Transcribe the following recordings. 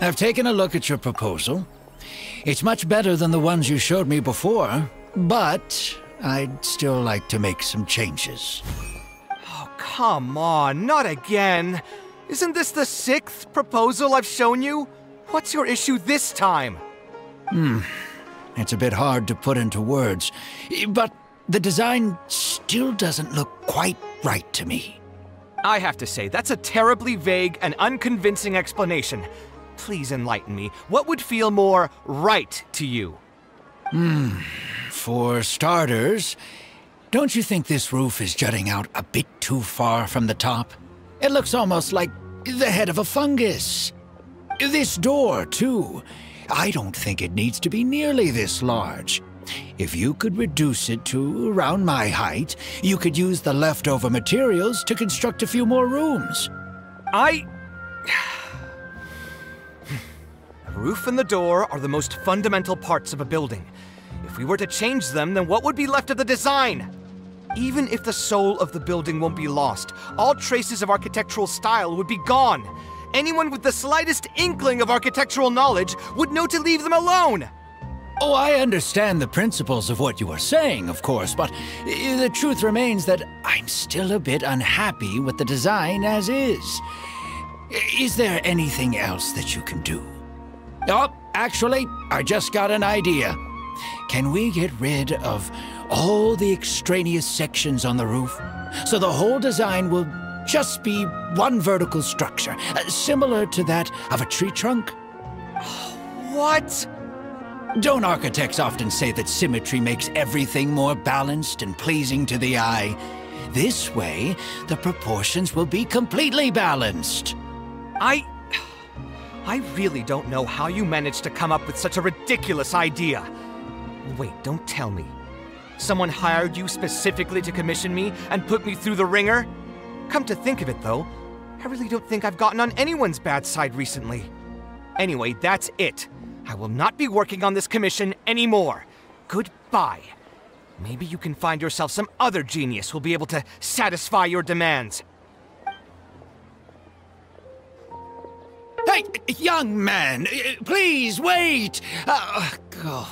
I've taken a look at your proposal. It's much better than the ones you showed me before, but I'd still like to make some changes. Oh, come on, not again. Isn't this the 6th proposal I've shown you? What's your issue this time? It's a bit hard to put into words, but the design still doesn't look quite right to me. I have to say, that's a terribly vague and unconvincing explanation. Please enlighten me. What would feel more right to you? For starters, don't you think this roof is jutting out a bit too far from the top? It looks almost like the head of a fungus. This door, too. I don't think it needs to be nearly this large. If you could reduce it to around my height, you could use the leftover materials to construct a few more rooms. The roof and the door are the most fundamental parts of a building. If we were to change them, then what would be left of the design? Even if the soul of the building won't be lost, all traces of architectural style would be gone. Anyone with the slightest inkling of architectural knowledge would know to leave them alone. Oh, I understand the principles of what you are saying, of course, but the truth remains that I'm still a bit unhappy with the design as is. Is there anything else that you can do? Oh, actually, I just got an idea. Can we get rid of all the extraneous sections on the roof, so the whole design will just be one vertical structure, similar to that of a tree trunk? What? Don't architects often say that symmetry makes everything more balanced and pleasing to the eye? This way, the proportions will be completely balanced. I really don't know how you managed to come up with such a ridiculous idea. Wait, don't tell me. Someone hired you specifically to commission me and put me through the ringer? Come to think of it, though, I really don't think I've gotten on anyone's bad side recently. Anyway, that's it. I will not be working on this commission anymore. Goodbye. Maybe you can find yourself some other genius who'll be able to satisfy your demands. Hey, young man, please wait! Go.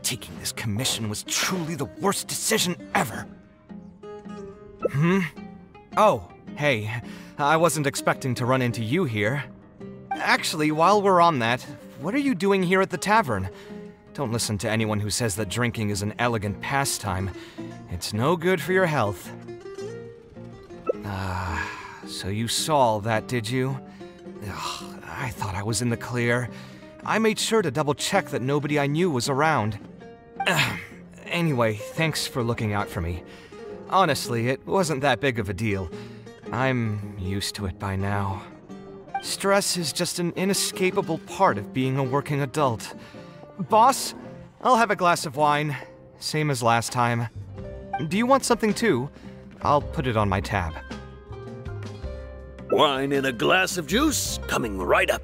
Taking this commission was truly the worst decision ever. Oh, hey, I wasn't expecting to run into you here. Actually, while we're on that, what are you doing here at the tavern? Don't listen to anyone who says that drinking is an elegant pastime. It's no good for your health. So you saw all that, did you? Ugh, I thought I was in the clear. I made sure to double-check that nobody I knew was around. Anyway, thanks for looking out for me. Honestly, it wasn't that big of a deal. I'm used to it by now. Stress is just an inescapable part of being a working adult. Boss, I'll have a glass of wine, same as last time. Do you want something too? I'll put it on my tab. Wine and a glass of juice coming right up.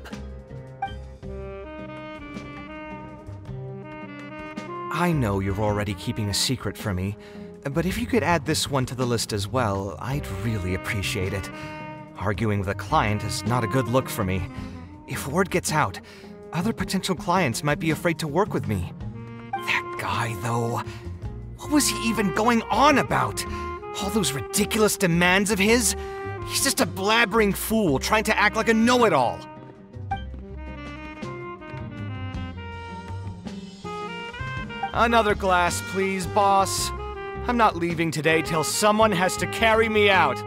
I know you're already keeping a secret from me, but if you could add this one to the list as well, I'd really appreciate it. Arguing with a client is not a good look for me. If word gets out, other potential clients might be afraid to work with me. That guy, though, what was he even going on about? All those ridiculous demands of his? He's just a blabbering fool trying to act like a know-it-all. Another glass, please, boss. I'm not leaving today till someone has to carry me out.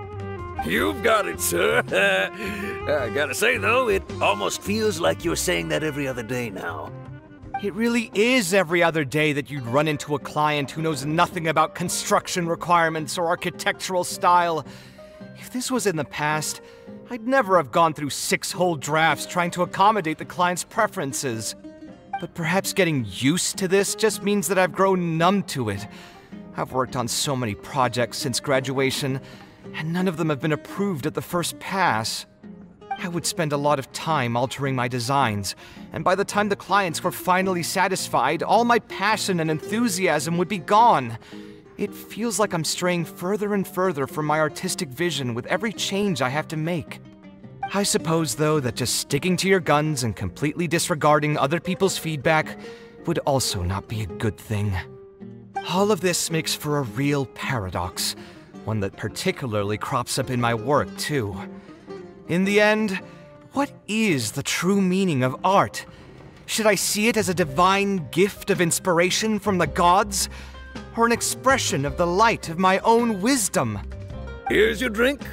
You've got it, sir. I gotta say, though, it almost feels like you're saying that every other day now. It really is every other day that you'd run into a client who knows nothing about construction requirements or architectural style. If this was in the past, I'd never have gone through 6 whole drafts trying to accommodate the client's preferences. But perhaps getting used to this just means that I've grown numb to it. I've worked on so many projects since graduation, and none of them have been approved at the first pass. I would spend a lot of time altering my designs, and by the time the clients were finally satisfied, all my passion and enthusiasm would be gone. It feels like I'm straying further and further from my artistic vision with every change I have to make. I suppose, though, that just sticking to your guns and completely disregarding other people's feedback would also not be a good thing. All of this makes for a real paradox, one that particularly crops up in my work, too. In the end, what is the true meaning of art? Should I see it as a divine gift of inspiration from the gods? Or an expression of the light of my own wisdom? Here's your drink.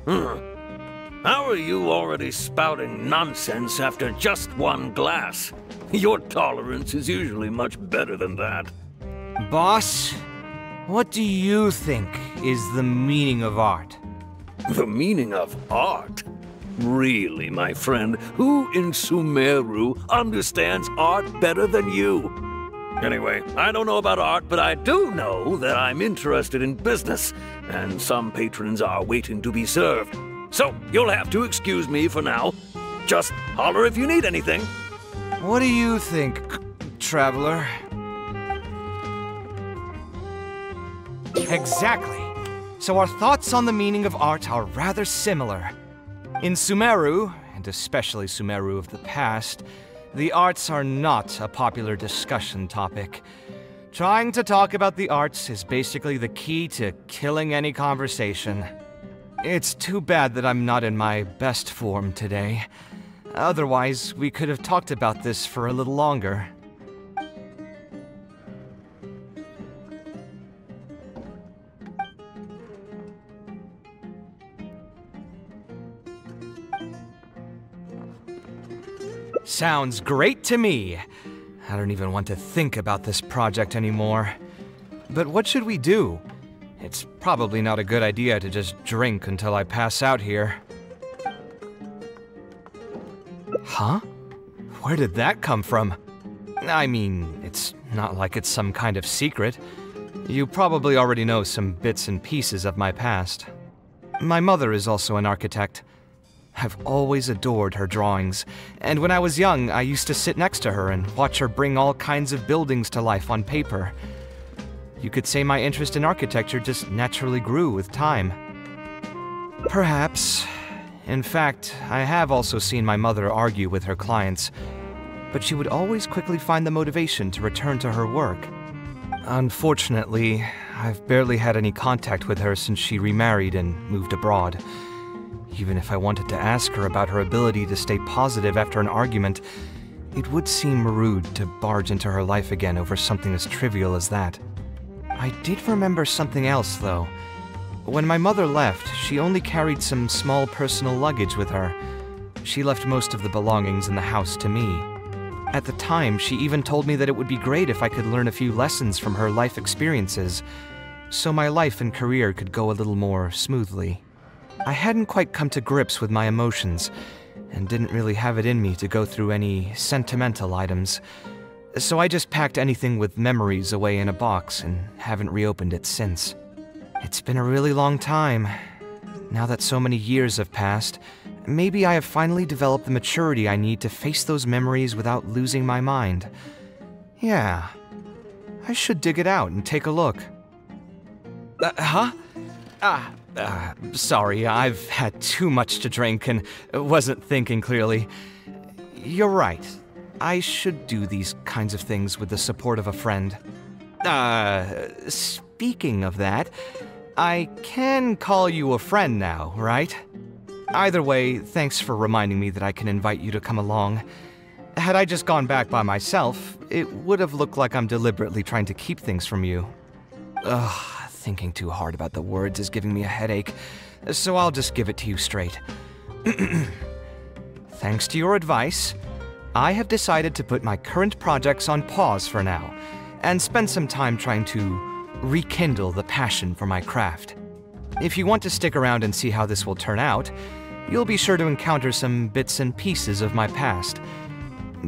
How are you already spouting nonsense after just 1 glass? Your tolerance is usually much better than that. Boss, what do you think is the meaning of art? The meaning of art? Really, my friend, who in Sumeru understands art better than you? Anyway, I don't know about art, but I do know that I'm interested in business, and some patrons are waiting to be served. So, you'll have to excuse me for now. Just holler if you need anything. What do you think, traveler? Exactly. So our thoughts on the meaning of art are rather similar. In Sumeru, and especially Sumeru of the past, the arts are not a popular discussion topic. Trying to talk about the arts is basically the key to killing any conversation. It's too bad that I'm not in my best form today. Otherwise, we could have talked about this for a little longer. Sounds great to me. I don't even want to think about this project anymore. But what should we do? It's probably not a good idea to just drink until I pass out here. Huh? Where did that come from? I mean, it's not like it's some kind of secret. You probably already know some bits and pieces of my past. My mother is also an architect. I've always adored her drawings, and when I was young, I used to sit next to her and watch her bring all kinds of buildings to life on paper. You could say my interest in architecture just naturally grew with time. Perhaps. In fact, I have also seen my mother argue with her clients, but she would always quickly find the motivation to return to her work. Unfortunately, I've barely had any contact with her since she remarried and moved abroad. Even if I wanted to ask her about her ability to stay positive after an argument, it would seem rude to barge into her life again over something as trivial as that. I did remember something else, though. When my mother left, she only carried some small personal luggage with her. She left most of the belongings in the house to me. At the time, she even told me that it would be great if I could learn a few lessons from her life experiences, so my life and career could go a little more smoothly. I hadn't quite come to grips with my emotions, and didn't really have it in me to go through any sentimental items, so I just packed anything with memories away in a box and haven't reopened it since. It's been a really long time. Now that so many years have passed, maybe I have finally developed the maturity I need to face those memories without losing my mind. Yeah, I should dig it out and take a look. Sorry, I've had too much to drink and wasn't thinking clearly. You're right. I should do these kinds of things with the support of a friend. Speaking of that, I can call you a friend now, right? Either way, thanks for reminding me that I can invite you to come along. Had I just gone back by myself, it would have looked like I'm deliberately trying to keep things from you. Ugh, thinking too hard about the words is giving me a headache, so I'll just give it to you straight. Thanks to your advice, I have decided to put my current projects on pause for now, and spend some time trying to rekindle the passion for my craft. If you want to stick around and see how this will turn out, you'll be sure to encounter some bits and pieces of my past.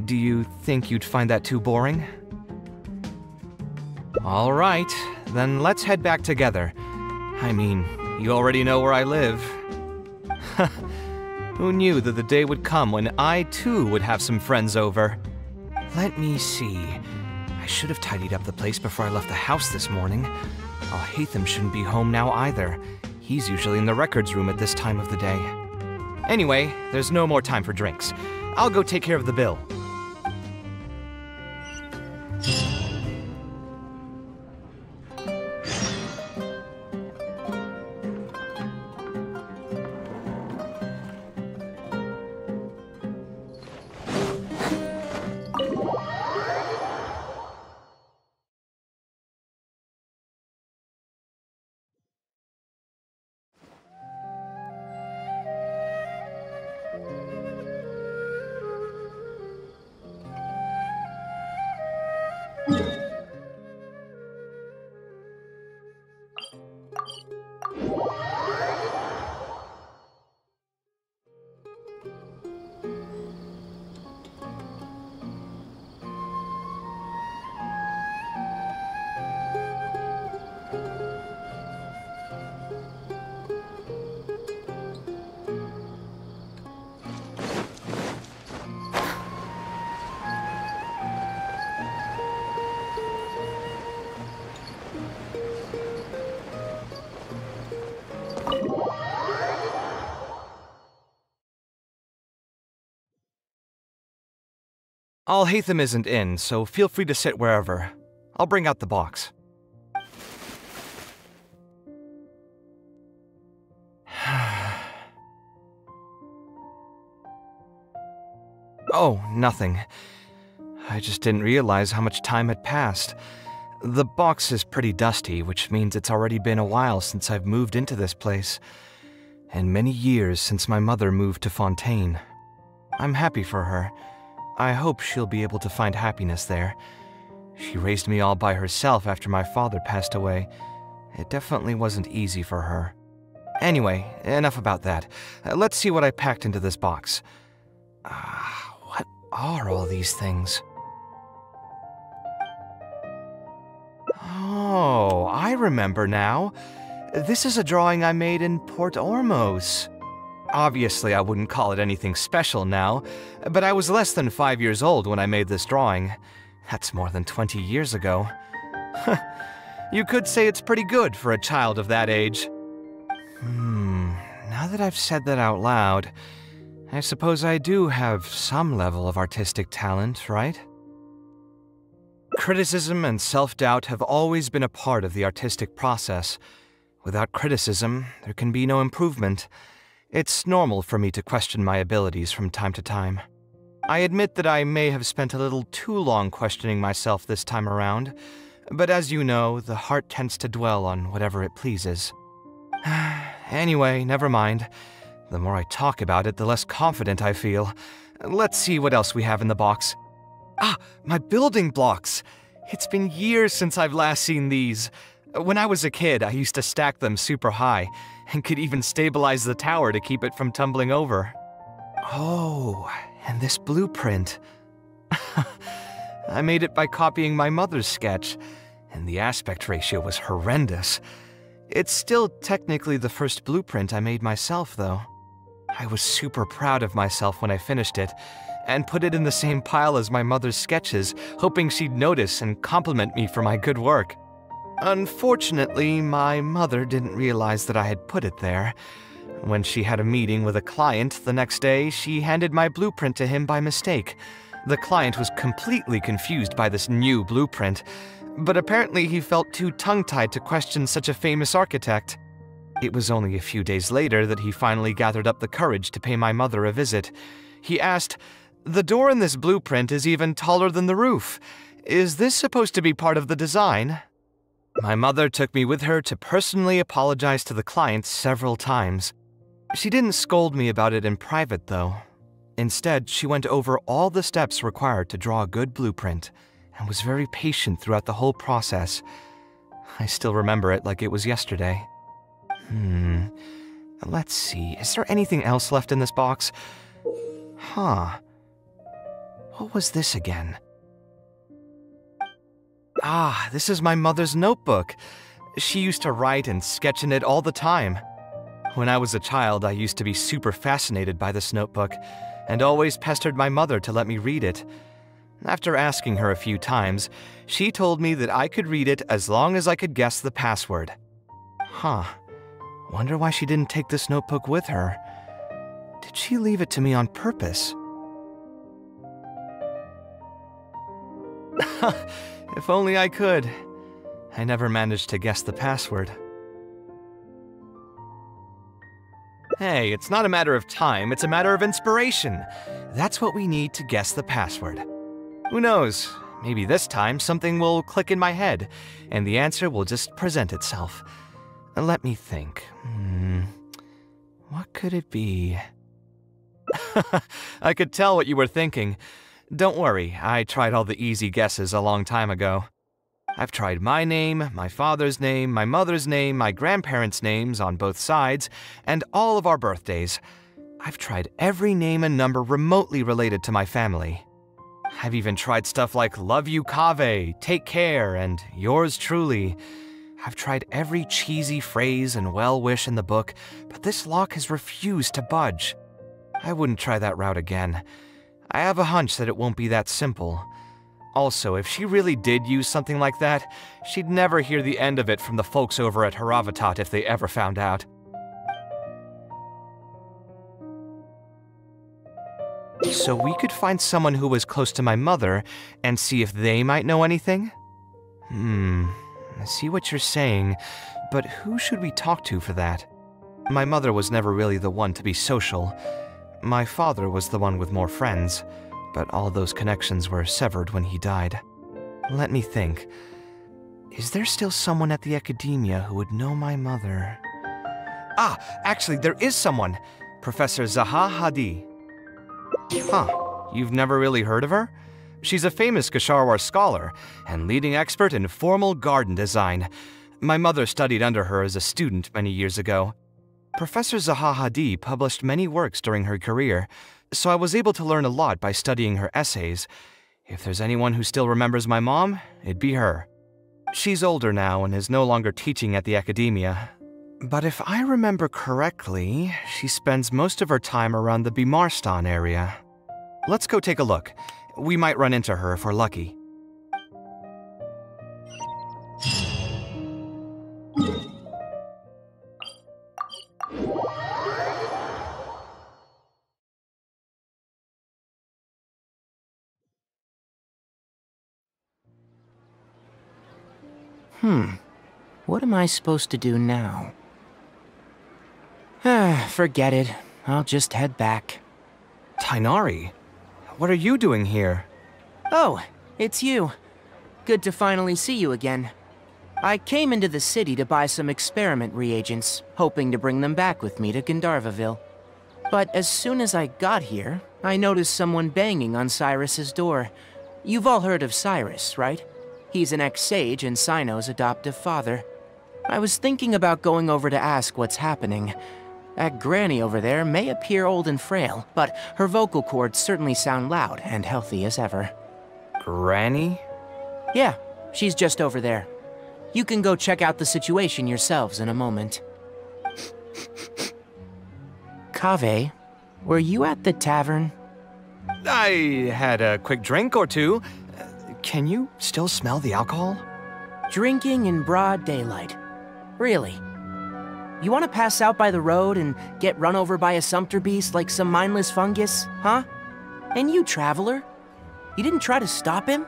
Do you think you'd find that too boring? All right, then let's head back together. I mean, you already know where I live. Who knew that the day would come when I too would have some friends over? Let me see. I should have tidied up the place before I left the house this morning. Al-Haytham shouldn't be home now either. He's usually in the records room at this time of the day. Anyway, there's no more time for drinks. I'll go take care of the bill. Al-Haytham isn't in, so feel free to sit wherever. I'll bring out the box. Oh, nothing. I just didn't realize how much time had passed. The box is pretty dusty, which means it's already been a while since I've moved into this place, and many years since my mother moved to Fontaine. I'm happy for her. I hope she'll be able to find happiness there. She raised me all by herself after my father passed away. It definitely wasn't easy for her. Anyway, enough about that. Let's see what I packed into this box. What are all these things? Oh, I remember now. This is a drawing I made in Port Ormos. Obviously, I wouldn't call it anything special now, but I was less than 5 years old when I made this drawing. That's more than 20 years ago. You could say it's pretty good for a child of that age. Now that I've said that out loud, I suppose I do have some level of artistic talent, right? Criticism and self-doubt have always been a part of the artistic process. Without criticism, there can be no improvement. It's normal for me to question my abilities from time to time. I admit that I may have spent a little too long questioning myself this time around, but as you know, the heart tends to dwell on whatever it pleases. Anyway, never mind. The more I talk about it, the less confident I feel. Let's see what else we have in the box. My building blocks! It's been years since I've last seen these. When I was a kid, I used to stack them super high, and could even stabilize the tower to keep it from tumbling over. Oh, and this blueprint. I made it by copying my mother's sketch, and the aspect ratio was horrendous. It's still technically the first blueprint I made myself, though. I was super proud of myself when I finished it, and put it in the same pile as my mother's sketches, hoping she'd notice and compliment me for my good work. Unfortunately, my mother didn't realize that I had put it there. When she had a meeting with a client the next day, she handed my blueprint to him by mistake. The client was completely confused by this new blueprint, but apparently he felt too tongue-tied to question such a famous architect. It was only a few days later that he finally gathered up the courage to pay my mother a visit. He asked, "The door in this blueprint is even taller than the roof. Is this supposed to be part of the design?" My mother took me with her to personally apologize to the client several times. She didn't scold me about it in private, though. Instead, she went over all the steps required to draw a good blueprint and was very patient throughout the whole process. I still remember it like it was yesterday. Let's see, is there anything else left in this box? Huh. What was this again? Ah, this is my mother's notebook. She used to write and sketch in it all the time. When I was a child, I used to be super fascinated by this notebook and always pestered my mother to let me read it. After asking her a few times, she told me that I could read it as long as I could guess the password. Huh. Wonder why she didn't take this notebook with her. Did she leave it to me on purpose? If only I could. I never managed to guess the password. Hey, it's not a matter of time, it's a matter of inspiration. That's what we need to guess the password. Who knows? Maybe this time something will click in my head, and the answer will just present itself. Let me think. What could it be? I could tell what you were thinking. Don't worry, I tried all the easy guesses a long time ago. I've tried my name, my father's name, my mother's name, my grandparents' names on both sides, and all of our birthdays. I've tried every name and number remotely related to my family. I've even tried stuff like love you Kaveh, take care, and yours truly. I've tried every cheesy phrase and well-wish in the book, but this lock has refused to budge. I wouldn't try that route again. I have a hunch that it won't be that simple. Also, if she really did use something like that, she'd never hear the end of it from the folks over at Haravatat if they ever found out. So we could find someone who was close to my mother and see if they might know anything? I see what you're saying, but who should we talk to for that? My mother was never really the one to be social. My father was the one with more friends, but all those connections were severed when he died. Let me think. Is there still someone at the academia who would know my mother? Ah, actually, there is someone. Professor Zaha Hadi. Huh, you've never really heard of her? She's a famous Gasharwar scholar and leading expert in formal garden design. My mother studied under her as a student many years ago. Professor Zaha Hadi published many works during her career, so I was able to learn a lot by studying her essays. If there's anyone who still remembers my mom, it'd be her. She's older now and is no longer teaching at the academia. But if I remember correctly, she spends most of her time around the Bimarstan area. Let's go take a look. We might run into her if we're lucky. What am I supposed to do now? Forget it. I'll just head back. Tainari, what are you doing here? Oh, it's you. Good to finally see you again. I came into the city to buy some experiment reagents, hoping to bring them back with me to Gandharvaville. But as soon as I got here, I noticed someone banging on Cyrus's door. You've all heard of Cyrus, right? He's an ex-sage and Sino's adoptive father. I was thinking about going over to ask what's happening. That granny over there may appear old and frail, but her vocal cords certainly sound loud and healthy as ever. Granny? Yeah, she's just over there. You can go check out the situation yourselves in a moment. Kaveh, were you at the tavern? I had a quick drink or two. Can you still smell the alcohol? Drinking in broad daylight. Really? You want to pass out by the road and get run over by a sumpter beast like some mindless fungus, huh? And you, traveler? You didn't try to stop him?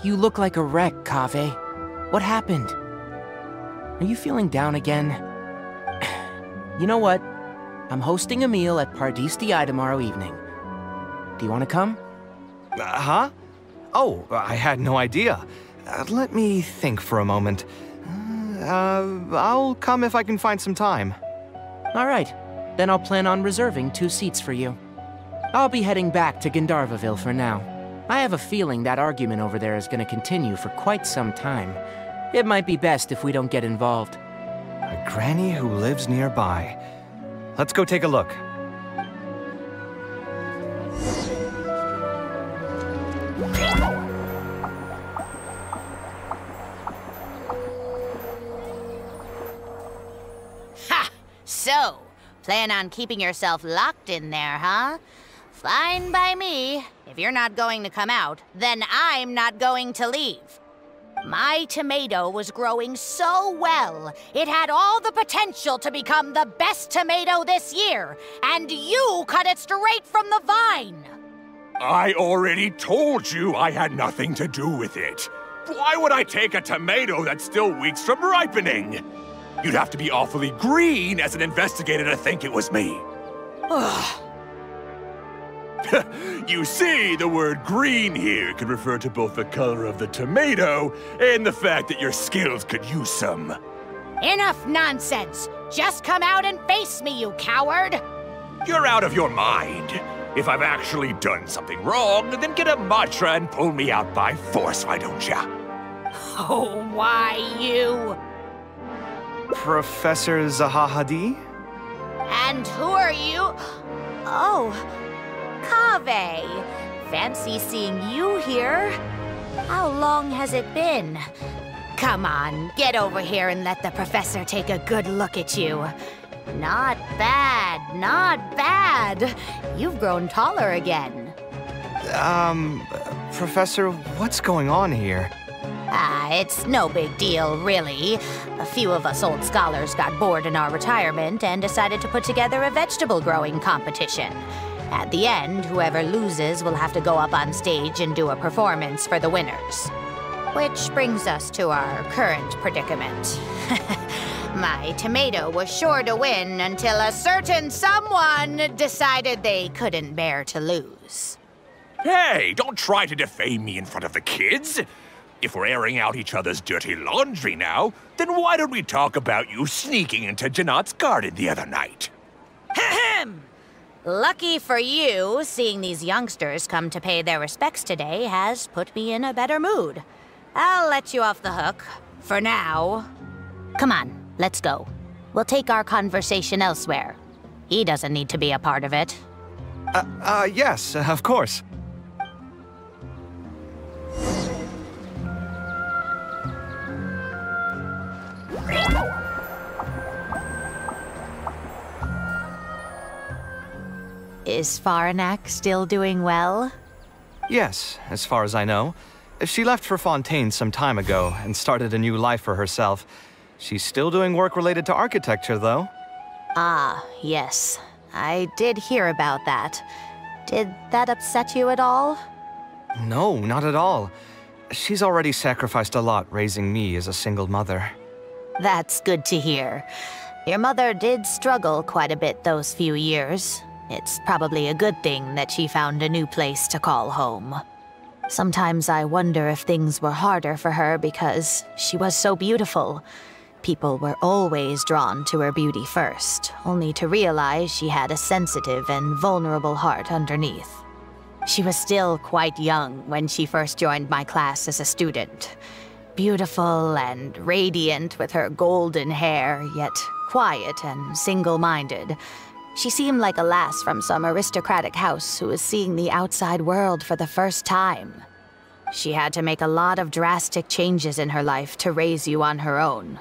You look like a wreck, Kaveh. What happened? Are you feeling down again? You know what? I'm hosting a meal at Pardis the Eye tomorrow evening. Do you want to come? Huh? Oh, I had no idea. Let me think for a moment. I'll come if I can find some time. All right, then I'll plan on reserving 2 seats for you. I'll be heading back to Gandharvaville for now. I have a feeling that argument over there is going to continue for quite some time. It might be best if we don't get involved. A granny who lives nearby. Let's go take a look. Ha! So, plan on keeping yourself locked in there, huh? Fine by me. If you're not going to come out, then I'm not going to leave. My tomato was growing so well, it had all the potential to become the best tomato this year, and you cut it straight from the vine. I already told you I had nothing to do with it. Why would I take a tomato that's still weeks from ripening? You'd have to be awfully green as an investigator to think it was me. You see, the word green here could refer to both the color of the tomato and the fact that your skills could use some. Enough nonsense! Just come out and face me, you coward! You're out of your mind. If I've actually done something wrong, then get a mantra and pull me out by force, why don't ya? Oh, why you? Professor Zahahadi? And who are you? Oh, Kaveh. Fancy seeing you here. How long has it been? Come on, get over here and let the professor take a good look at you. Not bad, not bad. You've grown taller again. Professor, what's going on here? It's no big deal, really. A few of us old scholars got bored in our retirement and decided to put together a vegetable growing competition. At the end, whoever loses will have to go up on stage and do a performance for the winners. Which brings us to our current predicament. My tomato was sure to win until a certain someone decided they couldn't bear to lose. Hey, don't try to defame me in front of the kids. If we're airing out each other's dirty laundry now, then why don't we talk about you sneaking into Janat's garden the other night? Ahem! Lucky for you, seeing these youngsters come to pay their respects today has put me in a better mood. I'll let you off the hook, for now. Come on, let's go. We'll take our conversation elsewhere. He doesn't need to be a part of it. Yes, of course. Is Faranak still doing well? Yes, as far as I know. She left for Fontaine some time ago and started a new life for herself. She's still doing work related to architecture, though. Ah, yes. I did hear about that. Did that upset you at all? No, not at all. She's already sacrificed a lot raising me as a single mother. That's good to hear. Your mother did struggle quite a bit those few years. It's probably a good thing that she found a new place to call home. Sometimes I wonder if things were harder for her because she was so beautiful. People were always drawn to her beauty first, only to realize she had a sensitive and vulnerable heart underneath. She was still quite young when she first joined my class as a student. Beautiful and radiant with her golden hair, yet quiet and single-minded. She seemed like a lass from some aristocratic house who was seeing the outside world for the first time. She had to make a lot of drastic changes in her life to raise you on her own.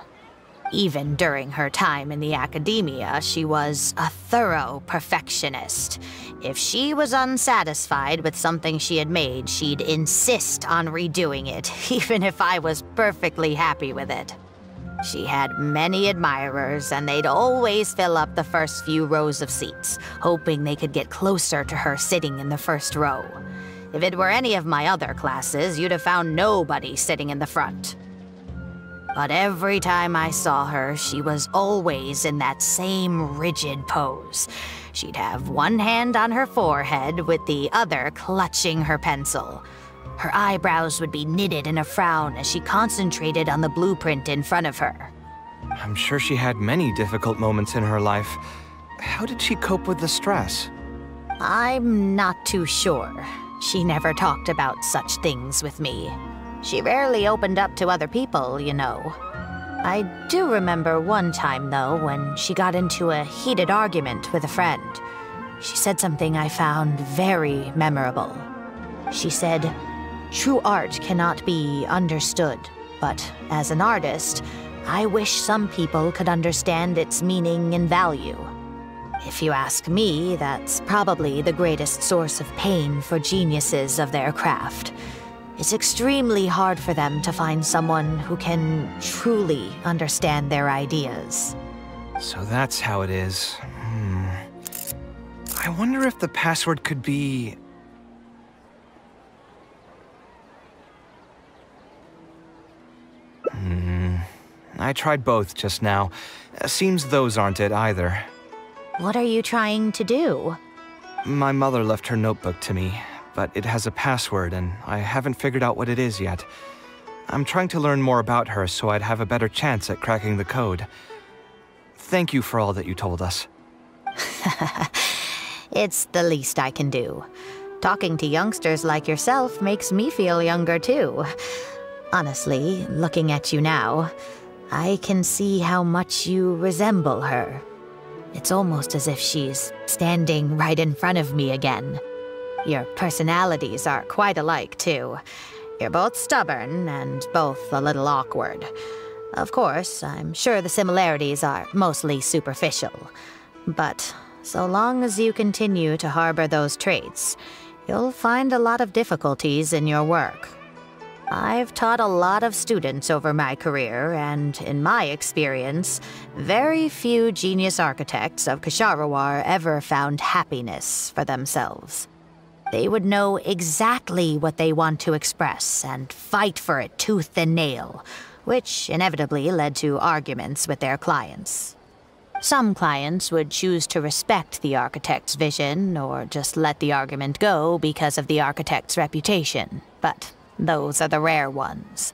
Even during her time in the academia, she was a thorough perfectionist. If she was unsatisfied with something she had made, she'd insist on redoing it, even if I was perfectly happy with it. She had many admirers, and they'd always fill up the first few rows of seats, hoping they could get closer to her sitting in the first row. If it were any of my other classes, you'd have found nobody sitting in the front. But every time I saw her, she was always in that same rigid pose, She'd have one hand on her forehead with the other clutching her pencil. Her eyebrows would be knitted in a frown as she concentrated on the blueprint in front of her. I'm sure she had many difficult moments in her life. How did she cope with the stress? I'm not too sure. She never talked about such things with me. She rarely opened up to other people, you know. I do remember one time, though, when she got into a heated argument with a friend. She said something I found very memorable. She said, "True art cannot be understood, but as an artist, I wish some people could understand its meaning and value." If you ask me, that's probably the greatest source of pain for geniuses of their craft. It's extremely hard for them to find someone who can truly understand their ideas. So that's how it is. I wonder if the password could be... I tried both just now. Seems those aren't it either. What are you trying to do? My mother left her notebook to me, but it has a password and I haven't figured out what it is yet. I'm trying to learn more about her so I'd have a better chance at cracking the code. Thank you for all that you told us. It's the least I can do. Talking to youngsters like yourself makes me feel younger too. Honestly, looking at you now, I can see how much you resemble her. It's almost as if she's standing right in front of me again. Your personalities are quite alike, too. You're both stubborn and both a little awkward. Of course, I'm sure the similarities are mostly superficial. But so long as you continue to harbor those traits, you'll find a lot of difficulties in your work. I've taught a lot of students over my career, and in my experience, very few genius architects of Ksharawar ever found happiness for themselves. They would know exactly what they want to express and fight for it tooth and nail, which inevitably led to arguments with their clients. Some clients would choose to respect the architect's vision or just let the argument go because of the architect's reputation, but those are the rare ones.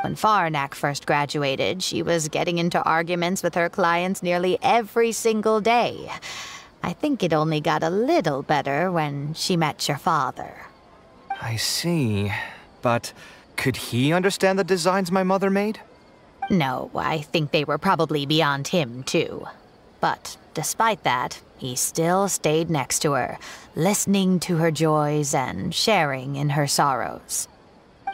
When Faranak first graduated, she was getting into arguments with her clients nearly every single day. I think it only got a little better when she met your father. I see. But could he understand the designs my mother made? No, I think they were probably beyond him, too. But despite that, he still stayed next to her, listening to her joys and sharing in her sorrows.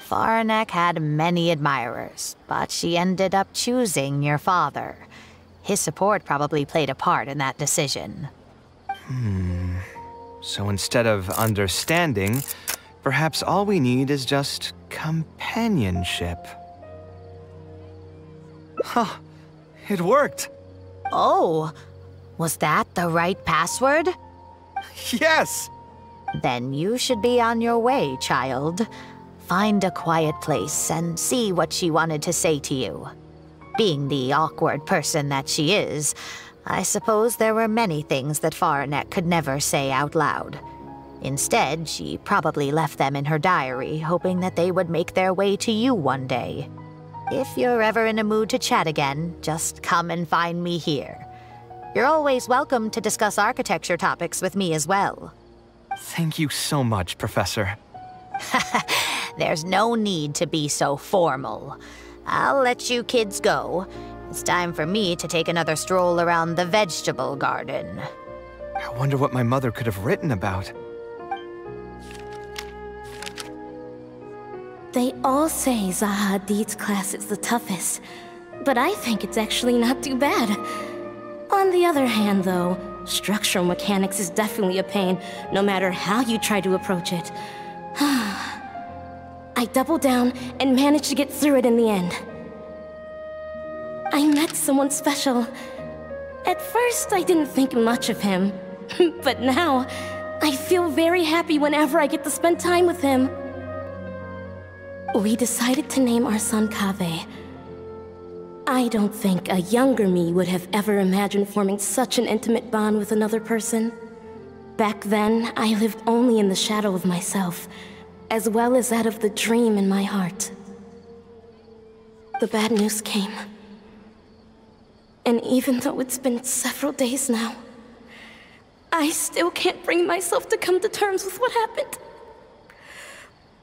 Faranek had many admirers, but she ended up choosing your father. His support probably played a part in that decision. So instead of understanding, perhaps all we need is just companionship. Huh, it worked! Oh, was that the right password? Yes! Then you should be on your way, child. Find a quiet place and see what she wanted to say to you. Being the awkward person that she is, I suppose there were many things that Faranek could never say out loud. Instead, she probably left them in her diary, hoping that they would make their way to you one day. If you're ever in a mood to chat again, just come and find me here. You're always welcome to discuss architecture topics with me as well. Thank you so much, Professor. There's no need to be so formal. I'll let you kids go. It's time for me to take another stroll around the vegetable garden. I wonder what my mother could have written about. They all say Zaha Hadid's class is the toughest, but I think it's actually not too bad. On the other hand, though, structural mechanics is definitely a pain, no matter how you try to approach it. I doubled down and managed to get through it in the end. I met someone special. At first, I didn't think much of him, but now, I feel very happy whenever I get to spend time with him. We decided to name our son Kaveh. I don't think a younger me would have ever imagined forming such an intimate bond with another person. Back then, I lived only in the shadow of myself, as well as that of the dream in my heart. The bad news came. And even though it's been several days now, I still can't bring myself to come to terms with what happened.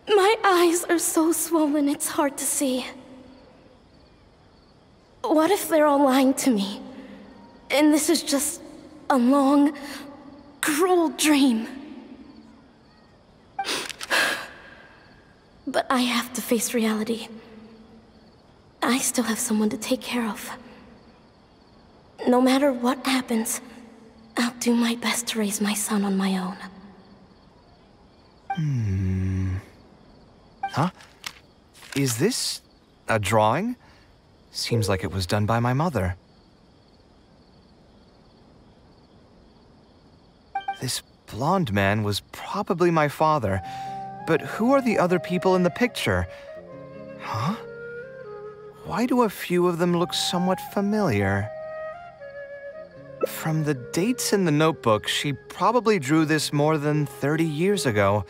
My eyes are so swollen it's hard to see. What if they're all lying to me? And this is just a long, cruel dream. But I have to face reality. I still have someone to take care of. No matter what happens, I'll do my best to raise my son on my own. Huh? Is this a drawing? Seems like it was done by my mother. This blonde man was probably my father, but who are the other people in the picture? Huh? Why do a few of them look somewhat familiar? From the dates in the notebook, she probably drew this more than 30 years ago.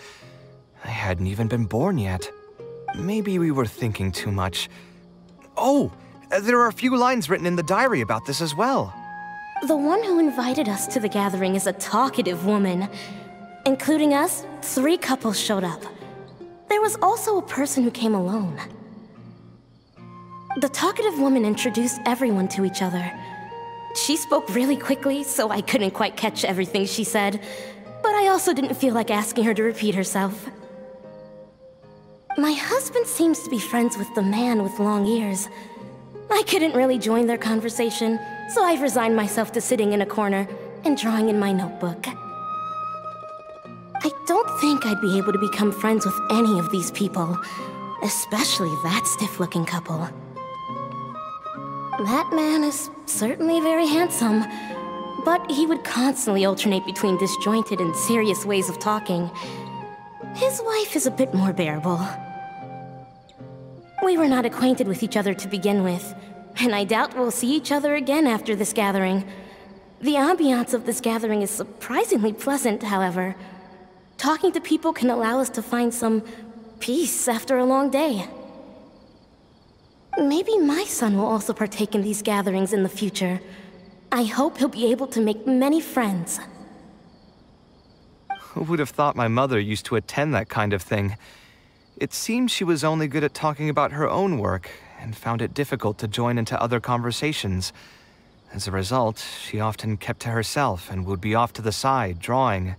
I hadn't even been born yet. Maybe we were thinking too much. Oh, there are a few lines written in the diary about this as well. The one who invited us to the gathering is a talkative woman. Including us, 3 couples showed up. There was also a person who came alone. The talkative woman introduced everyone to each other. She spoke really quickly, so I couldn't quite catch everything she said, but I also didn't feel like asking her to repeat herself. My husband seems to be friends with the man with long ears. I couldn't really join their conversation, so I've resigned myself to sitting in a corner and drawing in my notebook. I don't think I'd be able to become friends with any of these people, especially that stiff-looking couple. That man is certainly very handsome, but he would constantly alternate between disjointed and serious ways of talking. His wife is a bit more bearable. We were not acquainted with each other to begin with, and I doubt we'll see each other again after this gathering. The ambiance of this gathering is surprisingly pleasant, however. Talking to people can allow us to find some peace after a long day. Maybe my son will also partake in these gatherings in the future. I hope he'll be able to make many friends. Who would have thought my mother used to attend that kind of thing? It seemed she was only good at talking about her own work, and found it difficult to join into other conversations. As a result, she often kept to herself and would be off to the side, drawing.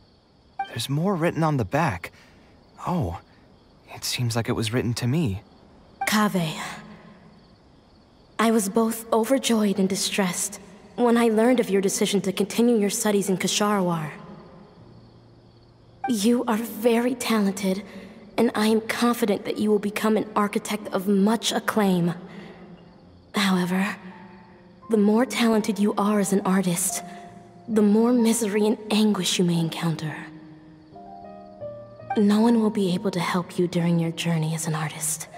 There's more written on the back. Oh, it seems like it was written to me. Kaveh. I was both overjoyed and distressed when I learned of your decision to continue your studies in Kasharwar. You are very talented, and I am confident that you will become an architect of much acclaim. However, the more talented you are as an artist, the more misery and anguish you may encounter. No one will be able to help you during your journey as an artist.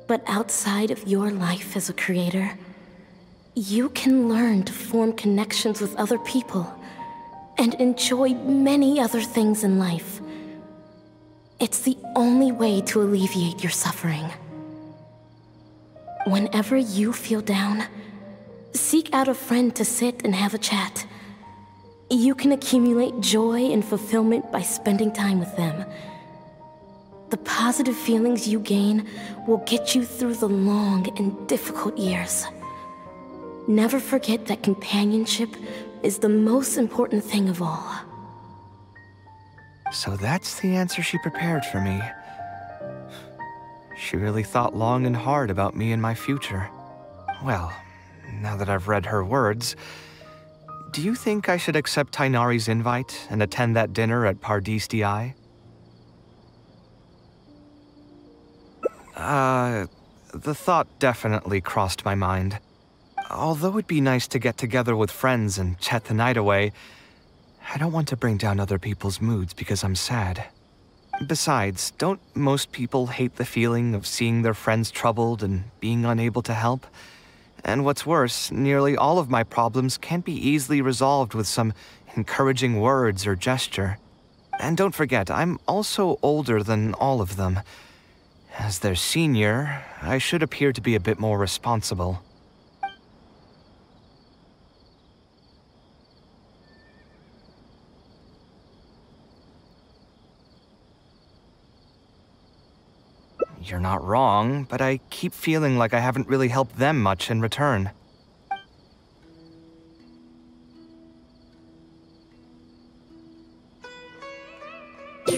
But outside of your life as a creator, you can learn to form connections with other people and enjoy many other things in life. It's the only way to alleviate your suffering. Whenever you feel down, seek out a friend to sit and have a chat. You can accumulate joy and fulfillment by spending time with them. The positive feelings you gain will get you through the long and difficult years. Never forget that companionship is the most important thing of all. So that's the answer she prepared for me. She really thought long and hard about me and my future. Well, now that I've read her words, do you think I should accept Tainari's invite and attend that dinner at Pardis Di? The thought definitely crossed my mind. Although it'd be nice to get together with friends and chat the night away, I don't want to bring down other people's moods because I'm sad. Besides, don't most people hate the feeling of seeing their friends troubled and being unable to help? And what's worse, nearly all of my problems can't be easily resolved with some encouraging words or gesture. And don't forget, I'm also older than all of them. As their senior, I should appear to be a bit more responsible. You're not wrong, but I keep feeling like I haven't really helped them much in return.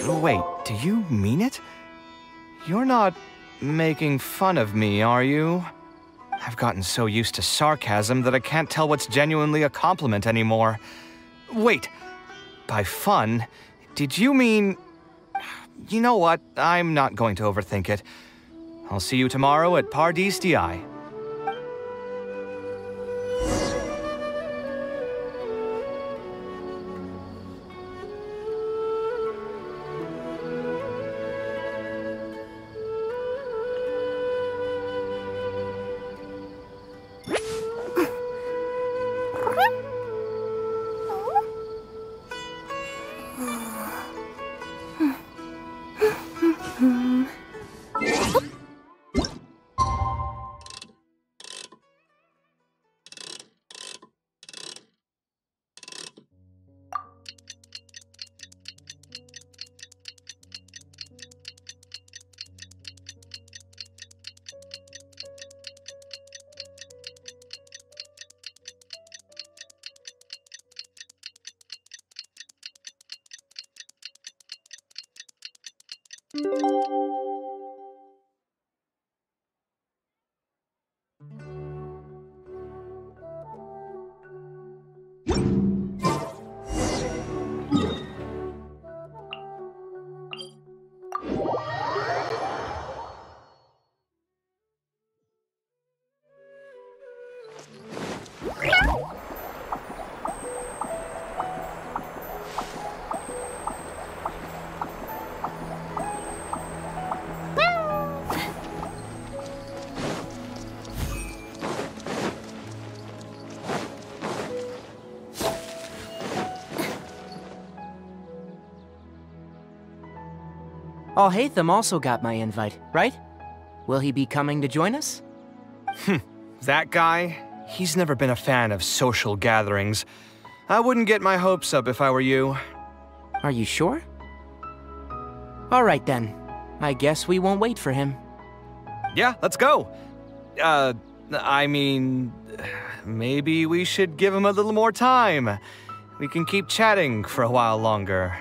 Wait, do you mean it? You're not making fun of me, are you? I've gotten so used to sarcasm that I can't tell what's genuinely a compliment anymore. Wait, by fun, did you mean... You know what? I'm not going to overthink it. I'll see you tomorrow at Pardis Di. Alhaitham also got my invite, right? Will he be coming to join us? That guy? He's never been a fan of social gatherings. I wouldn't get my hopes up if I were you. Are you sure? Alright then. I guess we won't wait for him. Yeah, let's go. I mean... Maybe we should give him a little more time. We can keep chatting for a while longer.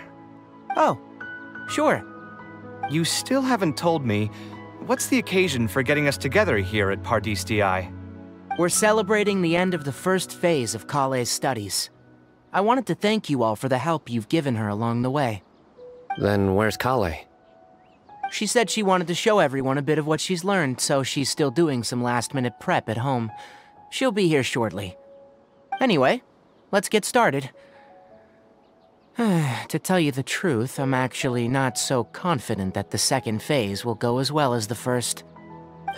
Oh, sure. You still haven't told me, what's the occasion for getting us together here at Pardis Di? We're celebrating the end of the first phase of Kale's studies. I wanted to thank you all for the help you've given her along the way. Then where's Kale? She said she wanted to show everyone a bit of what she's learned, so she's still doing some last-minute prep at home. She'll be here shortly. Anyway, let's get started. To tell you the truth, I'm actually not so confident that the second phase will go as well as the first.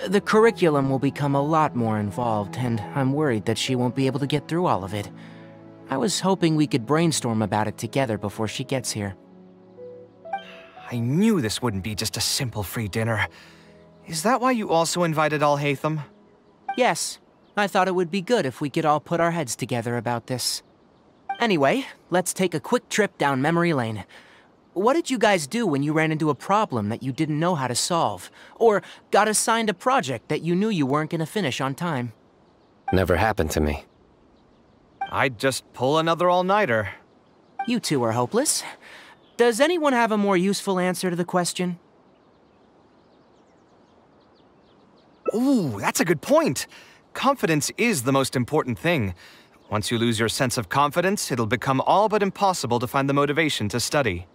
The curriculum will become a lot more involved, and I'm worried that she won't be able to get through all of it. I was hoping we could brainstorm about it together before she gets here. I knew this wouldn't be just a simple free dinner. Is that why you also invited Alhaitham? Yes, I thought it would be good if we could all put our heads together about this. Anyway, let's take a quick trip down memory lane. What did you guys do when you ran into a problem that you didn't know how to solve? Or got assigned a project that you knew you weren't going to finish on time? Never happened to me. I'd just pull another all-nighter. You two are hopeless. Does anyone have a more useful answer to the question? Ooh, that's a good point. Confidence is the most important thing. Once you lose your sense of confidence, it'll become all but impossible to find the motivation to study.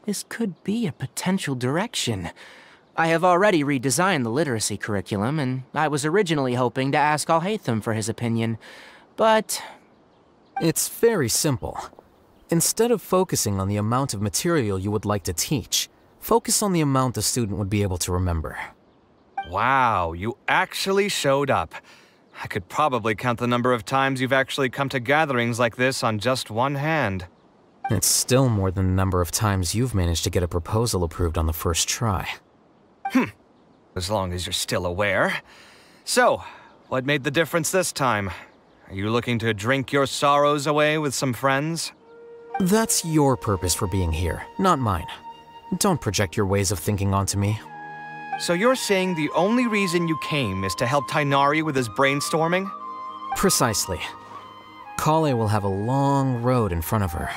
This could be a potential direction. I have already redesigned the literacy curriculum, and I was originally hoping to ask Alhaitham for his opinion, but... It's very simple. Instead of focusing on the amount of material you would like to teach, focus on the amount the student would be able to remember. Wow, you actually showed up. I could probably count the number of times you've actually come to gatherings like this on just one hand. It's still more than the number of times you've managed to get a proposal approved on the first try. As long as you're still aware. So, what made the difference this time? Are you looking to drink your sorrows away with some friends? That's your purpose for being here, not mine. Don't project your ways of thinking onto me. So you're saying the only reason you came is to help Tainari with his brainstorming? Precisely. Kale will have a long road in front of her.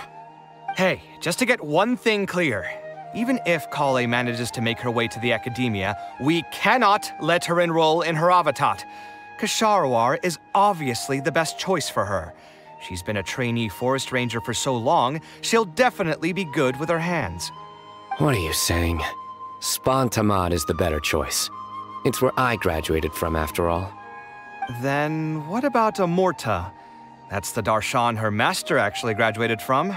Hey, just to get one thing clear. Even if Kale manages to make her way to the academia, we cannot let her enroll in her Avatat. Ksharawar is obviously the best choice for her. She's been a trainee forest ranger for so long, she'll definitely be good with her hands. What are you saying? Spontamad is the better choice. It's where I graduated from, after all. Then what about Amorta? That's the darshan her master actually graduated from.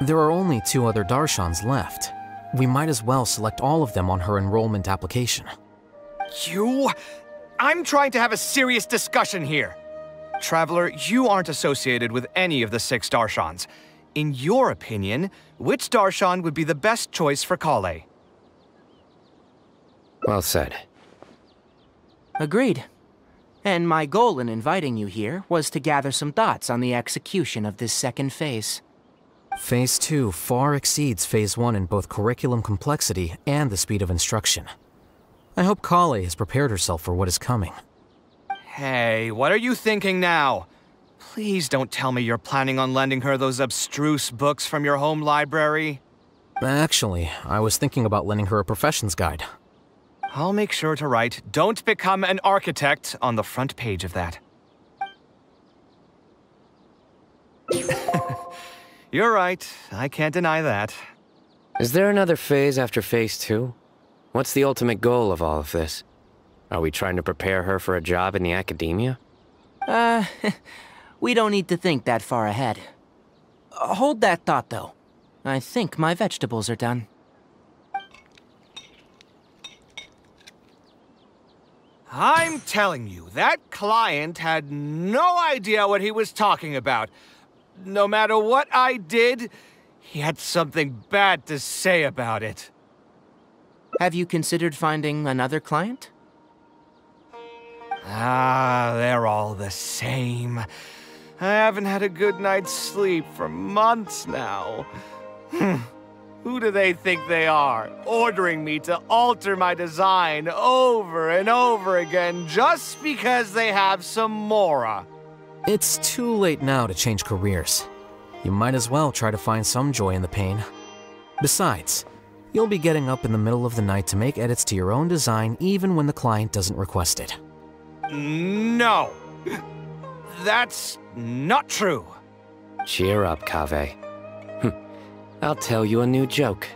There are only 2 other darshans left. We might as well select all of them on her enrollment application. I'm trying to have a serious discussion here. Traveler, you aren't associated with any of the 6 darshans. In your opinion, which darshan would be the best choice for Kale? Well said. Agreed. And my goal in inviting you here was to gather some thoughts on the execution of this second phase. Phase 2 far exceeds Phase 1 in both curriculum complexity and the speed of instruction. I hope Kale has prepared herself for what is coming. Hey, what are you thinking now? Please don't tell me you're planning on lending her those abstruse books from your home library. Actually, I was thinking about lending her a professions guide. I'll make sure to write, "Don't become an architect," on the front page of that. You're right, I can't deny that. Is there another phase after Phase 2? What's the ultimate goal of all of this? Are we trying to prepare her for a job in the academia? We don't need to think that far ahead. Hold that thought, though. I think my vegetables are done. I'm telling you, that client had no idea what he was talking about. No matter what I did, he had something bad to say about it. Have you considered finding another client? They're all the same. I haven't had a good night's sleep for months now. Who do they think they are, ordering me to alter my design over and over again just because they have some mora? It's too late now to change careers. You might as well try to find some joy in the pain. Besides, you'll be getting up in the middle of the night to make edits to your own design even when the client doesn't request it. No! That's not true. Cheer up, Kaveh. I'll tell you a new joke.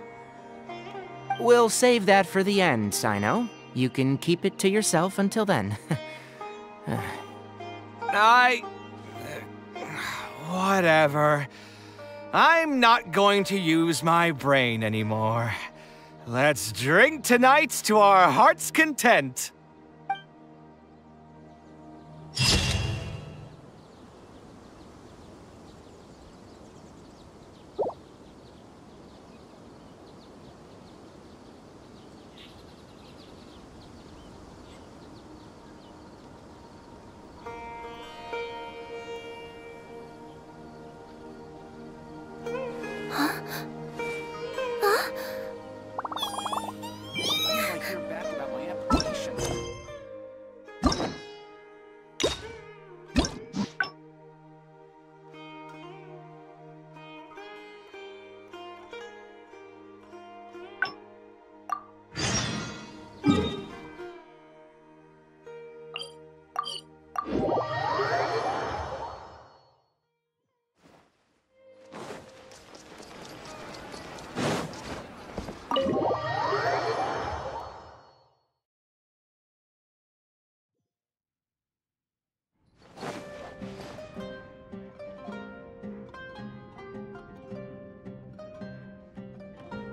We'll save that for the end, Sino. You can keep it to yourself until then. Whatever. I'm not going to use my brain anymore. Let's drink tonight to our heart's content.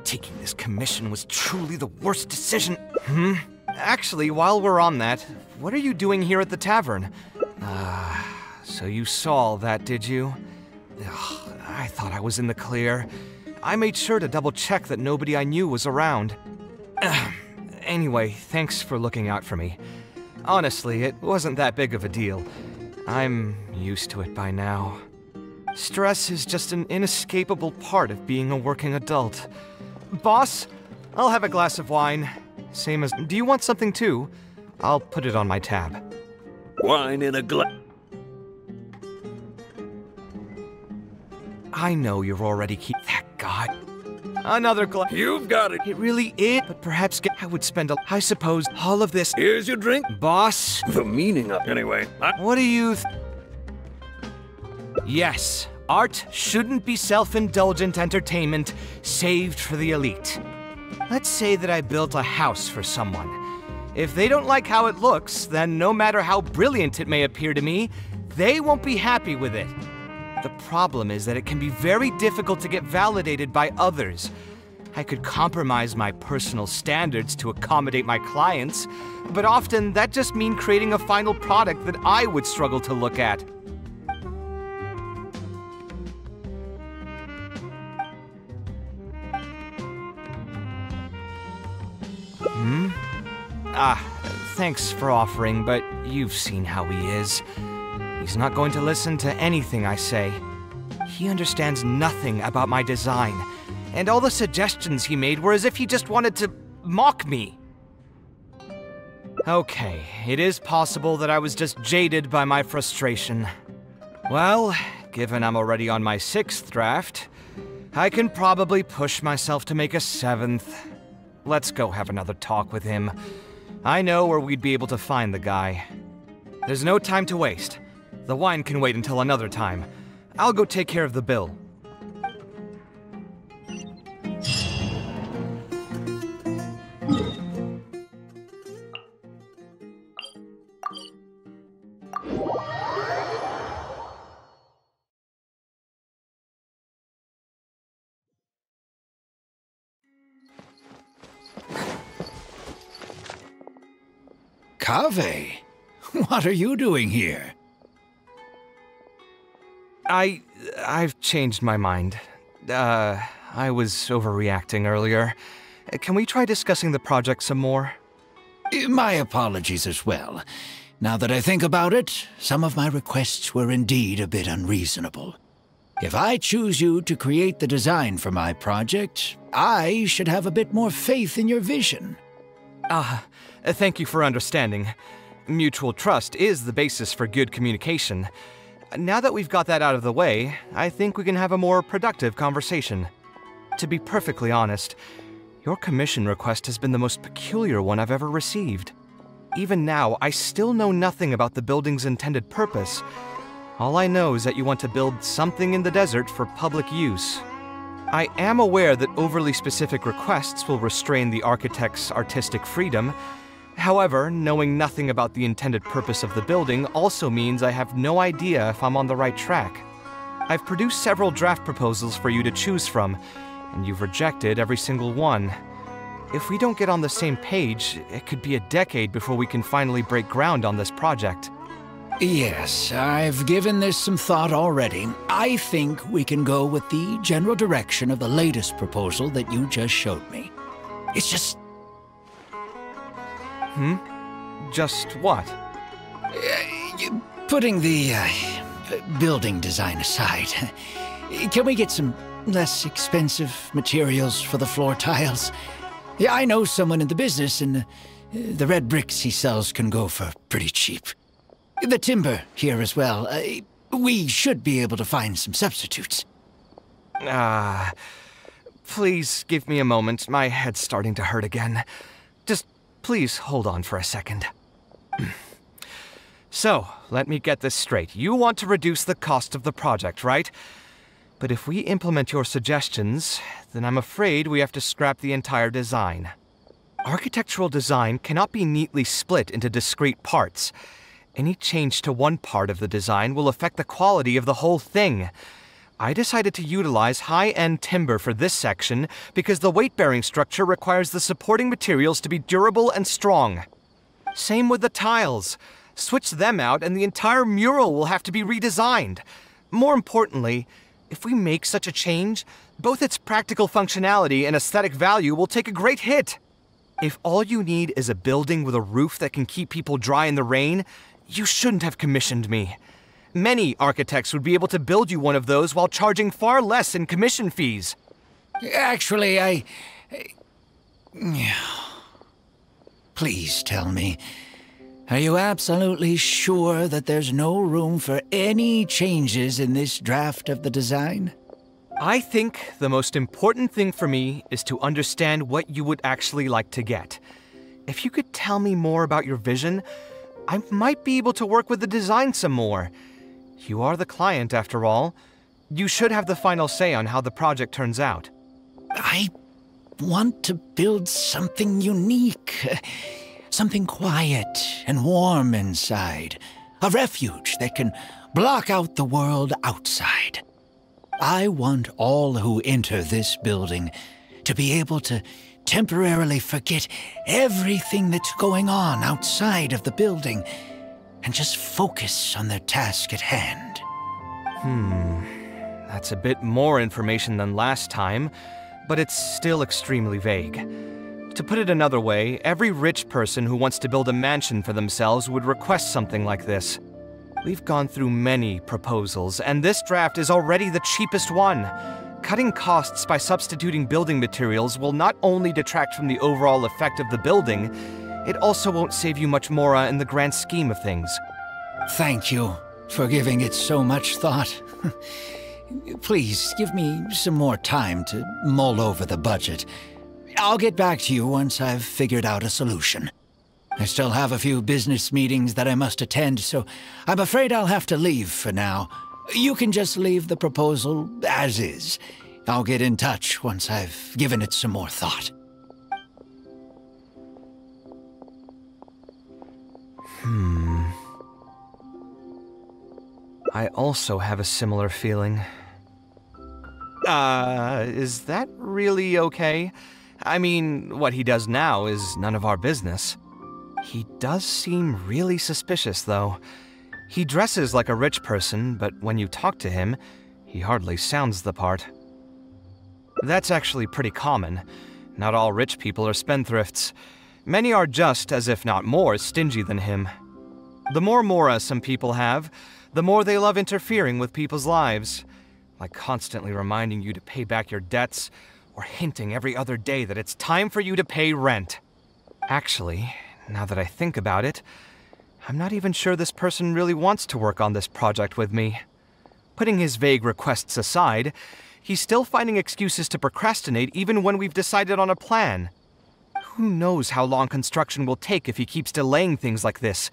Taking this commission was truly the worst decision. Actually, while we're on that, what are you doing here at the tavern? So you saw all that, did you? Ugh, I thought I was in the clear. I made sure to double-check that nobody I knew was around. Anyway, thanks for looking out for me. Honestly, it wasn't that big of a deal. I'm used to it by now. Stress is just an inescapable part of being a working adult. Boss, I'll have a glass of wine. Same as... Do you want something too? I'll put it on my tab. Wine in a glass. I know you're already that god. Another glass. You've got it. It really is. But perhaps I would spend I suppose all of this. Here's your drink. Boss. The meaning of... Anyway, What do you... Yes, art shouldn't be self-indulgent entertainment saved for the elite. Let's say that I built a house for someone. If they don't like how it looks, then no matter how brilliant it may appear to me, they won't be happy with it. The problem is that it can be very difficult to get validated by others. I could compromise my personal standards to accommodate my clients, but often that just means creating a final product that I would struggle to look at. Thanks for offering, but you've seen how he is. He's not going to listen to anything I say. He understands nothing about my design, and all the suggestions he made were as if he just wanted to mock me. Okay, it is possible that I was just jaded by my frustration. Well, given I'm already on my 6th draft, I can probably push myself to make a 7th. Let's go have another talk with him. I know where we'd be able to find the guy. There's no time to waste. The wine can wait until another time. I'll go take care of the bill. Kaveh, what are you doing here? I've changed my mind. I was overreacting earlier. Can we try discussing the project some more? My apologies as well. Now that I think about it, some of my requests were indeed a bit unreasonable. If I choose you to create the design for my project, I should have a bit more faith in your vision. Thank you for understanding. Mutual trust is the basis for good communication. Now that we've got that out of the way, I think we can have a more productive conversation. To be perfectly honest, your commission request has been the most peculiar one I've ever received. Even now, I still know nothing about the building's intended purpose. All I know is that you want to build something in the desert for public use. I am aware that overly specific requests will restrain the architect's artistic freedom. However, knowing nothing about the intended purpose of the building also means I have no idea if I'm on the right track. I've produced several draft proposals for you to choose from, and you've rejected every single one. If we don't get on the same page, it could be a decade before we can finally break ground on this project. Yes, I've given this some thought already. I think we can go with the general direction of the latest proposal that you just showed me. It's just... Just what? Putting the building design aside, can we get some less expensive materials for the floor tiles? Yeah, I know someone in the business, and the red bricks he sells can go for pretty cheap. The timber here as well. We should be able to find some substitutes. Please give me a moment. My head's starting to hurt again. Just please hold on for a second. So, let me get this straight. You want to reduce the cost of the project, right? But if we implement your suggestions, then I'm afraid we have to scrap the entire design. Architectural design cannot be neatly split into discrete parts. Any change to one part of the design will affect the quality of the whole thing. I decided to utilize high-end timber for this section because the weight-bearing structure requires the supporting materials to be durable and strong. Same with the tiles. Switch them out and the entire mural will have to be redesigned. More importantly, if we make such a change, both its practical functionality and aesthetic value will take a great hit. If all you need is a building with a roof that can keep people dry in the rain, you shouldn't have commissioned me. Many architects would be able to build you one of those while charging far less in commission fees. Actually, Please tell me, are you absolutely sure that there's no room for any changes in this draft of the design? I think the most important thing for me is to understand what you would actually like to get. If you could tell me more about your vision, I might be able to work with the design some more. You are the client, after all. You should have the final say on how the project turns out. I want to build something unique. Something quiet and warm inside. A refuge that can block out the world outside. I want all who enter this building to be able to temporarily forget everything that's going on outside of the building and just focus on their task at hand. That's a bit more information than last time, but it's still extremely vague. To put it another way, every rich person who wants to build a mansion for themselves would request something like this. We've gone through many proposals, and this draft is already the cheapest one. Cutting costs by substituting building materials will not only detract from the overall effect of the building, it also won't save you much more in the grand scheme of things. Thank you for giving it so much thought. Please, give me some more time to mull over the budget. I'll get back to you once I've figured out a solution. I still have a few business meetings that I must attend, so I'm afraid I'll have to leave for now. You can just leave the proposal as is. I'll get in touch once I've given it some more thought. I also have a similar feeling. Is that really okay? I mean, what he does now is none of our business. He does seem really suspicious, though. He dresses like a rich person, but when you talk to him, he hardly sounds the part. That's actually pretty common. Not all rich people are spendthrifts. Many are just, as if not more, stingy than him. The more mora some people have, the more they love interfering with people's lives. Like constantly reminding you to pay back your debts, or hinting every other day that it's time for you to pay rent. Actually, now that I think about it, I'm not even sure this person really wants to work on this project with me. Putting his vague requests aside, he's still finding excuses to procrastinate even when we've decided on a plan. Who knows how long construction will take if he keeps delaying things like this?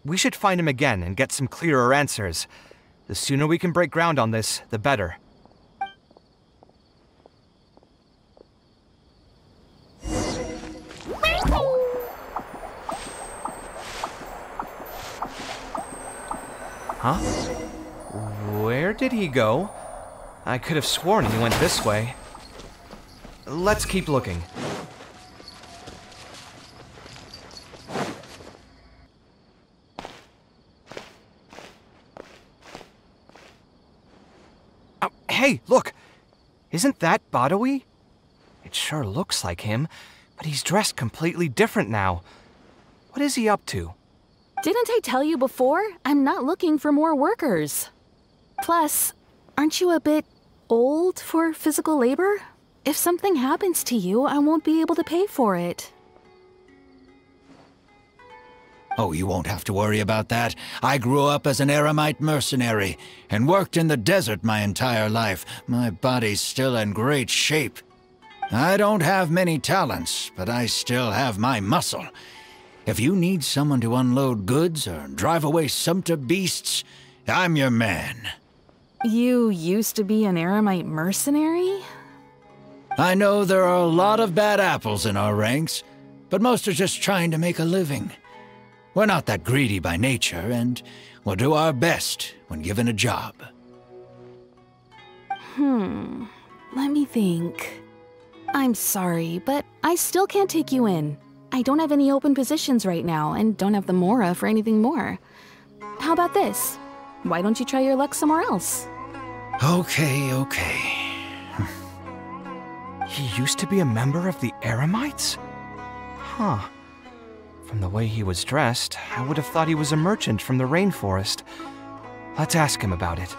We should find him again and get some clearer answers. The sooner we can break ground on this, the better. Huh? Where did he go? I could have sworn he went this way. Let's keep looking. Oh, hey, look! Isn't that Badawi? It sure looks like him, but he's dressed completely different now. What is he up to? Didn't I tell you before? I'm not looking for more workers. Plus, aren't you a bit old for physical labor? If something happens to you, I won't be able to pay for it. Oh, you won't have to worry about that. I grew up as an Eremite mercenary and worked in the desert my entire life. My body's still in great shape. I don't have many talents, but I still have my muscle. If you need someone to unload goods or drive away sumpter beasts, I'm your man. You used to be an Eremite mercenary? I know there are a lot of bad apples in our ranks, but most are just trying to make a living. We're not that greedy by nature, and we'll do our best when given a job. Let me think. I'm sorry, but I still can't take you in. I don't have any open positions right now, and don't have the Mora for anything more. How about this? Why don't you try your luck somewhere else? Okay. He used to be a member of the Eremites? Huh. From the way he was dressed, I would have thought he was a merchant from the rainforest. Let's ask him about it.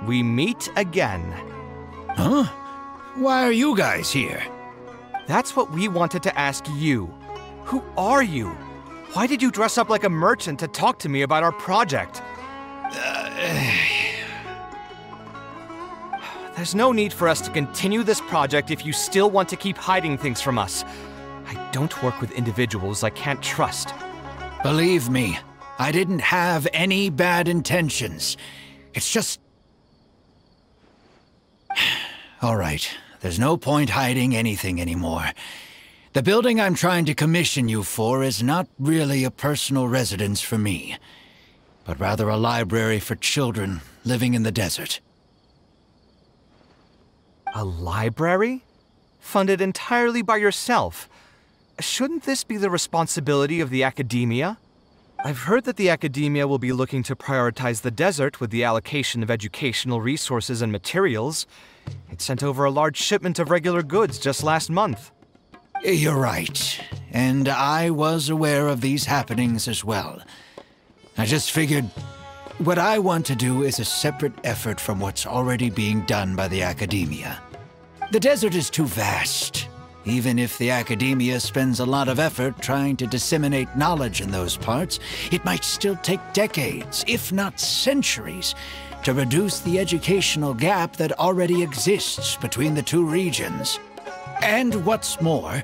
We meet again. Huh? Why are you guys here? That's what we wanted to ask you. Who are you? Why did you dress up like a merchant to talk to me about our project? There's no need for us to continue this project if you still want to keep hiding things from us. I don't work with individuals I can't trust. Believe me, I didn't have any bad intentions. It's just... All right, there's no point hiding anything anymore. The building I'm trying to commission you for is not really a personal residence for me, but rather a library for children living in the desert. A library? Funded entirely by yourself? Shouldn't this be the responsibility of the academia? I've heard that the academia will be looking to prioritize the desert with the allocation of educational resources and materials. It sent over a large shipment of regular goods just last month. You're right, and I was aware of these happenings as well. I just figured what I want to do is a separate effort from what's already being done by the academia. The desert is too vast. Even if the academia spends a lot of effort trying to disseminate knowledge in those parts, it might still take decades, if not centuries, to reduce the educational gap that already exists between the two regions. And what's more,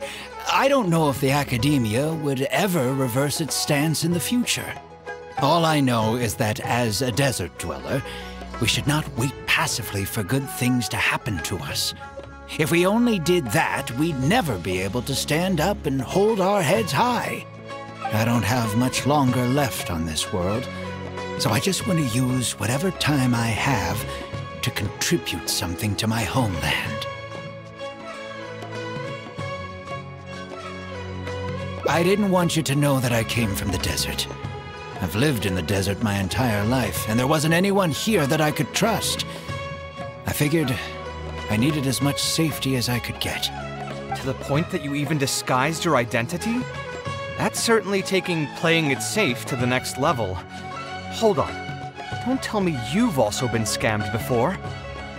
I don't know if the academia would ever reverse its stance in the future. All I know is that as a desert dweller, we should not wait passively for good things to happen to us. If we only did that, we'd never be able to stand up and hold our heads high. I don't have much longer left on this world, so I just want to use whatever time I have to contribute something to my homeland. I didn't want you to know that I came from the desert. I've lived in the desert my entire life, and there wasn't anyone here that I could trust. I figured I needed as much safety as I could get. To the point that you even disguised your identity? That's certainly taking playing it safe to the next level. Hold on. Don't tell me you've also been scammed before.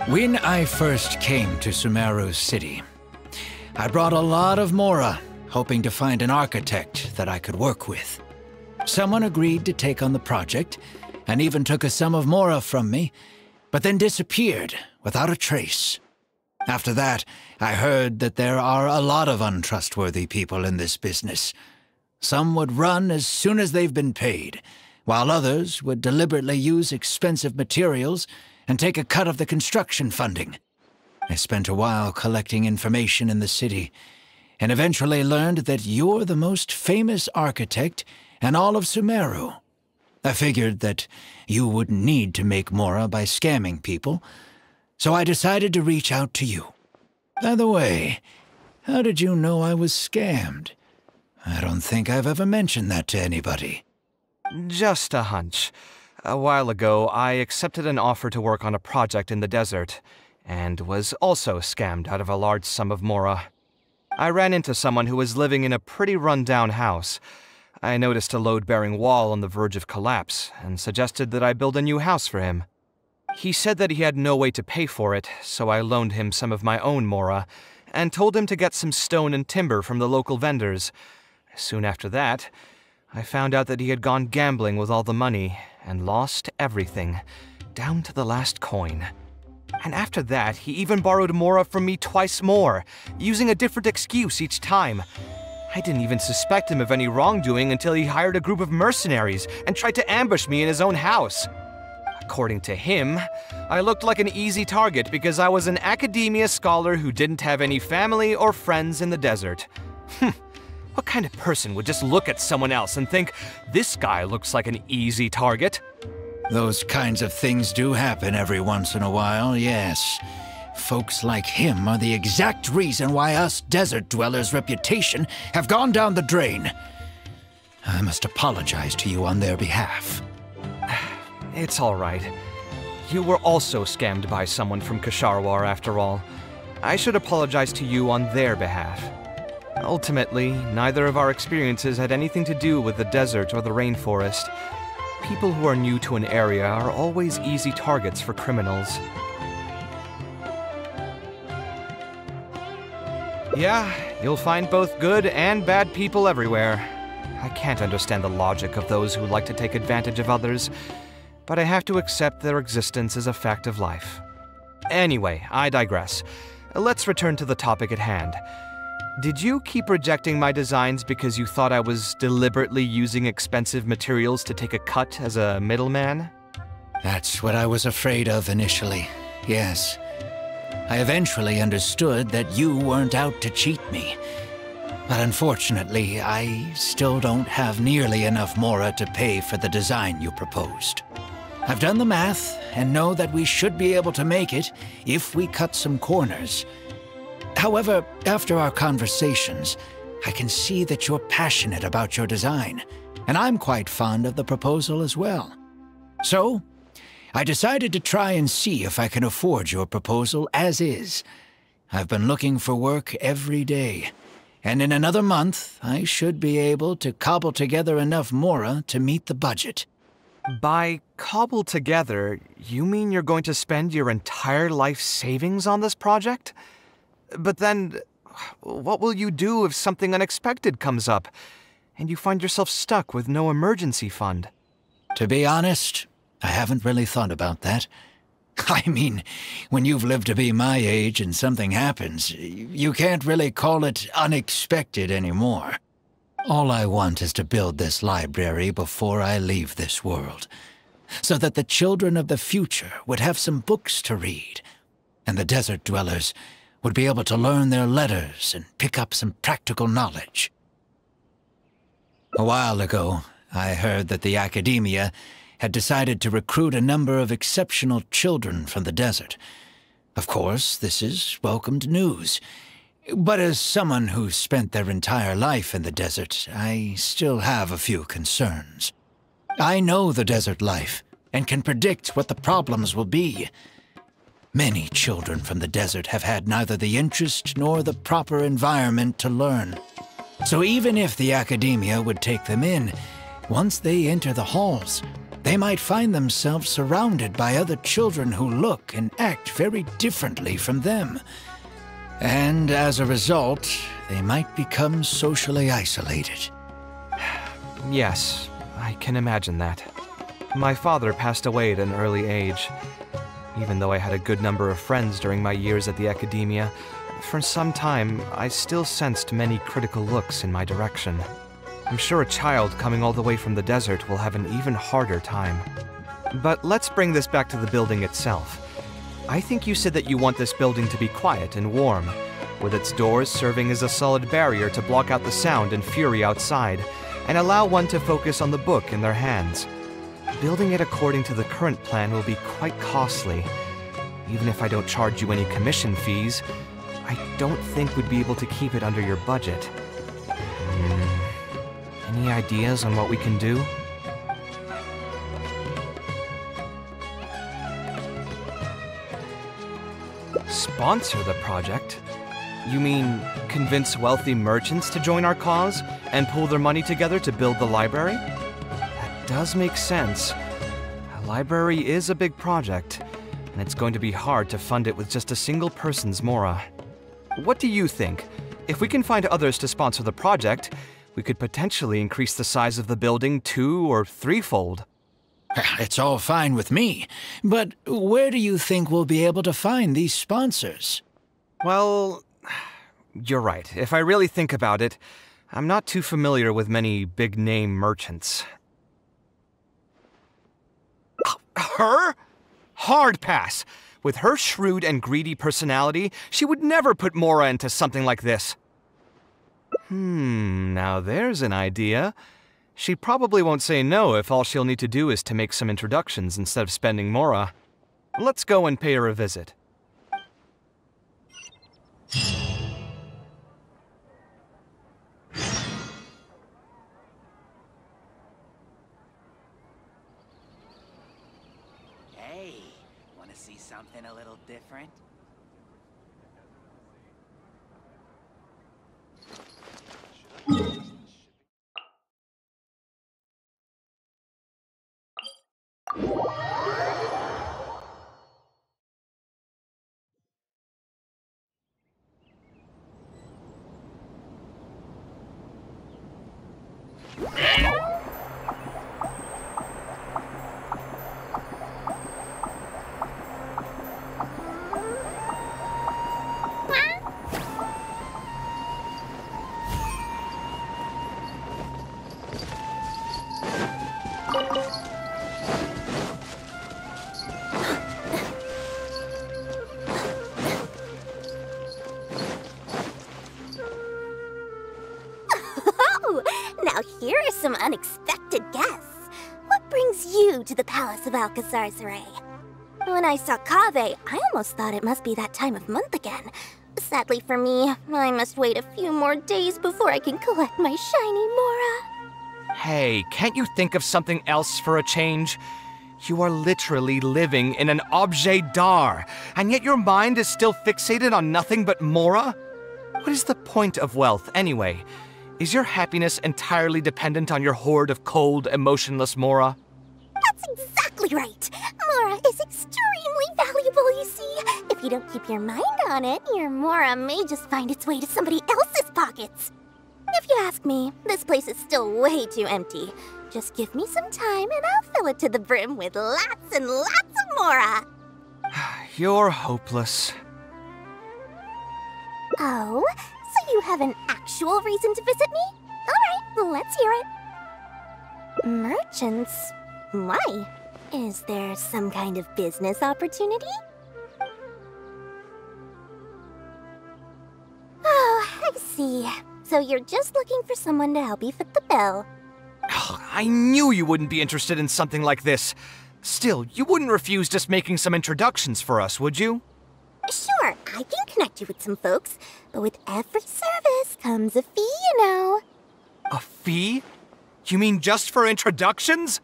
When I first came to Sumeru's city, I brought a lot of Mora, hoping to find an architect that I could work with. Someone agreed to take on the project, and even took a sum of Mora from me, but then disappeared without a trace. After that, I heard that there are a lot of untrustworthy people in this business. Some would run as soon as they've been paid, while others would deliberately use expensive materials and take a cut of the construction funding. I spent a while collecting information in the city, and eventually learned that you're the most famous architect in all of Sumeru. I figured that you wouldn't need to make Mora by scamming people, so I decided to reach out to you. By the way, how did you know I was scammed? I don't think I've ever mentioned that to anybody. Just a hunch. A while ago, I accepted an offer to work on a project in the desert, and was also scammed out of a large sum of Mora. I ran into someone who was living in a pretty run-down house. I noticed a load-bearing wall on the verge of collapse, and suggested that I build a new house for him. He said that he had no way to pay for it, so I loaned him some of my own Mora, and told him to get some stone and timber from the local vendors. Soon after that, I found out that he had gone gambling with all the money, and lost everything, down to the last coin. And after that, he even borrowed Mora from me twice more, using a different excuse each time. I didn't even suspect him of any wrongdoing until he hired a group of mercenaries and tried to ambush me in his own house. According to him, I looked like an easy target because I was an academia scholar who didn't have any family or friends in the desert. What kind of person would just look at someone else and think, this guy looks like an easy target? Those kinds of things do happen every once in a while, yes. Folks like him are the exact reason why us desert dwellers' reputation have gone down the drain. I must apologize to you on their behalf. It's all right. You were also scammed by someone from Kasharwar after all. I should apologize to you on their behalf. Ultimately, neither of our experiences had anything to do with the desert or the rainforest. People who are new to an area are always easy targets for criminals. Yeah, you'll find both good and bad people everywhere. I can't understand the logic of those who like to take advantage of others, but I have to accept their existence as a fact of life. Anyway, I digress. Let's return to the topic at hand. Did you keep rejecting my designs because you thought I was deliberately using expensive materials to take a cut as a middleman? That's what I was afraid of initially, yes. I eventually understood that you weren't out to cheat me. But unfortunately, I still don't have nearly enough Mora to pay for the design you proposed. I've done the math and know that we should be able to make it if we cut some corners. However, after our conversations, I can see that you're passionate about your design, and I'm quite fond of the proposal as well. So, I decided to try and see if I can afford your proposal as is. I've been looking for work every day, and in another month, I should be able to cobble together enough Mora to meet the budget. By cobble together, you mean you're going to spend your entire life savings on this project? But then, what will you do if something unexpected comes up, and you find yourself stuck with no emergency fund? To be honest, I haven't really thought about that. I mean, when you've lived to be my age and something happens, you can't really call it unexpected anymore. All I want is to build this library before I leave this world, so that the children of the future would have some books to read, and the desert dwellers would be able to learn their letters and pick up some practical knowledge. A while ago, I heard that the academia had decided to recruit a number of exceptional children from the desert. Of course, this is welcomed news. But as someone who's spent their entire life in the desert, I still have a few concerns. I know the desert life and can predict what the problems will be. Many children from the desert have had neither the interest nor the proper environment to learn. So even if the academia would take them in, once they enter the halls, they might find themselves surrounded by other children who look and act very differently from them. And as a result, they might become socially isolated. Yes, I can imagine that. My father passed away at an early age. Even though I had a good number of friends during my years at the academia, for some time, I still sensed many critical looks in my direction. I'm sure a child coming all the way from the desert will have an even harder time. But let's bring this back to the building itself. I think you said that you want this building to be quiet and warm, with its doors serving as a solid barrier to block out the sound and fury outside, and allow one to focus on the book in their hands. Building it according to the current plan will be quite costly. Even if I don't charge you any commission fees, I don't think we'd be able to keep it under your budget. Any ideas on what we can do? Sponsor the project? You mean convince wealthy merchants to join our cause and pool their money together to build the library? That does make sense. A library is a big project, and it's going to be hard to fund it with just a single person's Mora. What do you think? If we can find others to sponsor the project, we could potentially increase the size of the building 2- or 3-fold. It's all fine with me, but where do you think we'll be able to find these sponsors? Well, you're right. If I really think about it, I'm not too familiar with many big-name merchants. Her? Hard pass. With her shrewd and greedy personality, she would never put Mora into something like this. Now there's an idea. She probably won't say no if all she'll need to do is to make some introductions instead of spending Mora. Let's go and pay her a visit. Hey, want to see something a little different? Now here are some unexpected guests. What brings you to the Palace of Alcazar's-Ray? When I saw Kaveh, I almost thought it must be that time of month again. Sadly for me, I must wait a few more days before I can collect my shiny Mora. Hey, can't you think of something else for a change? You are literally living in an objet d'art, and yet your mind is still fixated on nothing but Mora? What is the point of wealth, anyway? Is your happiness entirely dependent on your hoard of cold, emotionless Mora? That's exactly right. Mora is extremely valuable, you see. If you don't keep your mind on it, your Mora may just find its way to somebody else's pockets. If you ask me, this place is still way too empty. Just give me some time and I'll fill it to the brim with lots and lots of Mora. You're hopeless. Oh, so you have an actual reason to visit me? All right, let's hear it. Merchants? Why? Is there some kind of business opportunity? Oh, I see. So you're just looking for someone to help you fit the bill. I knew you wouldn't be interested in something like this. Still, you wouldn't refuse just making some introductions for us, would you? Sure, I can connect you with some folks, but with every service comes a fee, you know. A fee? You mean just for introductions?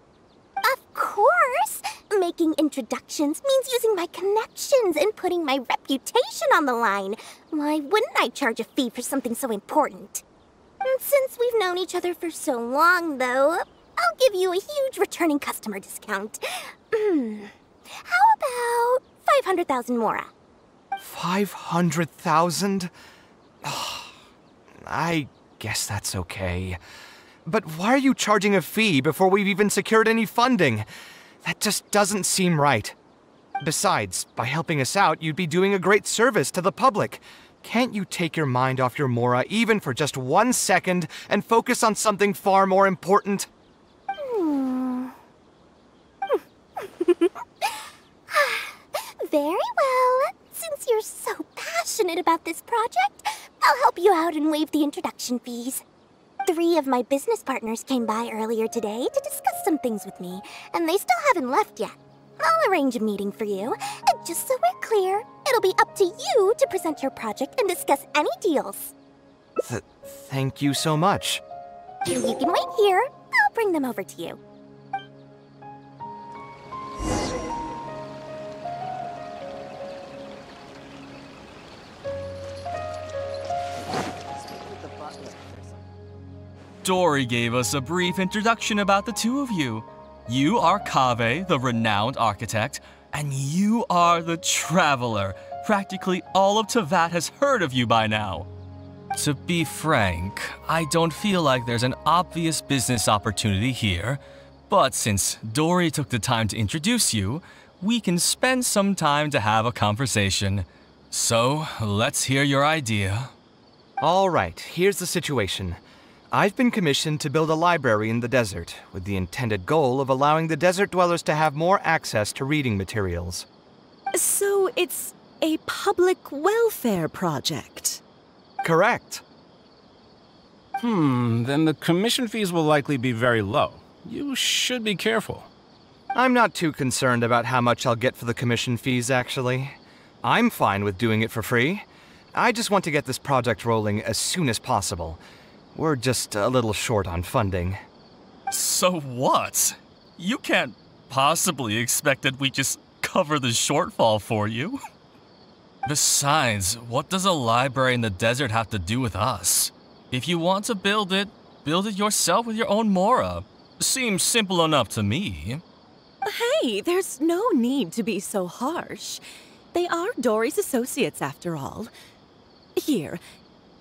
Of course! Making introductions means using my connections and putting my reputation on the line. Why wouldn't I charge a fee for something so important? And since we've known each other for so long, though, I'll give you a huge returning customer discount. How about 500,000 Mora? 500,000? I guess that's okay. But why are you charging a fee before we've even secured any funding? That just doesn't seem right. Besides, by helping us out, you'd be doing a great service to the public. Can't you take your mind off your Mora even for just 1 second and focus on something far more important? Very well. Since you're so passionate about this project, I'll help you out and waive the introduction fees. 3 of my business partners came by earlier today to discuss some things with me, and they still haven't left yet. I'll arrange a meeting for you, and just so we're clear, it'll be up to you to present your project and discuss any deals. Thank you so much. You can wait here. I'll bring them over to you. Dory gave us a brief introduction about the two of you. You are Kaveh, the renowned architect, and you are the traveler. Practically all of Teyvat has heard of you by now. To be frank, I don't feel like there's an obvious business opportunity here, but since Dory took the time to introduce you, we can spend some time to have a conversation. So, let's hear your idea. All right, here's the situation. I've been commissioned to build a library in the desert, with the intended goal of allowing the desert dwellers to have more access to reading materials. So it's a public welfare project? Correct. Then the commission fees will likely be very low. You should be careful. I'm not too concerned about how much I'll get for the commission fees, actually. I'm fine with doing it for free. I just want to get this project rolling as soon as possible. We're just a little short on funding. So what? You can't possibly expect that we just cover the shortfall for you. Besides, what does a library in the desert have to do with us? If you want to build it yourself with your own Mora. Seems simple enough to me. Hey, there's no need to be so harsh. They are Dory's associates after all. Here,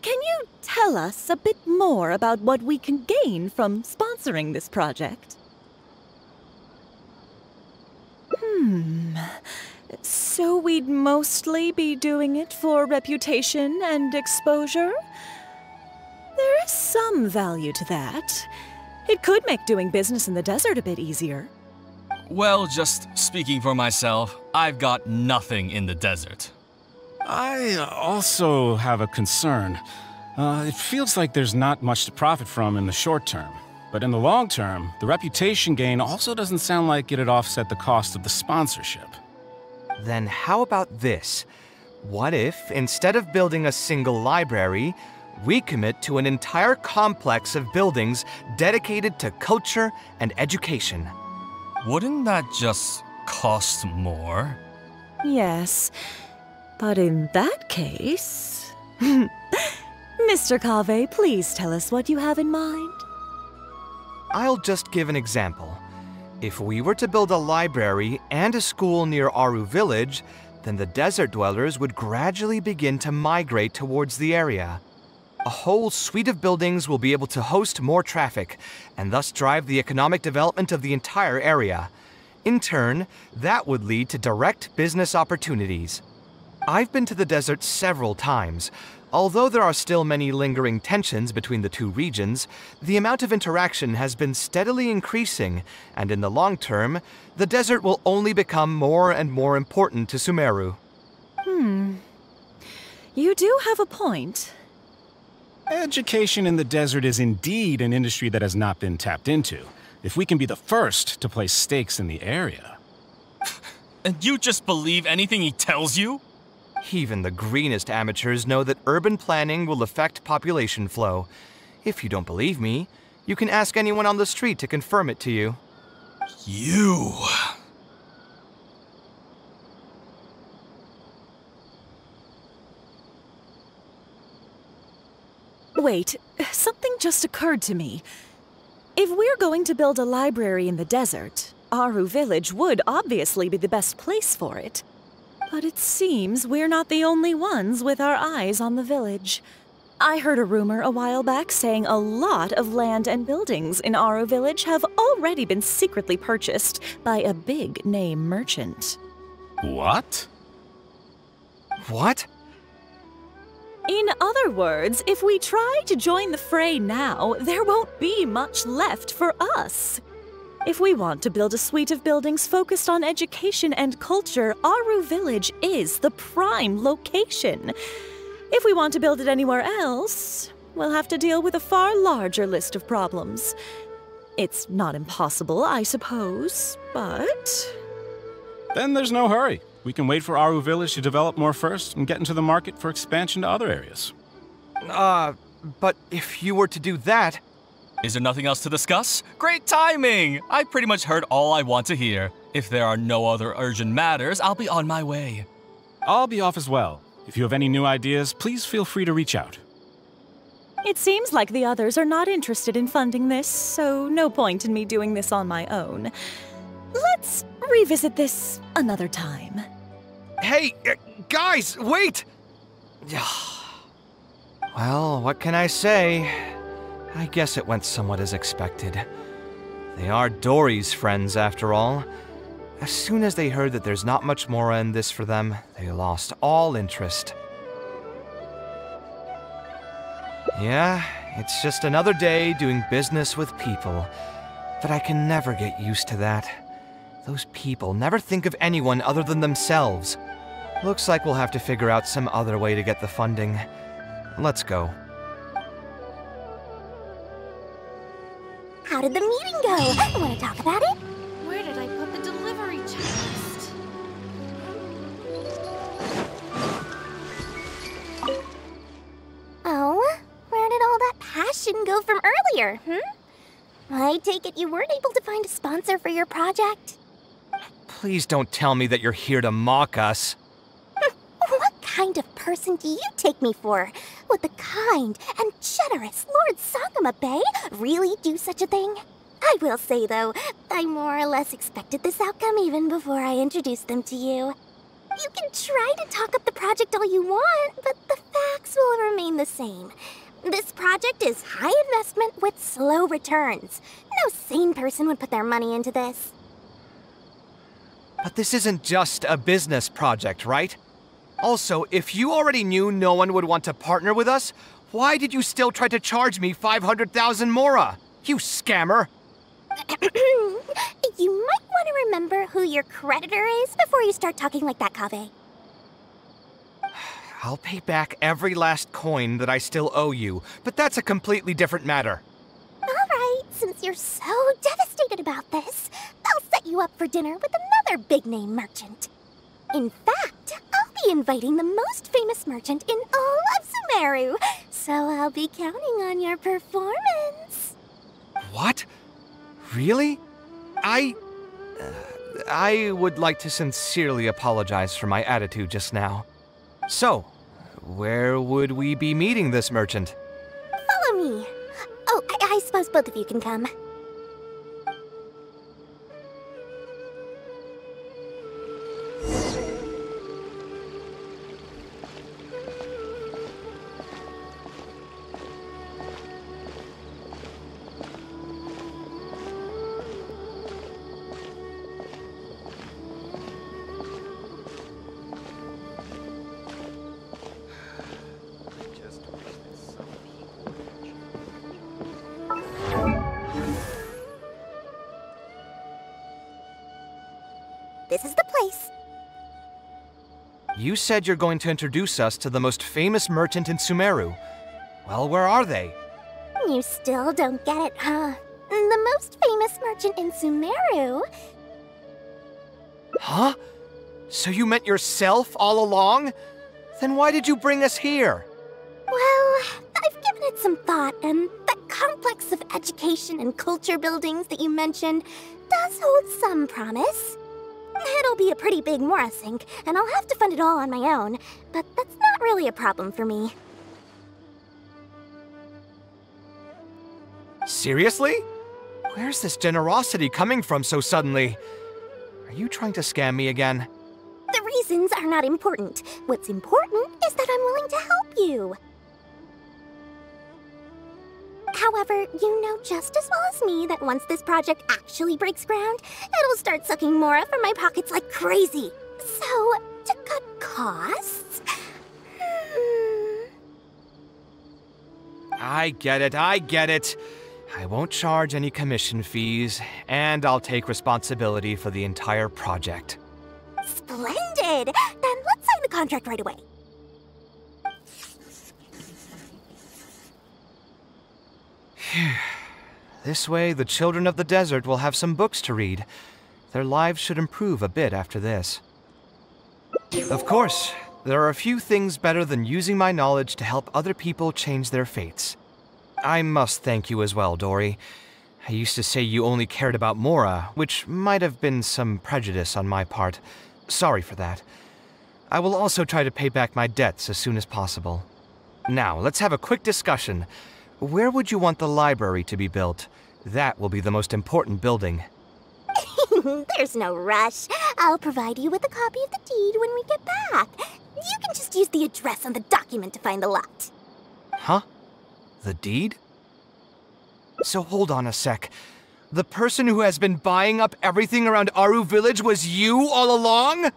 can you tell us a bit more about what we can gain from sponsoring this project? So we'd mostly be doing it for reputation and exposure? There is some value to that. It could make doing business in the desert a bit easier. Well, just speaking for myself, I've got nothing in the desert. I also have a concern. It feels like there's not much to profit from in the short term. But in the long term, the reputation gain also doesn't sound like it'd offset the cost of the sponsorship. Then how about this? What if, instead of building a single library, we commit to an entire complex of buildings dedicated to culture and education? Wouldn't that just cost more? Yes, but in that case... Mr. Kaveh, please tell us what you have in mind. I'll just give an example. If we were to build a library and a school near Aru Village, then the desert dwellers would gradually begin to migrate towards the area. A whole suite of buildings will be able to host more traffic, and thus drive the economic development of the entire area. In turn, that would lead to direct business opportunities. I've been to the desert several times. Although there are still many lingering tensions between the two regions, the amount of interaction has been steadily increasing, and in the long term, the desert will only become more and more important to Sumeru. You do have a point. Education in the desert is indeed an industry that has not been tapped into. If we can be the first to place stakes in the area. And you just believe anything he tells you? Even the greenest amateurs know that urban planning will affect population flow. If you don't believe me, you can ask anyone on the street to confirm it to you. You... Wait, something just occurred to me. If we're going to build a library in the desert, Aru Village would obviously be the best place for it. But it seems we're not the only ones with our eyes on the village. I heard a rumor a while back saying a lot of land and buildings in Aru Village have already been secretly purchased by a big-name merchant. What? What? In other words, if we try to join the fray now, there won't be much left for us. If we want to build a suite of buildings focused on education and culture, Aru Village is the prime location. If we want to build it anywhere else, we'll have to deal with a far larger list of problems. It's not impossible, I suppose, but... Then there's no hurry. We can wait for Aru Village to develop more first and get into the market for expansion to other areas. But if you were to do that... Is there nothing else to discuss? Great timing! I pretty much heard all I want to hear. If there are no other urgent matters, I'll be on my way. I'll be off as well. If you have any new ideas, please feel free to reach out. It seems like the others are not interested in funding this, so no point in me doing this on my own. Let's revisit this another time. Hey, guys, wait! Well, what can I say? I guess it went somewhat as expected. They are Dory's friends, after all. As soon as they heard that there's not much more in this for them, they lost all interest. Yeah, it's just another day doing business with people. But I can never get used to that. Those people never think of anyone other than themselves. Looks like we'll have to figure out some other way to get the funding. Let's go. how did the meeting go? Want to talk about it? Where did I put the delivery checklist? Oh, where did all that passion go from earlier, I take it you weren't able to find a sponsor for your project? Please don't tell me that you're here to mock us. What kind of person do you take me for? Would the kind and generous Lord Sangama Bay really do such a thing? I will say, though, I more or less expected this outcome even before I introduced them to you. You can try to talk up the project all you want, but the facts will remain the same. This project is high investment with slow returns. No sane person would put their money into this. But this isn't just a business project, right? Also, if you already knew no one would want to partner with us, why did you still try to charge me 500,000 mora? You scammer! You might want to remember who your creditor is before you start talking like that, Kaveh. I'll pay back every last coin that I still owe you, but that's a completely different matter. Alright, since you're so devastated about this, I'll set you up for dinner with another big-name merchant. In fact, I'll be inviting the most famous merchant in all of Sumeru, so I'll be counting on your performance. What? Really? I would like to sincerely apologize for my attitude just now. So, where would we be meeting this merchant? Follow me. Oh, I suppose both of you can come. This is the place. You said you're going to introduce us to the most famous merchant in Sumeru. Well, where are they? You still don't get it, huh? The most famous merchant in Sumeru. Huh? So you meant yourself all along? Then why did you bring us here? Well, I've given it some thought, and that complex of education and culture buildings that you mentioned does hold some promise. It'll be a pretty big Mora sink, and I'll have to fund it all on my own, but that's not really a problem for me. Seriously? Where's this generosity coming from so suddenly? Are you trying to scam me again? The reasons are not important. What's important is that I'm willing to help you. However, you know just as well as me that once this project actually breaks ground, it'll start sucking Mora from my pockets like crazy. So, to cut costs... I get it, I get it. I won't charge any commission fees, and I'll take responsibility for the entire project. Splendid! Then let's sign the contract right away. This way, the children of the desert will have some books to read. Their lives should improve a bit after this. Of course, there are a few things better than using my knowledge to help other people change their fates. I must thank you as well, Dory. I used to say you only cared about Mora, which might have been some prejudice on my part. Sorry for that. I will also try to pay back my debts as soon as possible. Now, let's have a quick discussion. Where would you want the library to be built? That will be the most important building. There's no rush. I'll provide you with a copy of the deed when we get back. You can just use the address on the document to find the lot. Huh? The deed? So hold on a sec. The person who has been buying up everything around Aru Village was you all along?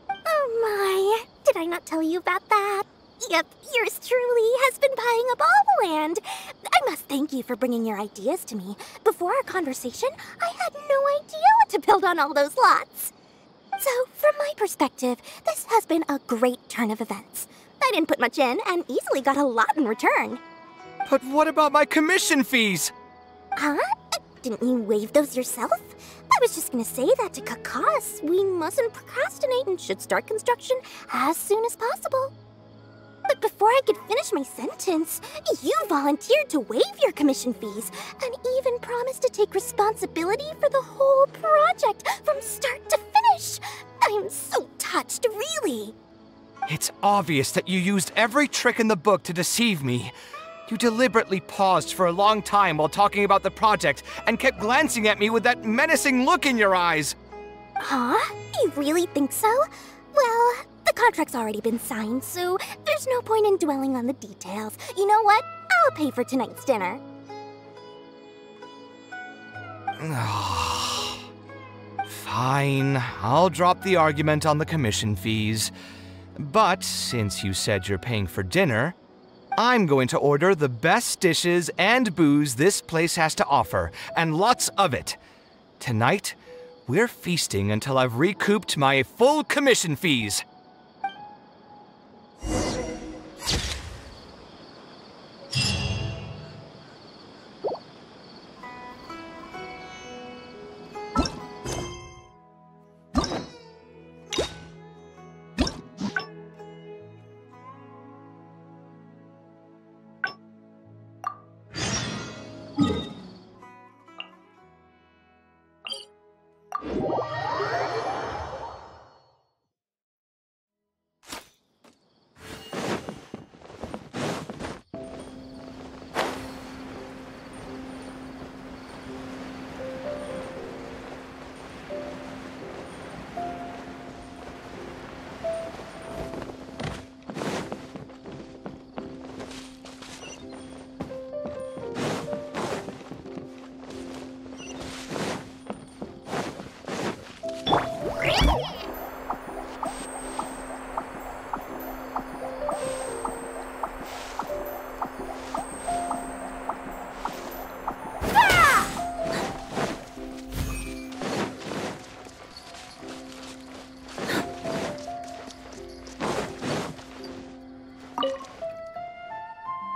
Oh my, did I not tell you about that? Yep, yours truly has been buying up all the land. I must thank you for bringing your ideas to me. Before our conversation, I had no idea what to build on all those lots. So, from my perspective, this has been a great turn of events. I didn't put much in and easily got a lot in return. But what about my commission fees? Huh? Didn't you wave those yourself? I was just gonna say that to Kakas. We mustn't procrastinate and should start construction as soon as possible. But before I could finish my sentence, you volunteered to waive your commission fees and even promised to take responsibility for the whole project from start to finish. I'm so touched, really. It's obvious that you used every trick in the book to deceive me. You deliberately paused for a long time while talking about the project and kept glancing at me with that menacing look in your eyes. Huh? You really think so? Well, the contract's already been signed, so there's no point in dwelling on the details. You know what? I'll pay for tonight's dinner. Fine, I'll drop the argument on the commission fees. But since you said you're paying for dinner, I'm going to order the best dishes and booze this place has to offer, and lots of it. Tonight, we're feasting until I've recouped my full commission fees.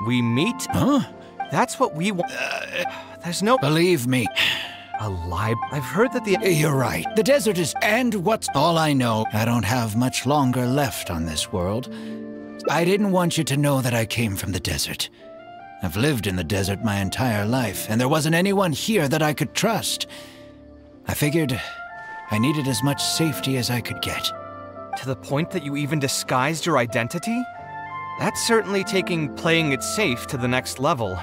We meet? Huh? That's what we want. There's no... Believe me. A lie? I've heard that the... You're right. The desert is... And what's all I know? I don't have much longer left on this world. I didn't want you to know that I came from the desert. I've lived in the desert my entire life, and there wasn't anyone here that I could trust. I figured I needed as much safety as I could get. To the point that you even disguised your identity? That's certainly taking playing it safe to the next level.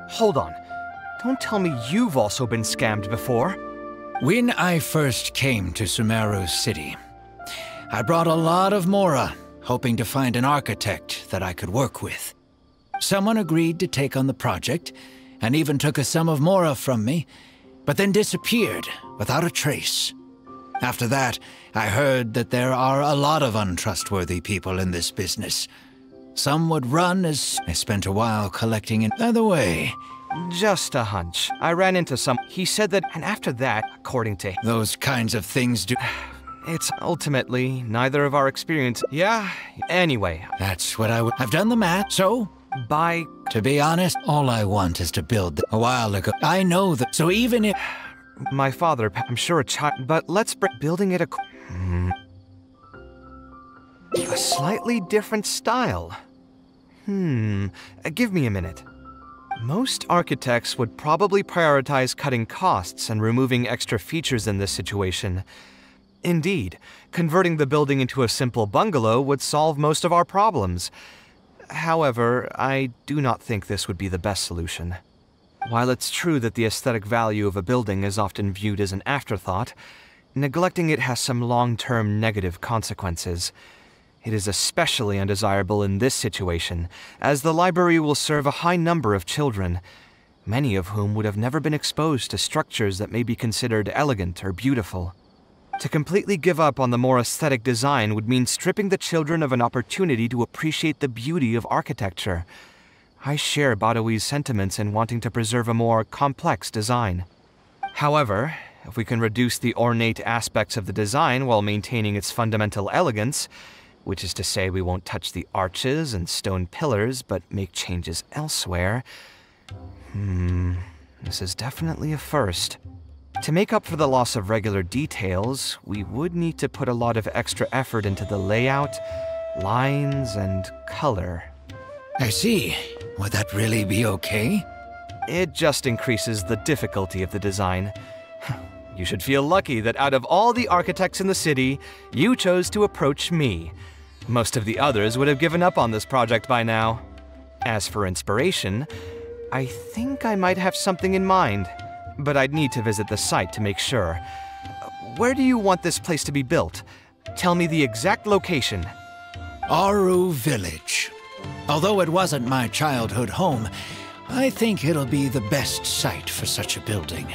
Hold on. Don't tell me you've also been scammed before. When I first came to Sumeru City, I brought a lot of Mora, hoping to find an architect that I could work with. Someone agreed to take on the project, and even took a sum of Mora from me, but then disappeared without a trace. After that, I heard that there are a lot of untrustworthy people in this business. Some would run as I spent a while collecting in the way. Just a hunch. I ran into some... He said that, and after that, according to... Those kinds of things do... It's ultimately neither of our experience. Yeah, anyway. That's what I would... I've done the math, so... By... To be honest, all I want is to build a while ago. I know that... So even if... My father, I'm sure a child... But let's building it a slightly different style. Give me a minute. Most architects would probably prioritize cutting costs and removing extra features in this situation. Indeed, converting the building into a simple bungalow would solve most of our problems. However, I do not think this would be the best solution. While it's true that the aesthetic value of a building is often viewed as an afterthought, neglecting it has some long-term negative consequences. It is especially undesirable in this situation, as the library will serve a high number of children, many of whom would have never been exposed to structures that may be considered elegant or beautiful. To completely give up on the more aesthetic design would mean stripping the children of an opportunity to appreciate the beauty of architecture. I share Badawi's sentiments in wanting to preserve a more complex design. However, if we can reduce the ornate aspects of the design while maintaining its fundamental elegance, which is to say we won't touch the arches and stone pillars, but make changes elsewhere. This is definitely a first. To make up for the loss of regular details, we would need to put a lot of extra effort into the layout, lines, and color. I see. Would that really be okay? It just increases the difficulty of the design. You should feel lucky that out of all the architects in the city, you chose to approach me. Most of the others would have given up on this project by now. As for inspiration, I think I might have something in mind, but I'd need to visit the site to make sure. Where do you want this place to be built? Tell me the exact location. Aru Village. Although it wasn't my childhood home, I think it'll be the best site for such a building.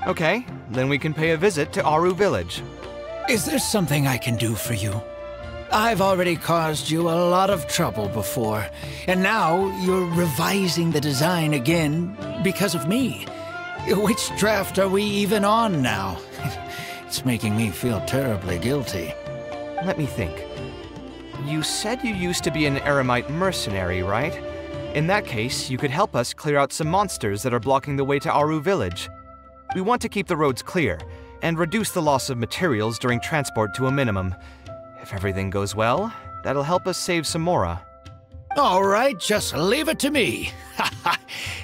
Okay, then we can pay a visit to Aru Village. Is there something I can do for you? I've already caused you a lot of trouble before, and now you're revising the design again because of me. Which draft are we even on now? It's making me feel terribly guilty. Let me think. You said you used to be an Eremite mercenary, right? In that case, you could help us clear out some monsters that are blocking the way to Aru Village. We want to keep the roads clear, and reduce the loss of materials during transport to a minimum. If everything goes well, that'll help us save some Mora. All right, just leave it to me.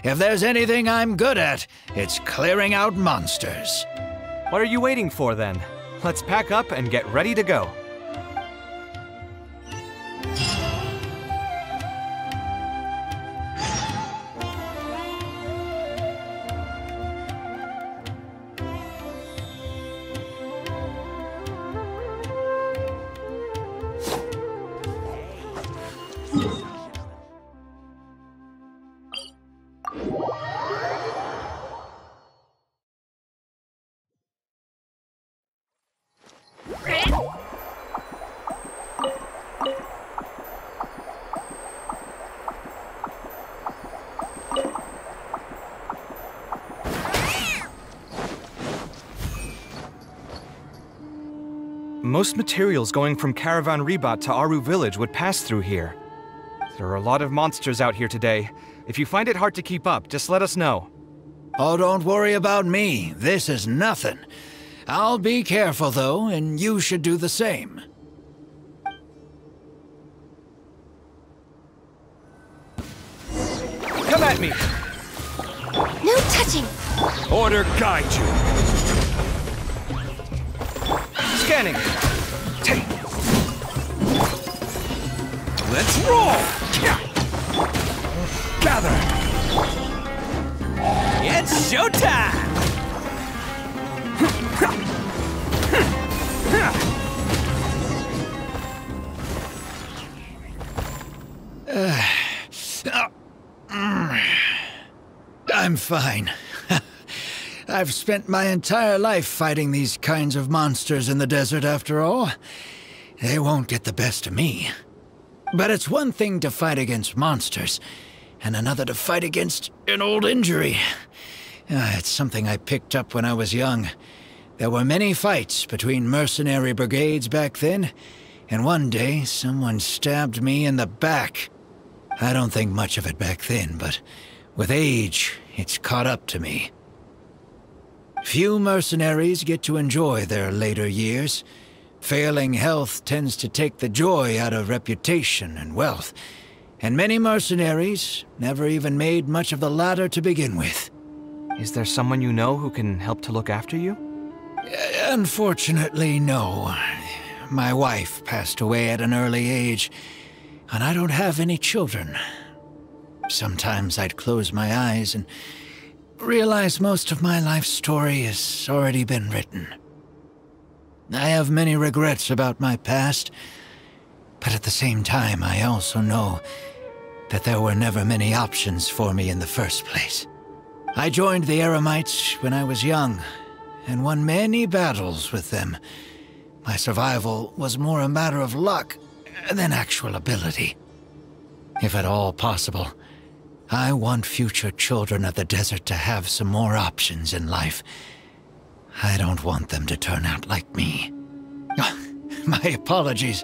If there's anything I'm good at, it's clearing out monsters. What are you waiting for then? Let's pack up and get ready to go. Most materials going from Caravan Ribat to Aru Village would pass through here. There are a lot of monsters out here today. If you find it hard to keep up, just let us know. Oh, don't worry about me. This is nothing. I'll be careful, though, and you should do the same. Come at me! No touching! Order guide you! Scanning! Let's roll! Gather! It's showtime! I'm fine. I've spent my entire life fighting these kinds of monsters in the desert, after all. They won't get the best of me. But it's one thing to fight against monsters, and another to fight against an old injury. It's something I picked up when I was young. There were many fights between mercenary brigades back then, and one day someone stabbed me in the back. I don't think much of it back then, but with age, it's caught up to me. Few mercenaries get to enjoy their later years. Failing health tends to take the joy out of reputation and wealth, and many mercenaries never even made much of the latter to begin with. Is there someone you know who can help to look after you? Unfortunately, no. My wife passed away at an early age, and I don't have any children. Sometimes I'd close my eyes and realize most of my life story has already been written. I have many regrets about my past, but at the same time I also know that there were never many options for me in the first place. I joined the Eremites when I was young, and won many battles with them. My survival was more a matter of luck than actual ability. If at all possible, I want future children of the desert to have some more options in life. I don't want them to turn out like me. My apologies.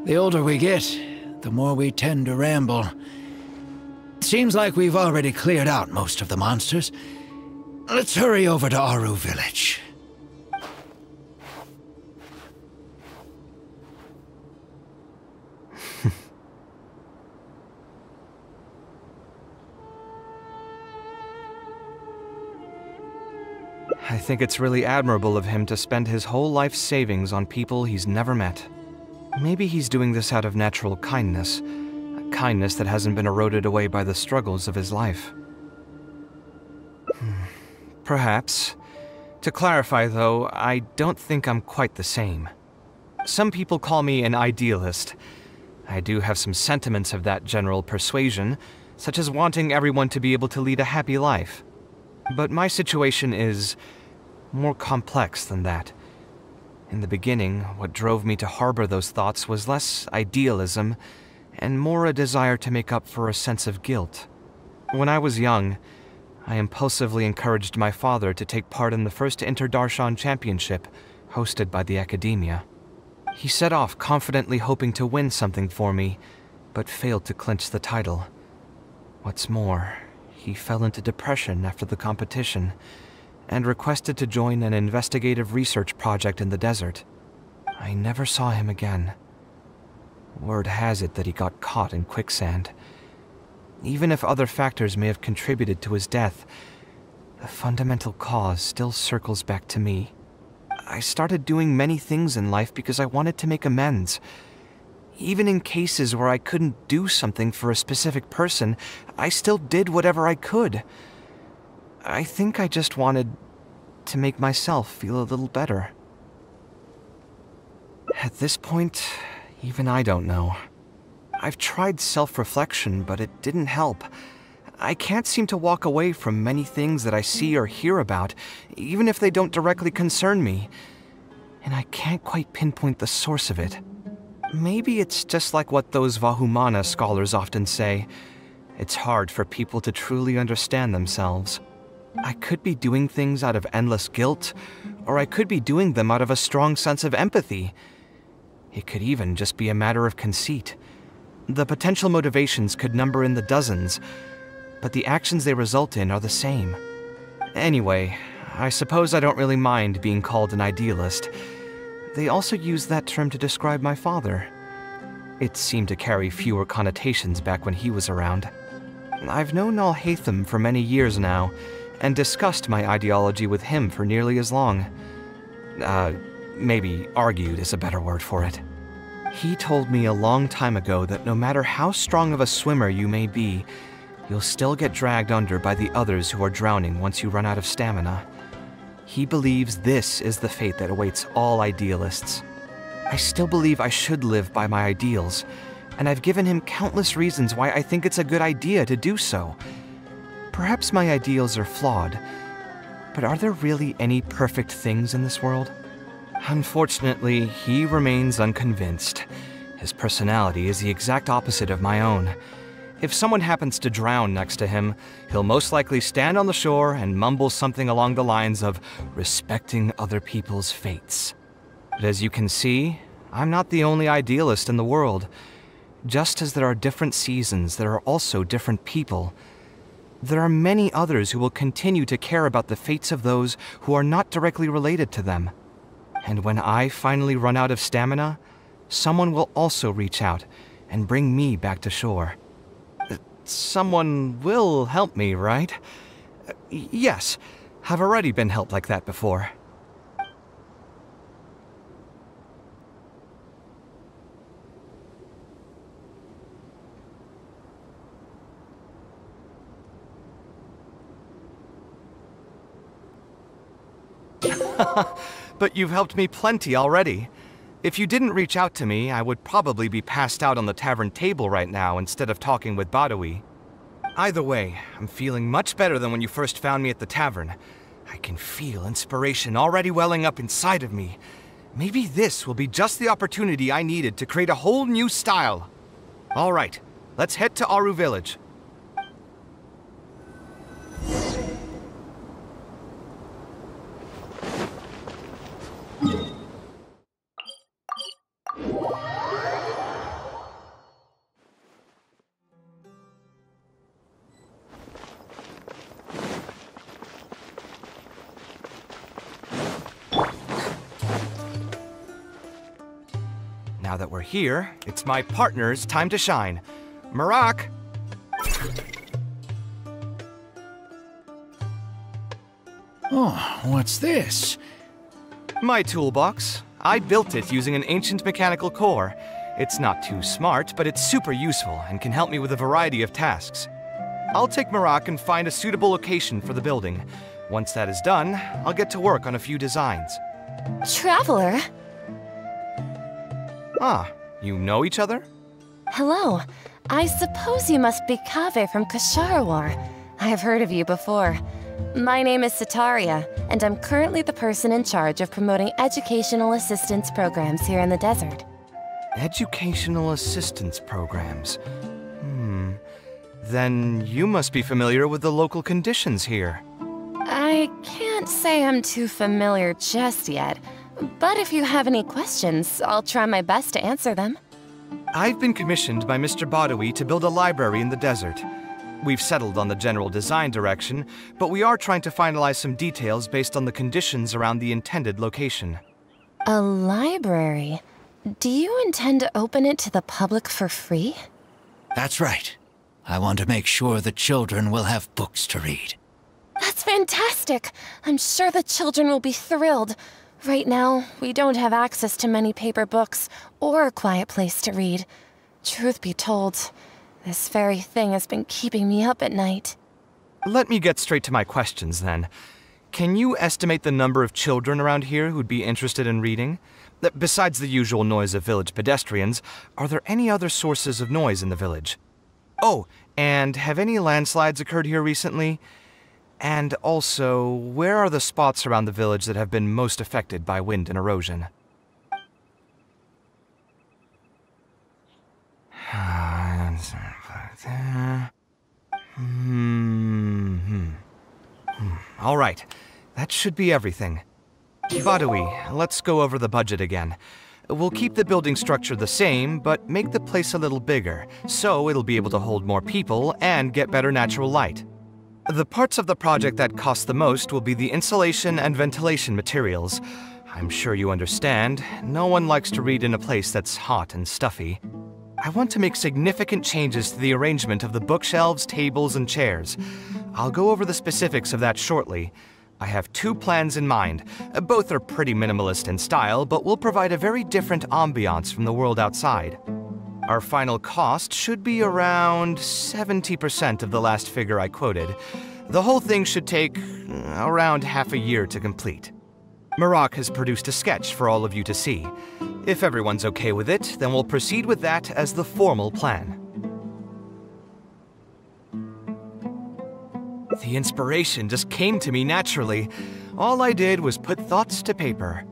The older we get, the more we tend to ramble. seems like we've already cleared out most of the monsters. Let's hurry over to Aru Village. I think it's really admirable of him to spend his whole life's savings on people he's never met. Maybe he's doing this out of natural kindness, a kindness that hasn't been eroded away by the struggles of his life. Perhaps. To clarify, though, I don't think I'm quite the same. Some people call me an idealist. I do have some sentiments of that general persuasion, such as wanting everyone to be able to lead a happy life. But my situation is more complex than that. In the beginning, what drove me to harbor those thoughts was less idealism and more a desire to make up for a sense of guilt. When I was young, I impulsively encouraged my father to take part in the first Inter-Darshan Championship hosted by the Academia. He set off confidently hoping to win something for me, but failed to clinch the title. What's more, he fell into depression after the competition and requested to join an investigative research project in the desert. I never saw him again. Word has it that he got caught in quicksand. Even if other factors may have contributed to his death, the fundamental cause still circles back to me. I started doing many things in life because I wanted to make amends. Even in cases where I couldn't do something for a specific person, I still did whatever I could. I think I just wanted to make myself feel a little better. At this point, even I don't know. I've tried self-reflection, but it didn't help. I can't seem to walk away from many things that I see or hear about, even if they don't directly concern me. And I can't quite pinpoint the source of it. Maybe it's just like what those Vahumana scholars often say. It's hard for people to truly understand themselves. I could be doing things out of endless guilt, or I could be doing them out of a strong sense of empathy. It could even just be a matter of conceit. The potential motivations could number in the dozens, but the actions they result in are the same. Anyway, I suppose I don't really mind being called an idealist. They also used that term to describe my father. It seemed to carry fewer connotations back when he was around. I've known Al-Haytham for many years now, and discussed my ideology with him for nearly as long. Maybe argued is a better word for it. He told me a long time ago that no matter how strong of a swimmer you may be, you'll still get dragged under by the others who are drowning once you run out of stamina. He believes this is the fate that awaits all idealists. I still believe I should live by my ideals, and I've given him countless reasons why I think it's a good idea to do so. Perhaps my ideals are flawed, but are there really any perfect things in this world? Unfortunately, he remains unconvinced. His personality is the exact opposite of my own. If someone happens to drown next to him, he'll most likely stand on the shore and mumble something along the lines of respecting other people's fates. But as you can see, I'm not the only idealist in the world. Just as there are different seasons, there are also different people. There are many others who will continue to care about the fates of those who are not directly related to them. And when I finally run out of stamina, someone will also reach out and bring me back to shore. Someone will help me, right? Yes, I've already been helped like that before. But you've helped me plenty already. If you didn't reach out to me, I would probably be passed out on the tavern table right now instead of talking with Badawi. Either way, I'm feeling much better than when you first found me at the tavern. I can feel inspiration already welling up inside of me. Maybe this will be just the opportunity I needed to create a whole new style. All right, let's head to Aru Village. Now that we're here, it's my partner's time to shine. Marak! Oh, what's this? My toolbox. I built it using an ancient mechanical core. It's not too smart, but it's super useful and can help me with a variety of tasks. I'll take Marak and find a suitable location for the building. Once that is done, I'll get to work on a few designs. Traveler? Ah, you know each other? Hello. I suppose you must be Kaveh from Kasharawar. I have heard of you before. My name is Sataria, and I'm currently the person in charge of promoting educational assistance programs here in the desert. Educational assistance programs? Then you must be familiar with the local conditions here. I can't say I'm too familiar just yet, but if you have any questions, I'll try my best to answer them. I've been commissioned by Mr. Badawi to build a library in the desert. We've settled on the general design direction, but we are trying to finalize some details based on the conditions around the intended location. A library? Do you intend to open it to the public for free? That's right. I want to make sure the children will have books to read. That's fantastic! I'm sure the children will be thrilled. Right now, we don't have access to many paper books or a quiet place to read. Truth be told, this very thing has been keeping me up at night. Let me get straight to my questions, then. Can you estimate the number of children around here who'd be interested in reading? Besides the usual noise of village pedestrians, are there any other sources of noise in the village? Oh, and have any landslides occurred here recently? And also, where are the spots around the village that have been most affected by wind and erosion? All right, that should be everything. Badawi, let's go over the budget again. We'll keep the building structure the same, but make the place a little bigger, so it'll be able to hold more people and get better natural light. The parts of the project that cost the most will be the insulation and ventilation materials. I'm sure you understand, no one likes to read in a place that's hot and stuffy. I want to make significant changes to the arrangement of the bookshelves, tables, and chairs. I'll go over the specifics of that shortly. I have two plans in mind. Both are pretty minimalist in style, but will provide a very different ambiance from the world outside. Our final cost should be around 70% of the last figure I quoted. The whole thing should take around half a year to complete. Marak has produced a sketch for all of you to see. If everyone's okay with it, then we'll proceed with that as the formal plan. The inspiration just came to me naturally. All I did was put thoughts to paper.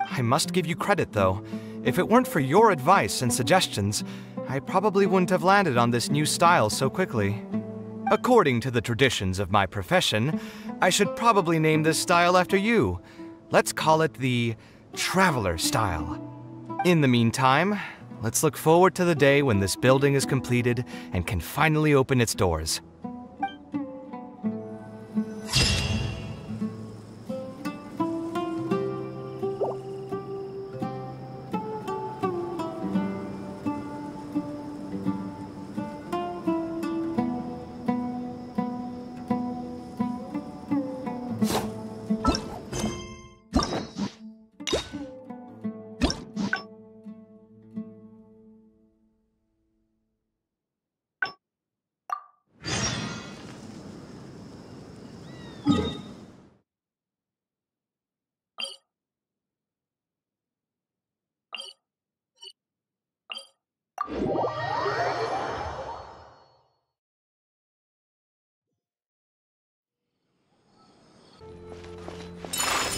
I must give you credit, though. If it weren't for your advice and suggestions, I probably wouldn't have landed on this new style so quickly. According to the traditions of my profession, I should probably name this style after you. Let's call it the Traveler style. In the meantime, let's look forward to the day when this building is completed and can finally open its doors.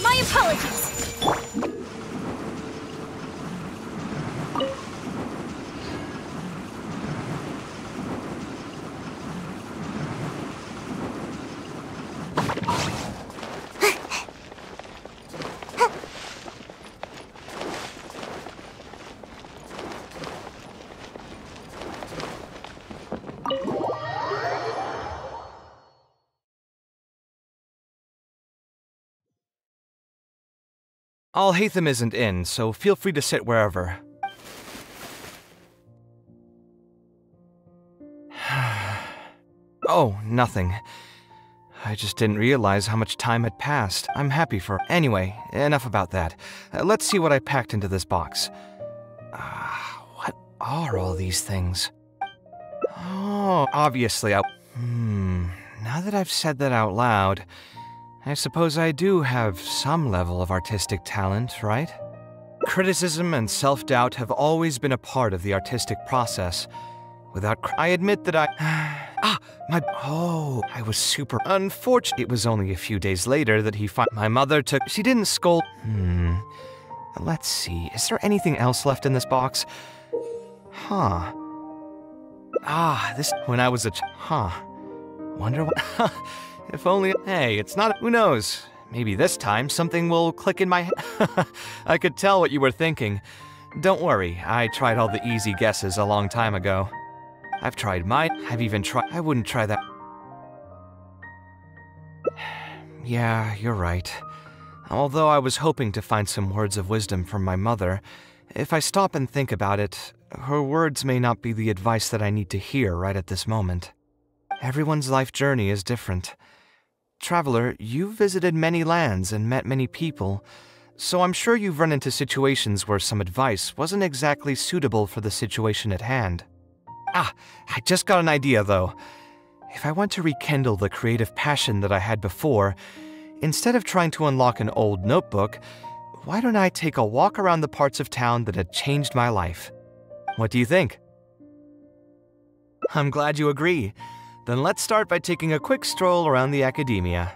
My apologies. Al-Haytham isn't in, so feel free to sit wherever. Oh, nothing. I just didn't realize how much time had passed. I'm happy for... Anyway, enough about that. Let's see what I packed into this box. What are all these things? Oh, obviously now that I've said that out loud, I suppose I do have some level of artistic talent, right? Criticism and self-doubt have always been a part of the artistic process. I admit that I was super unfortunate. It was only a few days later that my mother took... She didn't scold... Let's see, is there anything else left in this box? When I was wonder what... If only... Hey, it's not... Who knows? Maybe this time something will click in my head. I could tell what you were thinking. Don't worry, I tried all the easy guesses a long time ago. I've tried mine. I've even tried... I wouldn't try that... Yeah, you're right. Although I was hoping to find some words of wisdom from my mother, if I stop and think about it, her words may not be the advice that I need to hear right at this moment. Everyone's life journey is different. Traveler, you've visited many lands and met many people, so I'm sure you've run into situations where some advice wasn't exactly suitable for the situation at hand. I just got an idea though. If I want to rekindle the creative passion that I had before, instead of trying to unlock an old notebook, why don't I take a walk around the parts of town that had changed my life? What do you think? I'm glad you agree. Then let's start by taking a quick stroll around the academia.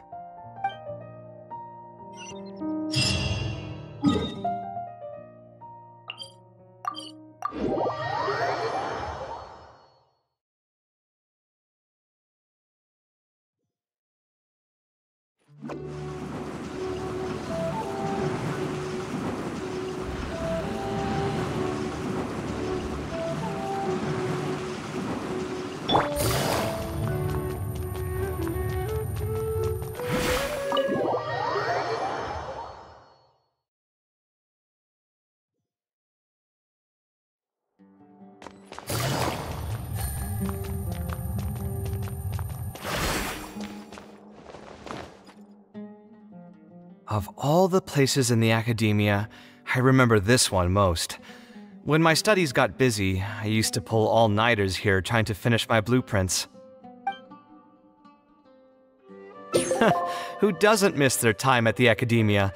Of all the places in the academia, I remember this one most. When my studies got busy, I used to pull all-nighters here trying to finish my blueprints. Who doesn't miss their time at the academia?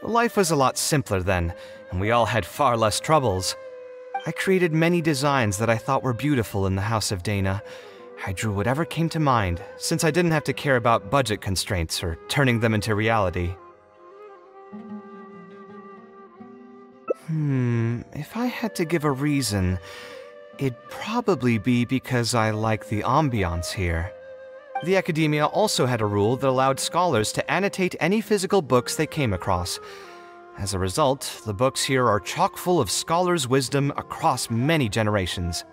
Life was a lot simpler then, and we all had far less troubles. I created many designs that I thought were beautiful in the House of Dana. I drew whatever came to mind, since I didn't have to care about budget constraints or turning them into reality. If I had to give a reason, it'd probably be because I like the ambiance here. The academia also had a rule that allowed scholars to annotate any physical books they came across. As a result, the books here are chock full of scholars' wisdom across many generations.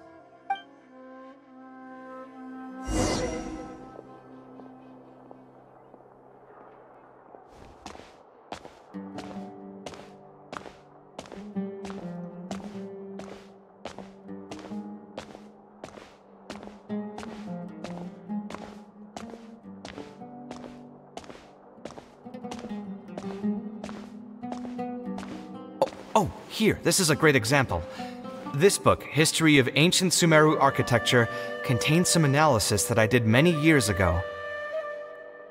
Here, this is a great example. This book, History of Ancient Sumeru Architecture, contains some analysis that I did many years ago.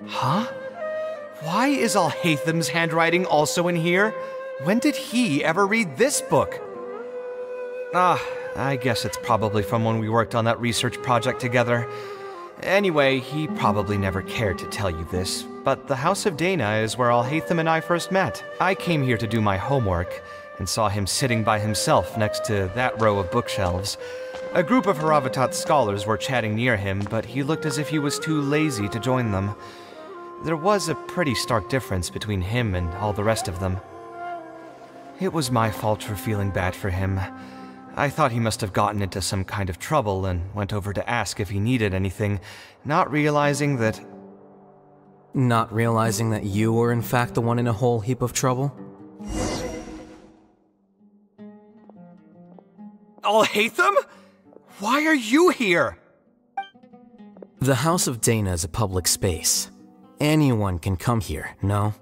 Huh? Why is Alhatham's handwriting also in here? When did he ever read this book? I guess it's probably from when we worked on that research project together. Anyway, he probably never cared to tell you this, but the House of Dana is where Alhatham and I first met. I came here to do my homework, and saw him sitting by himself next to that row of bookshelves. A group of Haravatat scholars were chatting near him, but he looked as if he was too lazy to join them. There was a pretty stark difference between him and all the rest of them. It was my fault for feeling bad for him. I thought he must have gotten into some kind of trouble and went over to ask if he needed anything, not realizing that... Not realizing that you were in fact the one in a whole heap of trouble? Alhatham? Why are you here? The House of Dana is a public space. Anyone can come here, no?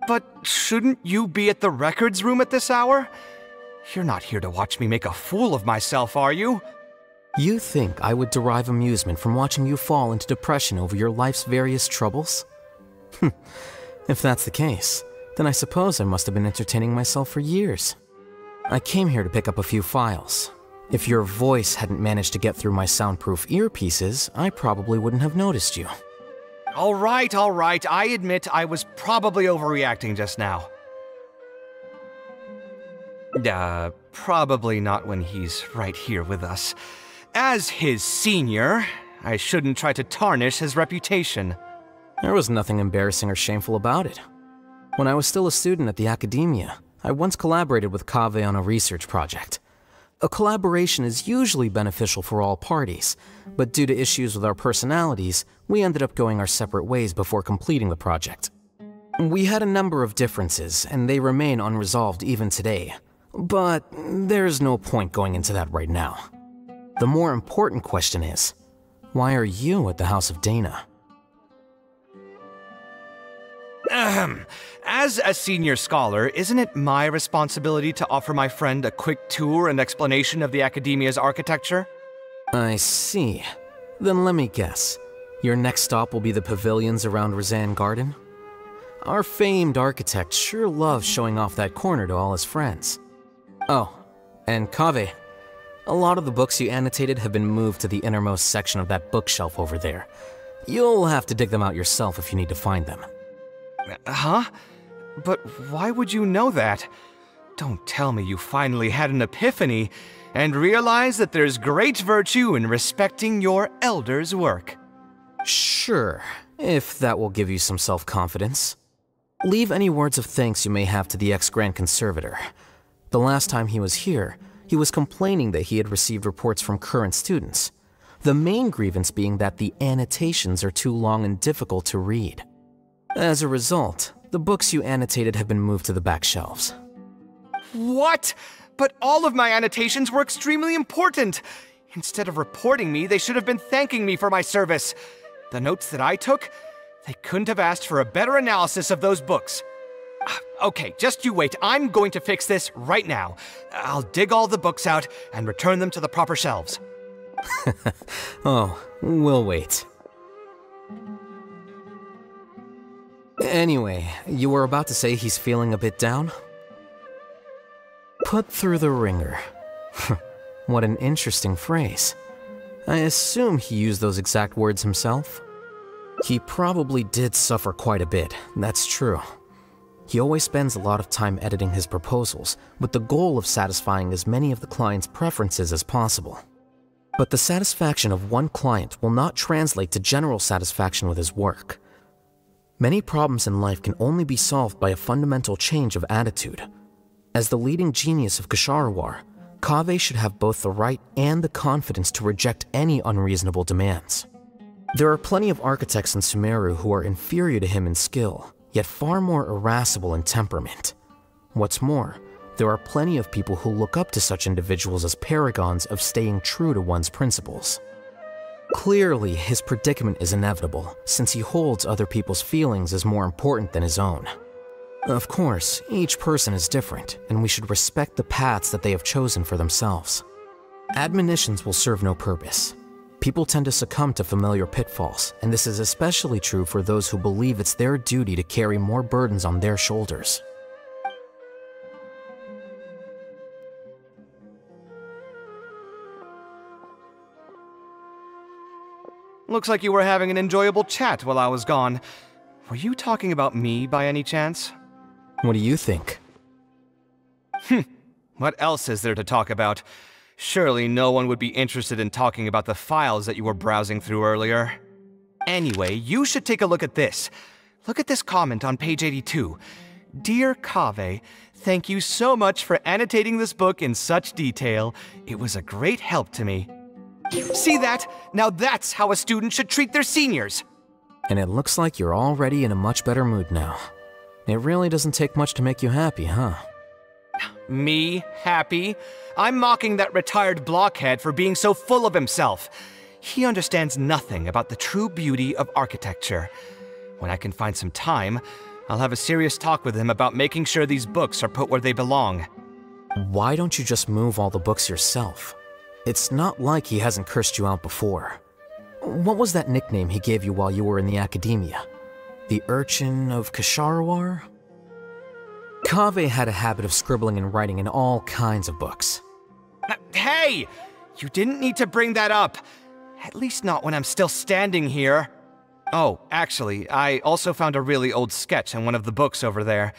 But shouldn't you be at the records room at this hour? You're not here to watch me make a fool of myself, are you? You think I would derive amusement from watching you fall into depression over your life's various troubles? If that's the case, then I suppose I must have been entertaining myself for years. I came here to pick up a few files. If your voice hadn't managed to get through my soundproof earpieces, I probably wouldn't have noticed you. All right. I admit I was probably overreacting just now. Probably not when he's right here with us. As his senior, I shouldn't try to tarnish his reputation. There was nothing embarrassing or shameful about it. When I was still a student at the academia, I once collaborated with Kaveh on a research project. A collaboration is usually beneficial for all parties, but due to issues with our personalities, we ended up going our separate ways before completing the project. We had a number of differences, and they remain unresolved even today. But there's no point going into that right now. The more important question is, why are you at the House of Dana? As a senior scholar, isn't it my responsibility to offer my friend a quick tour and explanation of the academia's architecture? I see. Then let me guess. Your next stop will be the pavilions around Razan Garden? Our famed architect sure loves showing off that corner to all his friends. Oh, and Kaveh, a lot of the books you annotated have been moved to the innermost section of that bookshelf over there. You'll have to dig them out yourself if you need to find them. Huh? But why would you know that? Don't tell me you finally had an epiphany and realized that there's great virtue in respecting your elder's work. Sure, if that will give you some self-confidence. Leave any words of thanks you may have to the ex-Grand Conservator. The last time he was here, he was complaining that he had received reports from current students. The main grievance being that the annotations are too long and difficult to read. As a result, the books you annotated have been moved to the back shelves. What? But all of my annotations were extremely important. Instead of reporting me, they should have been thanking me for my service. The notes that I took, they couldn't have asked for a better analysis of those books. Okay, just you wait. I'm going to fix this right now. I'll dig all the books out and return them to the proper shelves. Oh, we'll wait. Anyway, you were about to say he's feeling a bit down? Put through the ringer. What an interesting phrase. I assume he used those exact words himself? He probably did suffer quite a bit, that's true. He always spends a lot of time editing his proposals, with the goal of satisfying as many of the client's preferences as possible. But the satisfaction of one client will not translate to general satisfaction with his work. Many problems in life can only be solved by a fundamental change of attitude. As the leading genius of Kshahrewar, Kaveh should have both the right and the confidence to reject any unreasonable demands. There are plenty of architects in Sumeru who are inferior to him in skill, yet far more irascible in temperament. What's more, there are plenty of people who look up to such individuals as paragons of staying true to one's principles. Clearly, his predicament is inevitable, since he holds other people's feelings as more important than his own. Of course, each person is different, and we should respect the paths that they have chosen for themselves. Admonitions will serve no purpose. People tend to succumb to familiar pitfalls, and this is especially true for those who believe it's their duty to carry more burdens on their shoulders. Looks like you were having an enjoyable chat while I was gone. Were you talking about me by any chance? What do you think? What else is there to talk about? Surely no one would be interested in talking about the files that you were browsing through earlier. Anyway, you should take a look at this. Look at this comment on page 82. Dear Kaveh, thank you so much for annotating this book in such detail. It was a great help to me. See that? Now that's how a student should treat their seniors. And it looks like you're already in a much better mood now. It really doesn't take much to make you happy, huh? Me? Happy? I'm mocking that retired blockhead for being so full of himself. He understands nothing about the true beauty of architecture. When I can find some time, I'll have a serious talk with him about making sure these books are put where they belong. Why don't you just move all the books yourself? It's not like he hasn't cursed you out before. What was that nickname he gave you while you were in the academia? The Urchin of Kasharwar? Kaveh had a habit of scribbling and writing in all kinds of books. Hey! You didn't need to bring that up. At least not when I'm still standing here. Oh, actually, I also found a really old sketch in one of the books over there.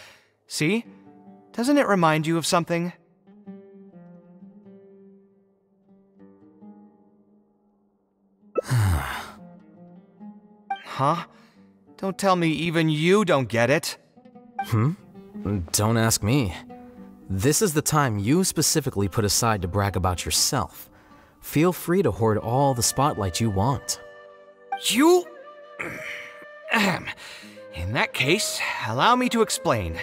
See? Doesn't it remind you of something? Huh? Don't tell me even you don't get it. Don't ask me. This is the time you specifically put aside to brag about yourself. Feel free to hoard all the spotlight you want. You... In that case, allow me to explain.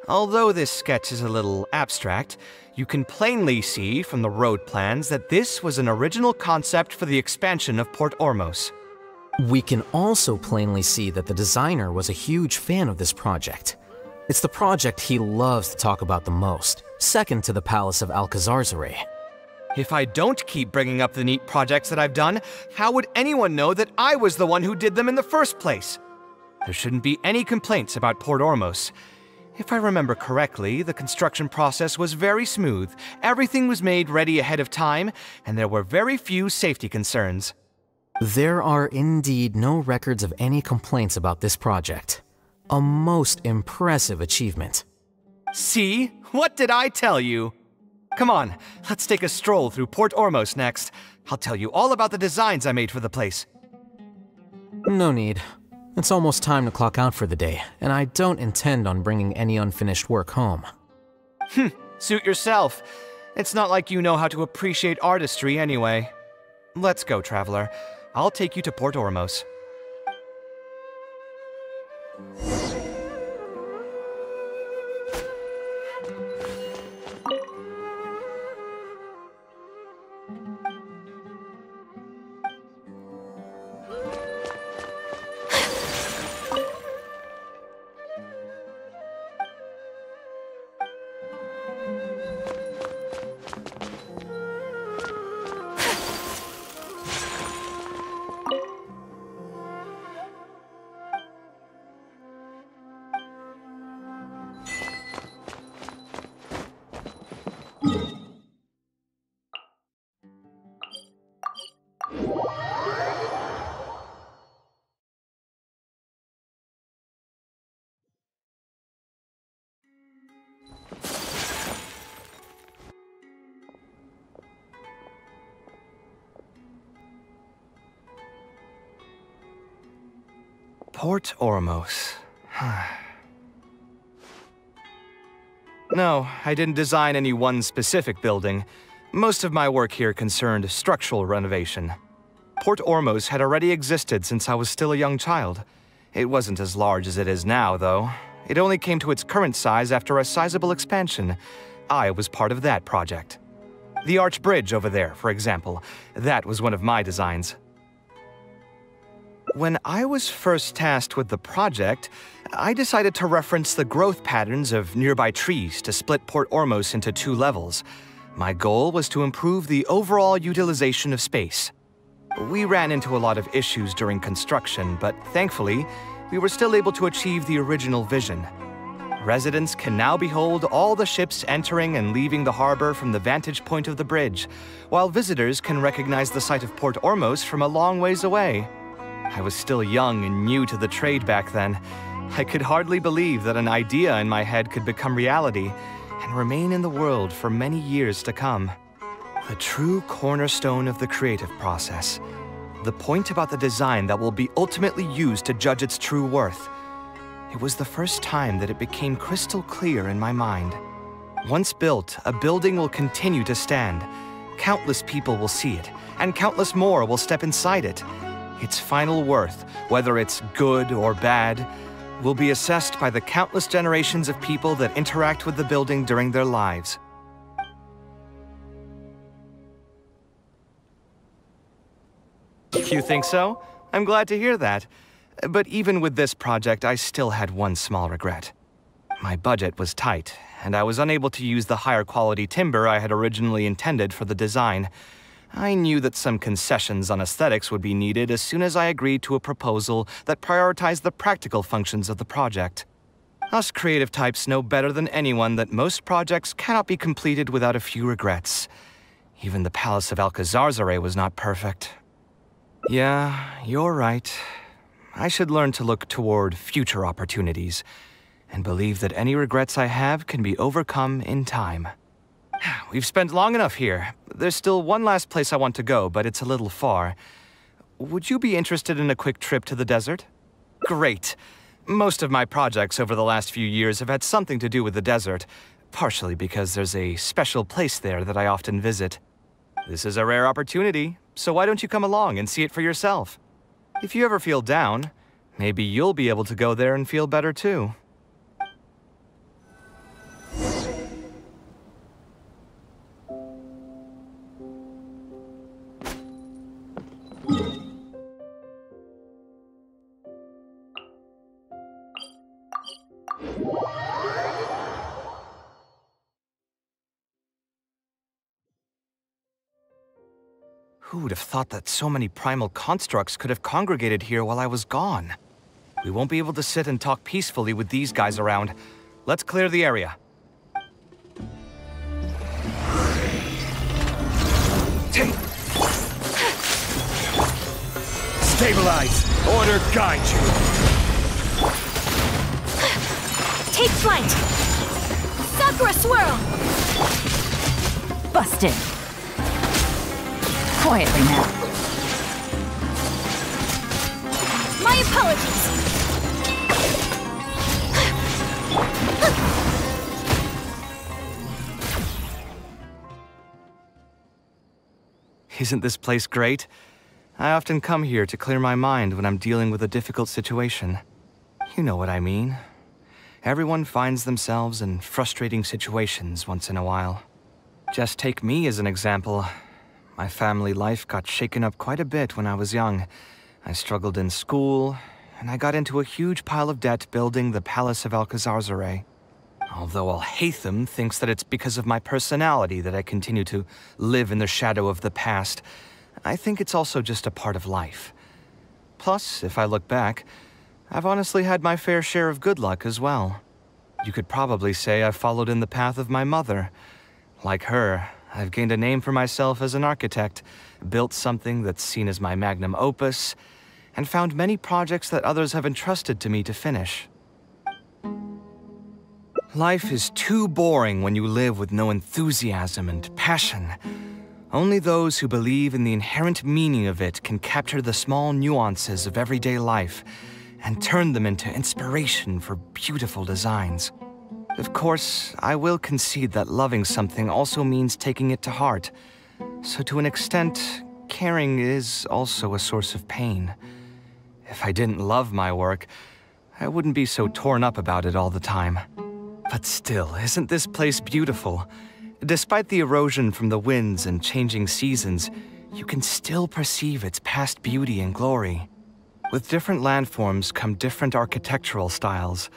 Although this sketch is a little abstract, you can plainly see from the road plans that this was an original concept for the expansion of Port Ormos. We can also plainly see that the designer was a huge fan of this project. It's the project he loves to talk about the most, second to the Palace of Alcazarzare. If I don't keep bringing up the neat projects that I've done, how would anyone know that I was the one who did them in the first place? There shouldn't be any complaints about Port Ormos. If I remember correctly, the construction process was very smooth, everything was made ready ahead of time, and there were very few safety concerns. There are indeed no records of any complaints about this project. A most impressive achievement. See? What did I tell you? Come on, let's take a stroll through Port Ormos next. I'll tell you all about the designs I made for the place. No need. It's almost time to clock out for the day, and I don't intend on bringing any unfinished work home. Suit yourself. It's not like you know how to appreciate artistry anyway. Let's go, traveler. I'll take you to Port Ormos. Port Ormos. No, I didn't design any one specific building. Most of my work here concerned structural renovation. Port Ormos had already existed since I was still a young child. It wasn't as large as it is now, though. It only came to its current size after a sizable expansion. I was part of that project. The arch bridge over there, for example, that was one of my designs. When I was first tasked with the project, I decided to reference the growth patterns of nearby trees to split Port Ormos into 2 levels. My goal was to improve the overall utilization of space. We ran into a lot of issues during construction, but thankfully, we were still able to achieve the original vision. Residents can now behold all the ships entering and leaving the harbor from the vantage point of the bridge, while visitors can recognize the site of Port Ormos from a long ways away. I was still young and new to the trade back then. I could hardly believe that an idea in my head could become reality and remain in the world for many years to come. A true cornerstone of the creative process. The point about the design that will be ultimately used to judge its true worth. It was the first time that it became crystal clear in my mind. Once built, a building will continue to stand. Countless people will see it, and countless more will step inside it. Its final worth, whether it's good or bad, will be assessed by the countless generations of people that interact with the building during their lives. You think so? I'm glad to hear that. But even with this project, I still had one small regret. My budget was tight, and I was unable to use the higher quality timber I had originally intended for the design. I knew that some concessions on aesthetics would be needed as soon as I agreed to a proposal that prioritized the practical functions of the project. Us creative types know better than anyone that most projects cannot be completed without a few regrets. Even the Palace of Alcazarzaray was not perfect. Yeah, you're right. I should learn to look toward future opportunities, and believe that any regrets I have can be overcome in time. We've spent long enough here. There's still one last place I want to go, but it's a little far. Would you be interested in a quick trip to the desert? Great. Most of my projects over the last few years have had something to do with the desert, partially because there's a special place there that I often visit. This is a rare opportunity, so why don't you come along and see it for yourself? If you ever feel down, maybe you'll be able to go there and feel better too. Who would have thought that so many primal constructs could have congregated here while I was gone? We won't be able to sit and talk peacefully with these guys around. Let's clear the area. Stabilize! Order guide you! Take flight! Sakura swirl! Busted. Quietly now. My apologies! Isn't this place great? I often come here to clear my mind when I'm dealing with a difficult situation. You know what I mean. Everyone finds themselves in frustrating situations once in a while. Just take me as an example. My family life got shaken up quite a bit when I was young. I struggled in school, and I got into a huge pile of debt building the Palace of Alcazarzaray. Although Alhaitham thinks that it's because of my personality that I continue to live in the shadow of the past, I think it's also just a part of life. Plus, if I look back, I've honestly had my fair share of good luck as well. You could probably say I've followed in the path of my mother. Like her, I've gained a name for myself as an architect, built something that's seen as my magnum opus, and found many projects that others have entrusted to me to finish. Life is too boring when you live with no enthusiasm and passion. Only those who believe in the inherent meaning of it can capture the small nuances of everyday life and turn them into inspiration for beautiful designs. Of course, I will concede that loving something also means taking it to heart. So to an extent, caring is also a source of pain. If I didn't love my work, I wouldn't be so torn up about it all the time. But still, isn't this place beautiful? Despite the erosion from the winds and changing seasons, you can still perceive its past beauty and glory. With different landforms come different architectural styles.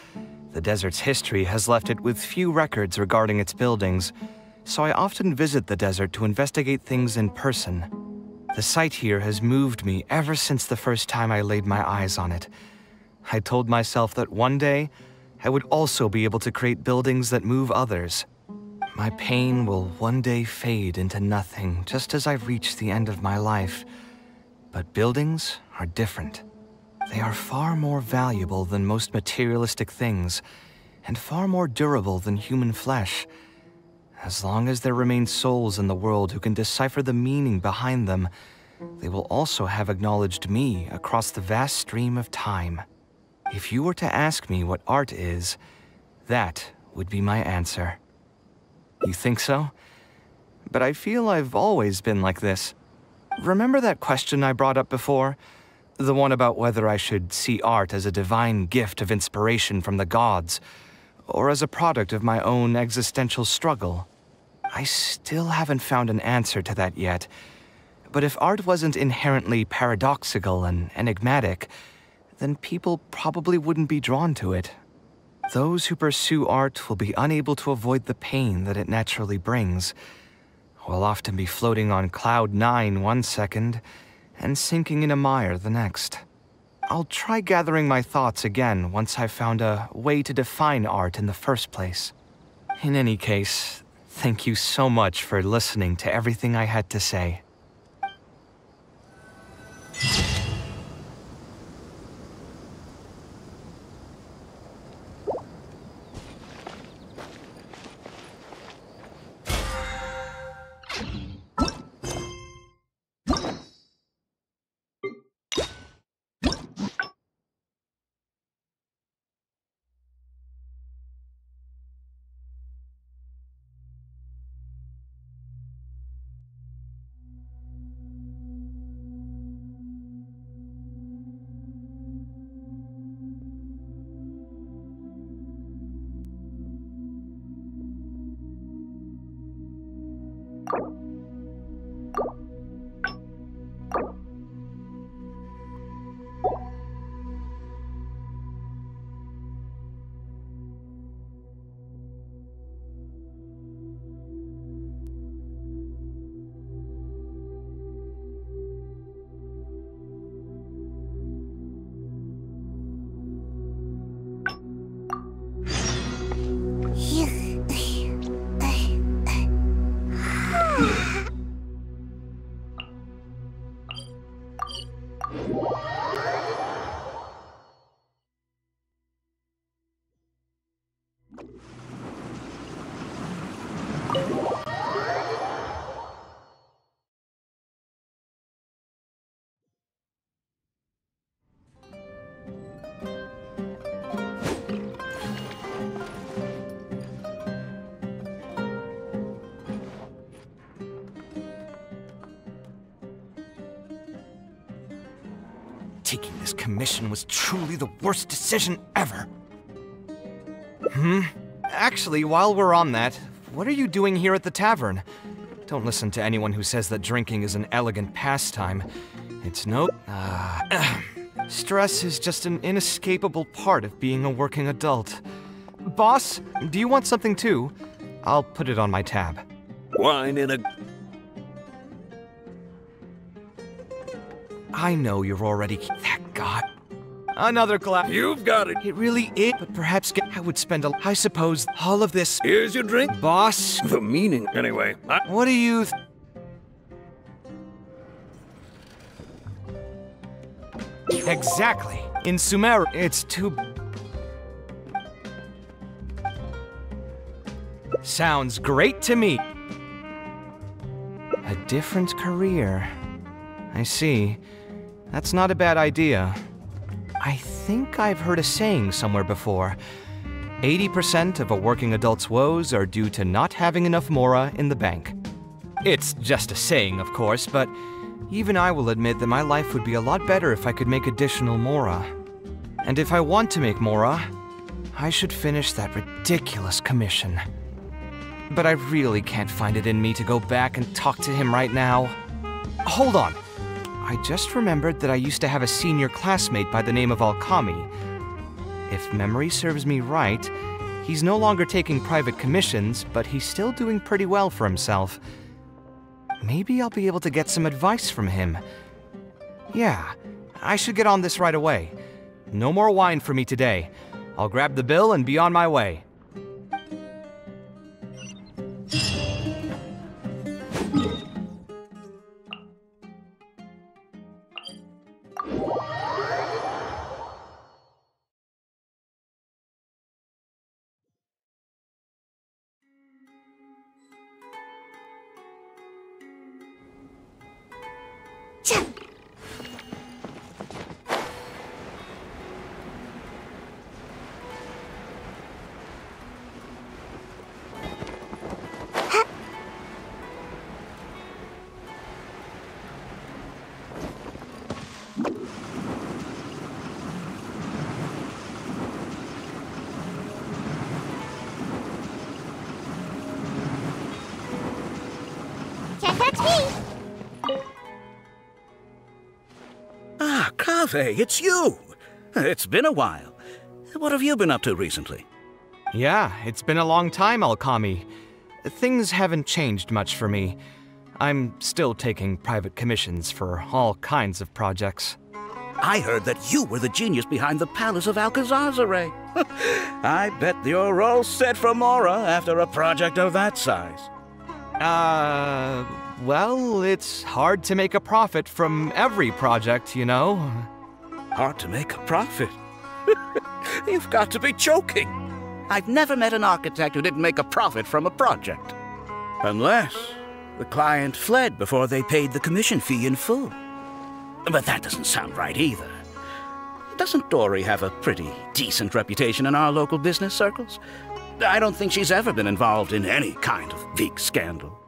The desert's history has left it with few records regarding its buildings, so I often visit the desert to investigate things in person. The sight here has moved me ever since the first time I laid my eyes on it. I told myself that one day, I would also be able to create buildings that move others. My pain will one day fade into nothing just as I reach the end of my life. But buildings are different. They are far more valuable than most materialistic things, and far more durable than human flesh. As long as there remain souls in the world who can decipher the meaning behind them, they will also have acknowledged me across the vast stream of time. If you were to ask me what art is, that would be my answer. You think so? But I feel I've always been like this. Remember that question I brought up before? The one about whether I should see art as a divine gift of inspiration from the gods, or as a product of my own existential struggle. I still haven't found an answer to that yet, But if art wasn't inherently paradoxical and enigmatic, then people probably wouldn't be drawn to it. Those who pursue art will be unable to avoid the pain that it naturally brings. Will often be floating on cloud 9 one second and sinking in a mire the next. I'll try gathering my thoughts again once I've found a way to define art in the first place. In any case, thank you so much for listening to everything I had to say. Taking this commission was truly the worst decision ever. Actually, while we're on that, what are you doing here at the tavern? Don't listen to anyone who says that drinking is an elegant pastime. It's no... Stress is just an inescapable part of being a working adult. Boss, do you want something too? I'll put it on my tab. Wine in a... I know you're already... That god. Another glass. You've got it. It really is, but perhaps I would spend I suppose all of this... Here's your drink. Boss. The meaning, anyway. What do you... Exactly. In Sumer, it's too... Sounds great to me. A different career. I see. That's not a bad idea. I think I've heard a saying somewhere before. 80% of a working adult's woes are due to not having enough mora in the bank. It's just a saying, of course, but even I will admit that my life would be a lot better if I could make additional mora. And if I want to make mora, I should finish that ridiculous commission. But I really can't find it in me to go back and talk to him right now. Hold on. I just remembered that I used to have a senior classmate by the name of Alkami. If memory serves me right, he's no longer taking private commissions, but he's still doing pretty well for himself. Maybe I'll be able to get some advice from him. Yeah, I should get on this right away. No more wine for me today. I'll grab the bill and be on my way. Kaveh, it's you! It's been a while. What have you been up to recently? Yeah, it's been a long time, Alkami. Things haven't changed much for me. I'm still taking private commissions for all kinds of projects. I heard that you were the genius behind the Palace of Alcazazare. I bet you're all set for Mora after a project of that size. Well, it's hard to make a profit from every project, you know? Hard to make a profit? You've got to be joking. I've never met an architect who didn't make a profit from a project. Unless the client fled before they paid the commission fee in full. But that doesn't sound right either. Doesn't Dory have a pretty decent reputation in our local business circles? I don't think she's ever been involved in any kind of big scandal.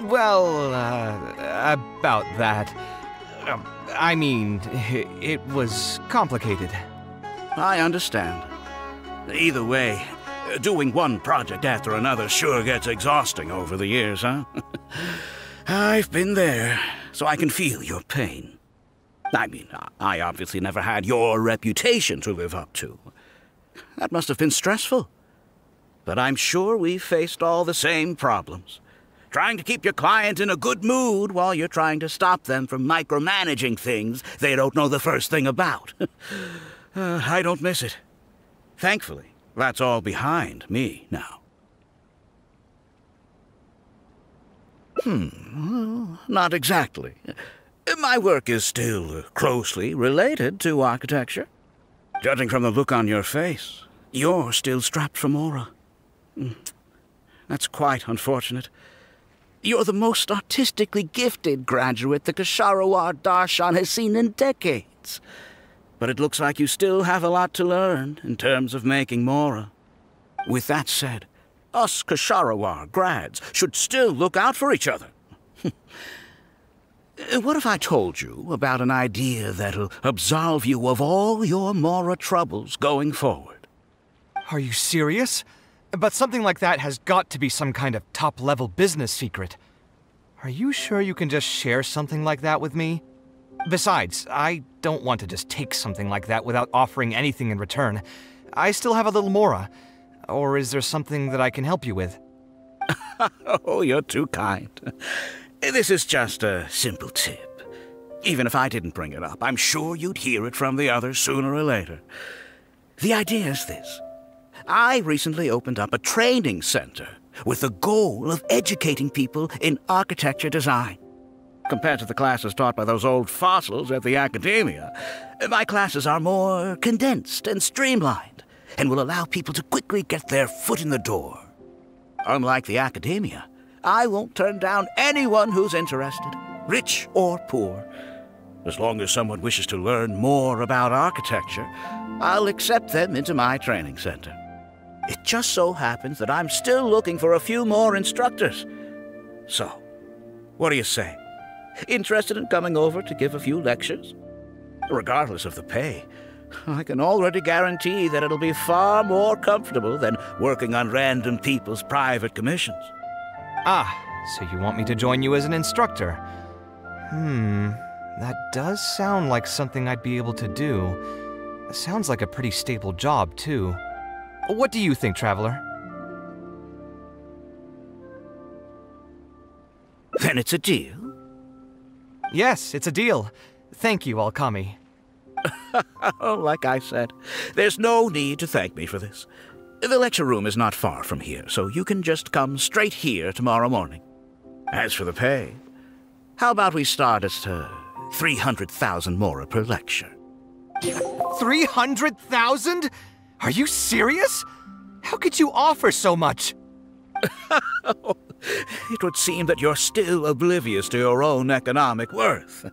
Well, about that. I mean, it was complicated. I understand. Either way, doing one project after another sure gets exhausting over the years, huh? I've been there, so I can feel your pain. I mean, I obviously never had your reputation to live up to. That must have been stressful. But I'm sure we've faced all the same problems. Trying to keep your client in a good mood while you're trying to stop them from micromanaging things they don't know the first thing about. I don't miss it. Thankfully, that's all behind me now. Not exactly. My work is still closely related to architecture. Judging from the look on your face, you're still strapped for Mora. That's quite unfortunate. You're the most artistically gifted graduate the Ksharawar Darshan has seen in decades. But it looks like you still have a lot to learn in terms of making Mora. With that said, us Ksharawar grads should still look out for each other. What if I told you about an idea that'll absolve you of all your Mora troubles going forward? Are you serious? But something like that has got to be some kind of top-level business secret. Are you sure you can just share something like that with me? Besides, I don't want to just take something like that without offering anything in return. I still have a little Mora. Or is there something that I can help you with? Oh, you're too kind. This is just a simple tip. Even if I didn't bring it up, I'm sure you'd hear it from the others sooner or later. The idea is this. I recently opened up a training center with the goal of educating people in architecture design. Compared to the classes taught by those old fossils at the academia, my classes are more condensed and streamlined and will allow people to quickly get their foot in the door. Unlike the academia, I won't turn down anyone who's interested, rich or poor. As long as someone wishes to learn more about architecture, I'll accept them into my training center. It just so happens that I'm still looking for a few more instructors. So, what do you say? Interested in coming over to give a few lectures? Regardless of the pay, I can already guarantee that it'll be far more comfortable than working on random people's private commissions. Ah, so you want me to join you as an instructor? That does sound like something I'd be able to do. It sounds like a pretty stable job, too. What do you think, Traveler? Then it's a deal? Yes, it's a deal. Thank you, Alkami. Oh, like I said, there's no need to thank me for this. The lecture room is not far from here, so you can just come straight here tomorrow morning. As for the pay, how about we start at 300,000 Mora per lecture? 300,000? Are you serious? How could you offer so much? It would seem that you're still oblivious to your own economic worth.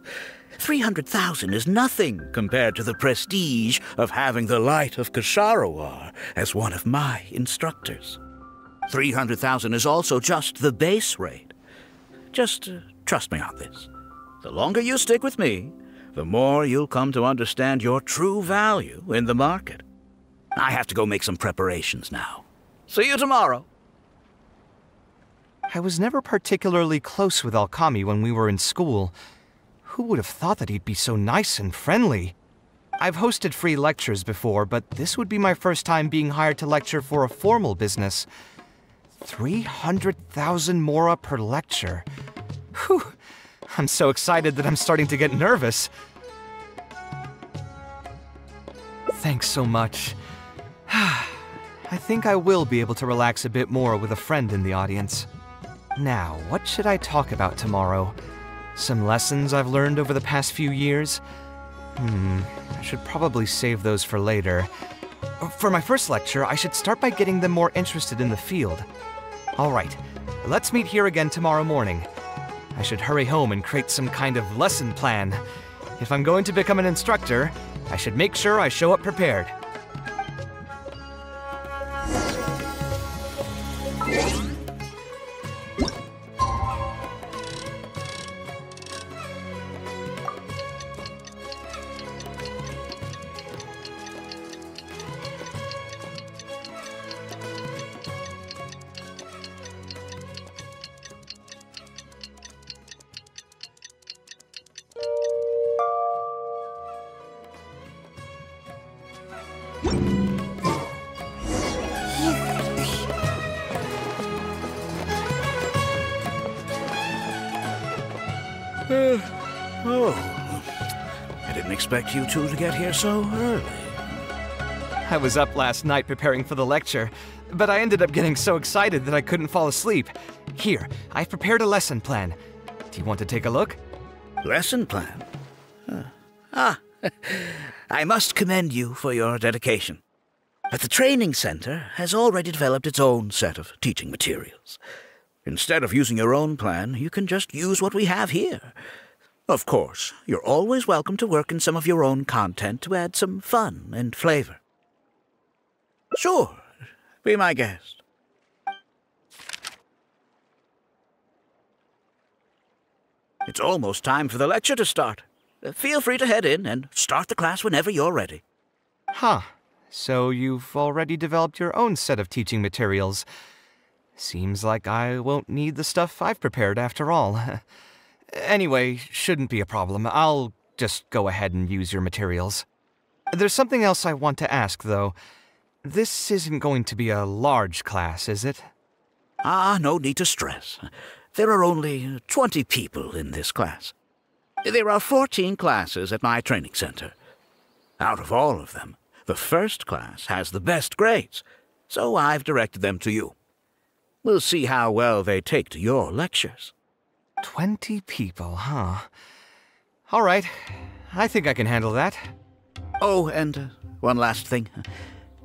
300,000 is nothing compared to the prestige of having the Light of Ksharawar as one of my instructors. 300,000 is also just the base rate. Just trust me on this. The longer you stick with me, the more you'll come to understand your true value in the market. I have to go make some preparations now. See you tomorrow. I was never particularly close with Alkami when we were in school. Who would have thought that he'd be so nice and friendly? I've hosted free lectures before, but this would be my first time being hired to lecture for a formal business. 300,000 mora per lecture. Whew. I'm so excited that I'm starting to get nervous. Thanks so much. I think I will be able to relax a bit more with a friend in the audience. Now, what should I talk about tomorrow? Some lessons I've learned over the past few years? I should probably save those for later. For my first lecture, I should start by getting them more interested in the field. Alright, let's meet here again tomorrow morning. I should hurry home and create some kind of lesson plan. If I'm going to become an instructor, I should make sure I show up prepared. I didn't expect you two to get here so early. I was up last night preparing for the lecture, but I ended up getting so excited that I couldn't fall asleep. Here, I've prepared a lesson plan. Do you want to take a look? Lesson plan? I must commend you for your dedication. But the training center has already developed its own set of teaching materials. Instead of using your own plan, you can just use what we have here. Of course, you're always welcome to work in some of your own content to add some fun and flavor. Sure, be my guest. It's almost time for the lecture to start. Feel free to head in and start the class whenever you're ready. Huh. So you've already developed your own set of teaching materials. Seems like I won't need the stuff I've prepared after all. Anyway, shouldn't be a problem. I'll just go ahead and use your materials. There's something else I want to ask, though. This isn't going to be a large class, is it? No need to stress. There are only 20 people in this class. There are 14 classes at my training center. Out of all of them, the first class has the best grades, so I've directed them to you. We'll see how well they take to your lectures. 20 people, huh? All right. I think I can handle that. Oh, and one last thing.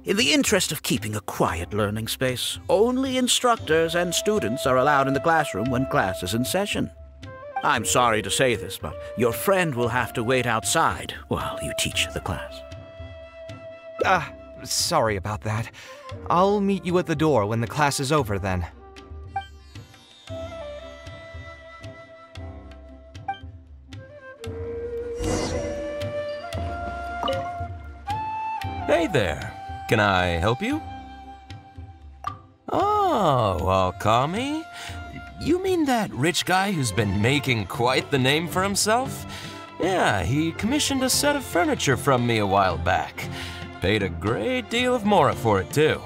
In the interest of keeping a quiet learning space, only instructors and students are allowed in the classroom when class is in session. I'm sorry to say this, but your friend will have to wait outside while you teach the class. Sorry about that. I'll meet you at the door when the class is over then. Hey there. Can I help you? Oh, Akami? You mean that rich guy who's been making quite the name for himself? Yeah, he commissioned a set of furniture from me a while back. Paid a great deal of mora for it, too.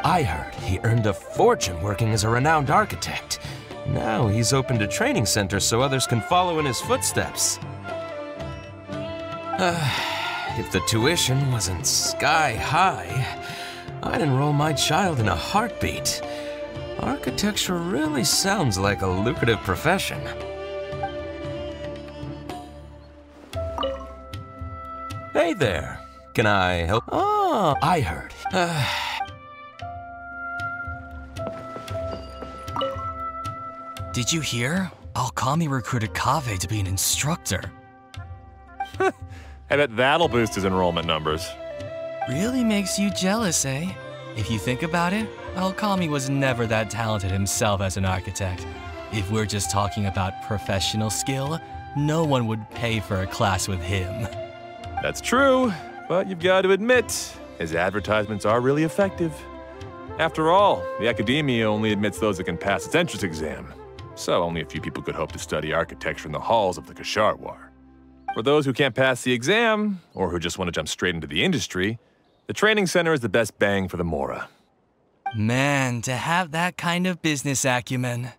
I heard he earned a fortune working as a renowned architect. Now he's opened a training center so others can follow in his footsteps. If the tuition wasn't sky high, I'd enroll my child in a heartbeat. Architecture really sounds like a lucrative profession. Hey there. Can I help? Oh, I heard. Did you hear? Alkami recruited Kaveh to be an instructor. I bet that'll boost his enrollment numbers. Really makes you jealous, eh? If you think about it, Alkami was never that talented himself as an architect. If we're just talking about professional skill, no one would pay for a class with him. That's true, but you've got to admit, his advertisements are really effective. After all, the academia only admits those that can pass its entrance exam, so only a few people could hope to study architecture in the halls of the Kasharwar. For those who can't pass the exam, or who just want to jump straight into the industry, the training center is the best bang for the Mora. Man, to have that kind of business acumen.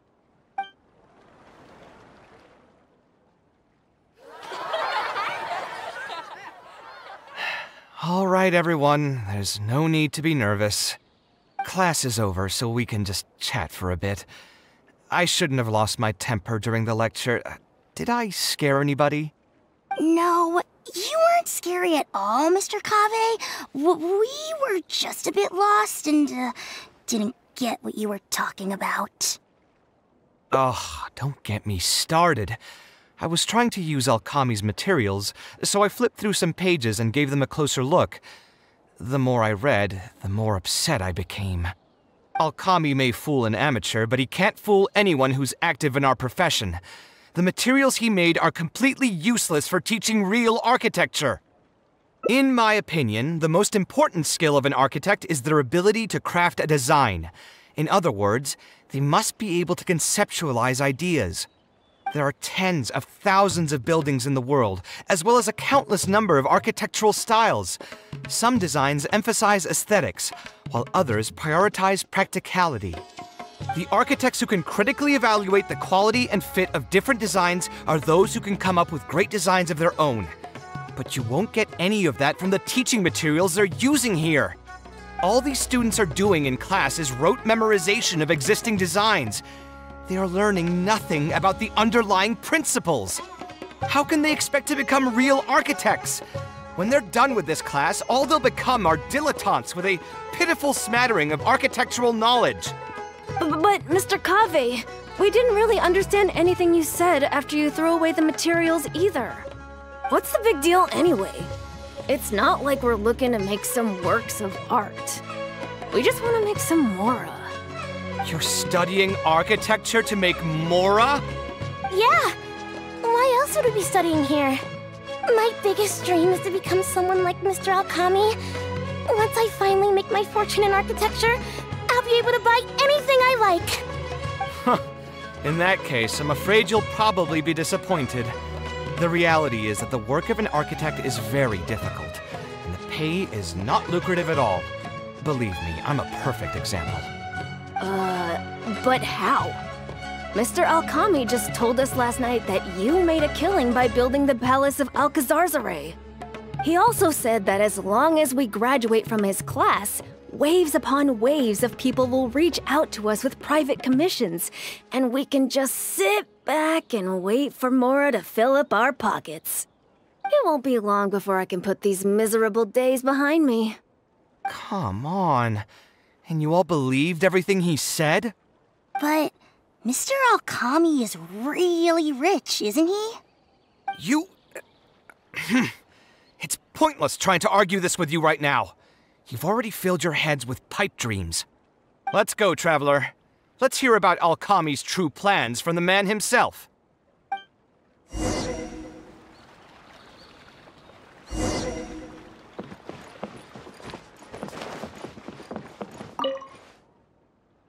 All right, everyone. There's no need to be nervous. Class is over, so we can just chat for a bit. I shouldn't have lost my temper during the lecture. Did I scare anybody? No, you weren't scary at all, Mr. Kaveh. We were just a bit lost and didn't get what you were talking about. Oh, don't get me started. I was trying to use Alchemy's materials, so I flipped through some pages and gave them a closer look. The more I read, the more upset I became. Alchemy may fool an amateur, but he can't fool anyone who's active in our profession. The materials he made are completely useless for teaching real architecture. In my opinion, the most important skill of an architect is their ability to craft a design. In other words, they must be able to conceptualize ideas. There are tens of thousands of buildings in the world, as well as a countless number of architectural styles. Some designs emphasize aesthetics, while others prioritize practicality. The architects who can critically evaluate the quality and fit of different designs are those who can come up with great designs of their own. But you won't get any of that from the teaching materials they're using here. All these students are doing in class is rote memorization of existing designs. They are learning nothing about the underlying principles. How can they expect to become real architects? When they're done with this class, all they'll become are dilettantes with a pitiful smattering of architectural knowledge. But Mr. Kaveh, we didn't really understand anything you said after you threw away the materials either. What's the big deal anyway? It's not like we're looking to make some works of art. We just want to make some Mora. You're studying architecture to make Mora? Yeah! Why else would we be studying here? My biggest dream is to become someone like Mr. Alchemy. Once I finally make my fortune in architecture, I'll be able to buy anything I like. Huh. In that case, I'm afraid you'll probably be disappointed. The reality is that the work of an architect is very difficult, and the pay is not lucrative at all. Believe me, I'm a perfect example. But how? Mr. Alchemy just told us last night that you made a killing by building the Palace of Alcazarzare. He also said that as long as we graduate from his class, waves upon waves of people will reach out to us with private commissions, and we can just sit back and wait for Mora to fill up our pockets. It won't be long before I can put these miserable days behind me. Come on. And you all believed everything he said? But Mr. Alchemy is really rich, isn't he? You... It's pointless trying to argue this with you right now. You've already filled your heads with pipe dreams. Let's go, Traveler. Let's hear about Alchemy's true plans from the man himself.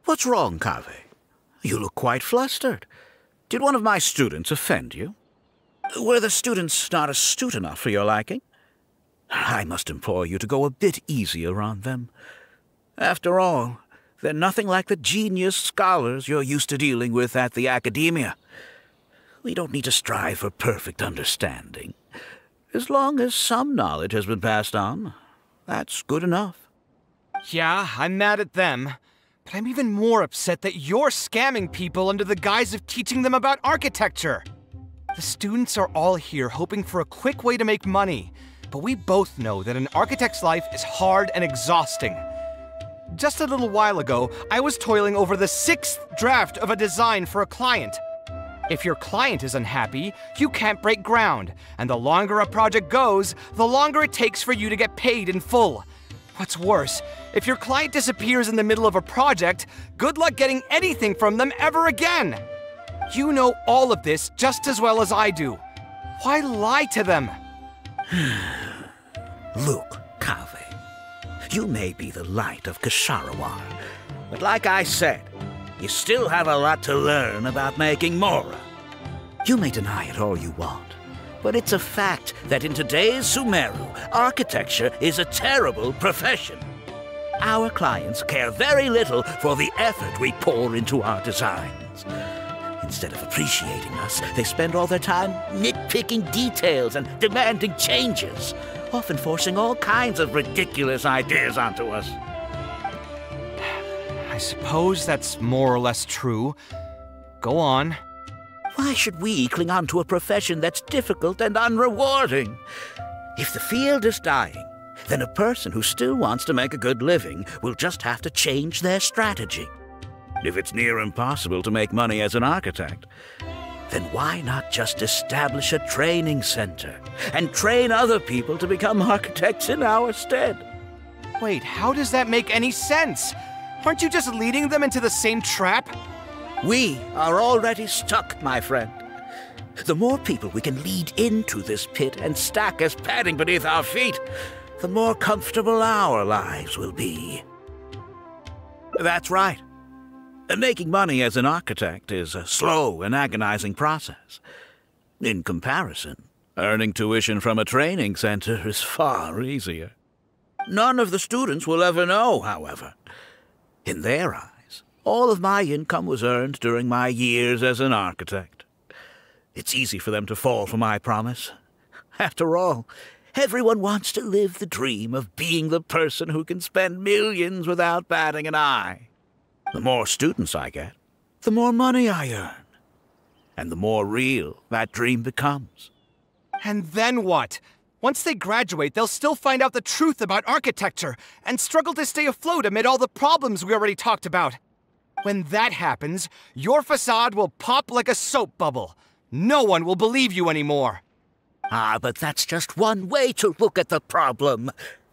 What's wrong, Kaveh? You look quite flustered. Did one of my students offend you? Were the students not astute enough for your liking? I must implore you to go a bit easier on them. After all, they're nothing like the genius scholars you're used to dealing with at the academia. We don't need to strive for perfect understanding. As long as some knowledge has been passed on, that's good enough. Yeah, I'm mad at them. But I'm even more upset that you're scamming people under the guise of teaching them about architecture. The students are all here hoping for a quick way to make money, but we both know that an architect's life is hard and exhausting. Just a little while ago, I was toiling over the 6th draft of a design for a client. If your client is unhappy, you can't break ground, and the longer a project goes, the longer it takes for you to get paid in full. What's worse, if your client disappears in the middle of a project, good luck getting anything from them ever again. You know all of this just as well as I do. Why lie to them? Look, Kaveh, you may be the light of Ksharawar, but like I said, you still have a lot to learn about making Mora. You may deny it all you want, but it's a fact that in today's Sumeru, architecture is a terrible profession. Our clients care very little for the effort we pour into our designs. Instead of appreciating us, they spend all their time nitpicking details and demanding changes, often forcing all kinds of ridiculous ideas onto us. I suppose that's more or less true. Go on. Why should we cling on to a profession that's difficult and unrewarding? If the field is dying, then a person who still wants to make a good living will just have to change their strategy. If it's near impossible to make money as an architect, then why not just establish a training center and train other people to become architects in our stead? Wait, how does that make any sense? Aren't you just leading them into the same trap? We are already stuck, my friend. The more people we can lead into this pit and stack as padding beneath our feet, the more comfortable our lives will be. That's right. Making money as an architect is a slow and agonizing process. In comparison, earning tuition from a training center is far easier. None of the students will ever know, however. In their eyes, all of my income was earned during my years as an architect. It's easy for them to fall for my promise. After all, everyone wants to live the dream of being the person who can spend millions without batting an eye. The more students I get, the more money I earn. And the more real that dream becomes. And then what? Once they graduate, they'll still find out the truth about architecture and struggle to stay afloat amid all the problems we already talked about. When that happens, your facade will pop like a soap bubble. No one will believe you anymore. Ah, but that's just one way to look at the problem.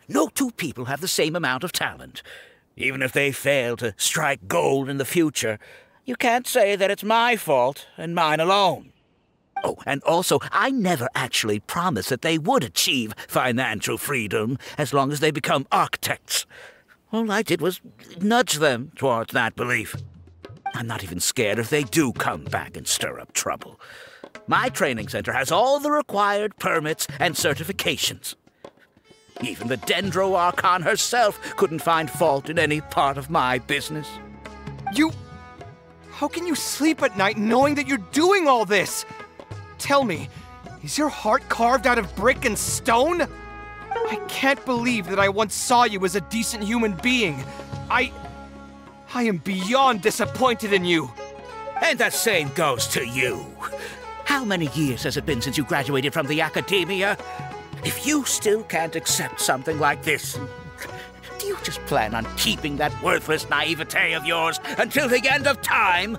No two people have the same amount of talent. Even if they fail to strike gold in the future, you can't say that it's my fault and mine alone. Oh, and also, I never actually promised that they would achieve financial freedom as long as they become architects. All I did was nudge them towards that belief. I'm not even scared if they do come back and stir up trouble. My training center has all the required permits and certifications. Even the Dendro Archon herself couldn't find fault in any part of my business. How can you sleep at night knowing that you're doing all this? Tell me, is your heart carved out of brick and stone? I can't believe that I once saw you as a decent human being. I am beyond disappointed in you. And the same goes to you. How many years has it been since you graduated from the academia? If you still can't accept something like this, do you just plan on keeping that worthless naivete of yours until the end of time?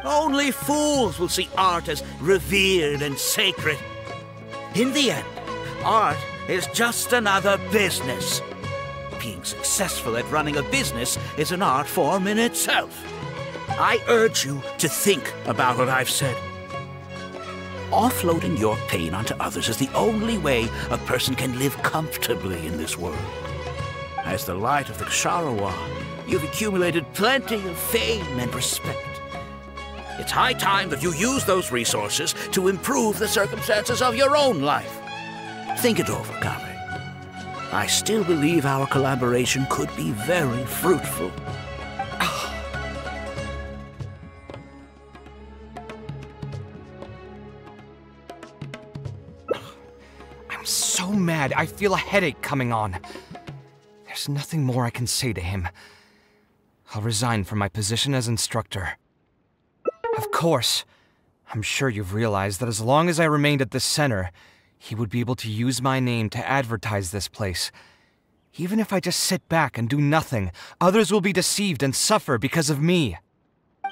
Only fools will see art as revered and sacred. In the end, art is just another business. Being successful at running a business is an art form in itself. I urge you to think about what I've said. Offloading your pain onto others is the only way a person can live comfortably in this world. As the light of the Sharawa, you've accumulated plenty of fame and respect. It's high time that you use those resources to improve the circumstances of your own life. Think it over, Kaveh. I still believe our collaboration could be very fruitful. I'm so mad, I feel a headache coming on. There's nothing more I can say to him. I'll resign from my position as instructor. Of course, I'm sure you've realized that as long as I remained at this center, he would be able to use my name to advertise this place. Even if I just sit back and do nothing, others will be deceived and suffer because of me.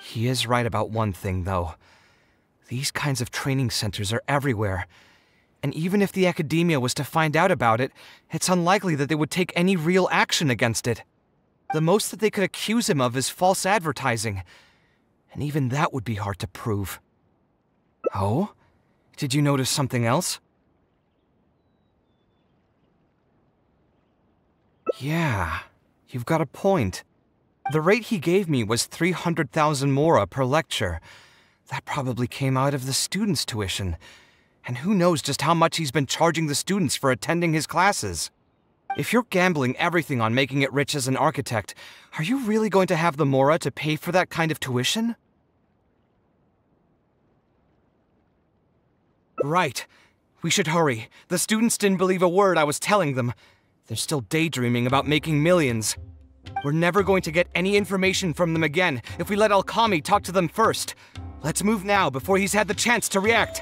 He is right about one thing, though. These kinds of training centers are everywhere. And even if the academia was to find out about it, it's unlikely that they would take any real action against it. The most that they could accuse him of is false advertising. And even that would be hard to prove. Oh? Did you notice something else? Yeah, you've got a point. The rate he gave me was 300,000 mora per lecture. That probably came out of the students' tuition. And who knows just how much he's been charging the students for attending his classes. If you're gambling everything on making it rich as an architect, are you really going to have the mora to pay for that kind of tuition? Right. We should hurry. The students didn't believe a word I was telling them. They're still daydreaming about making millions. We're never going to get any information from them again if we let Alkami talk to them first. Let's move now before he's had the chance to react.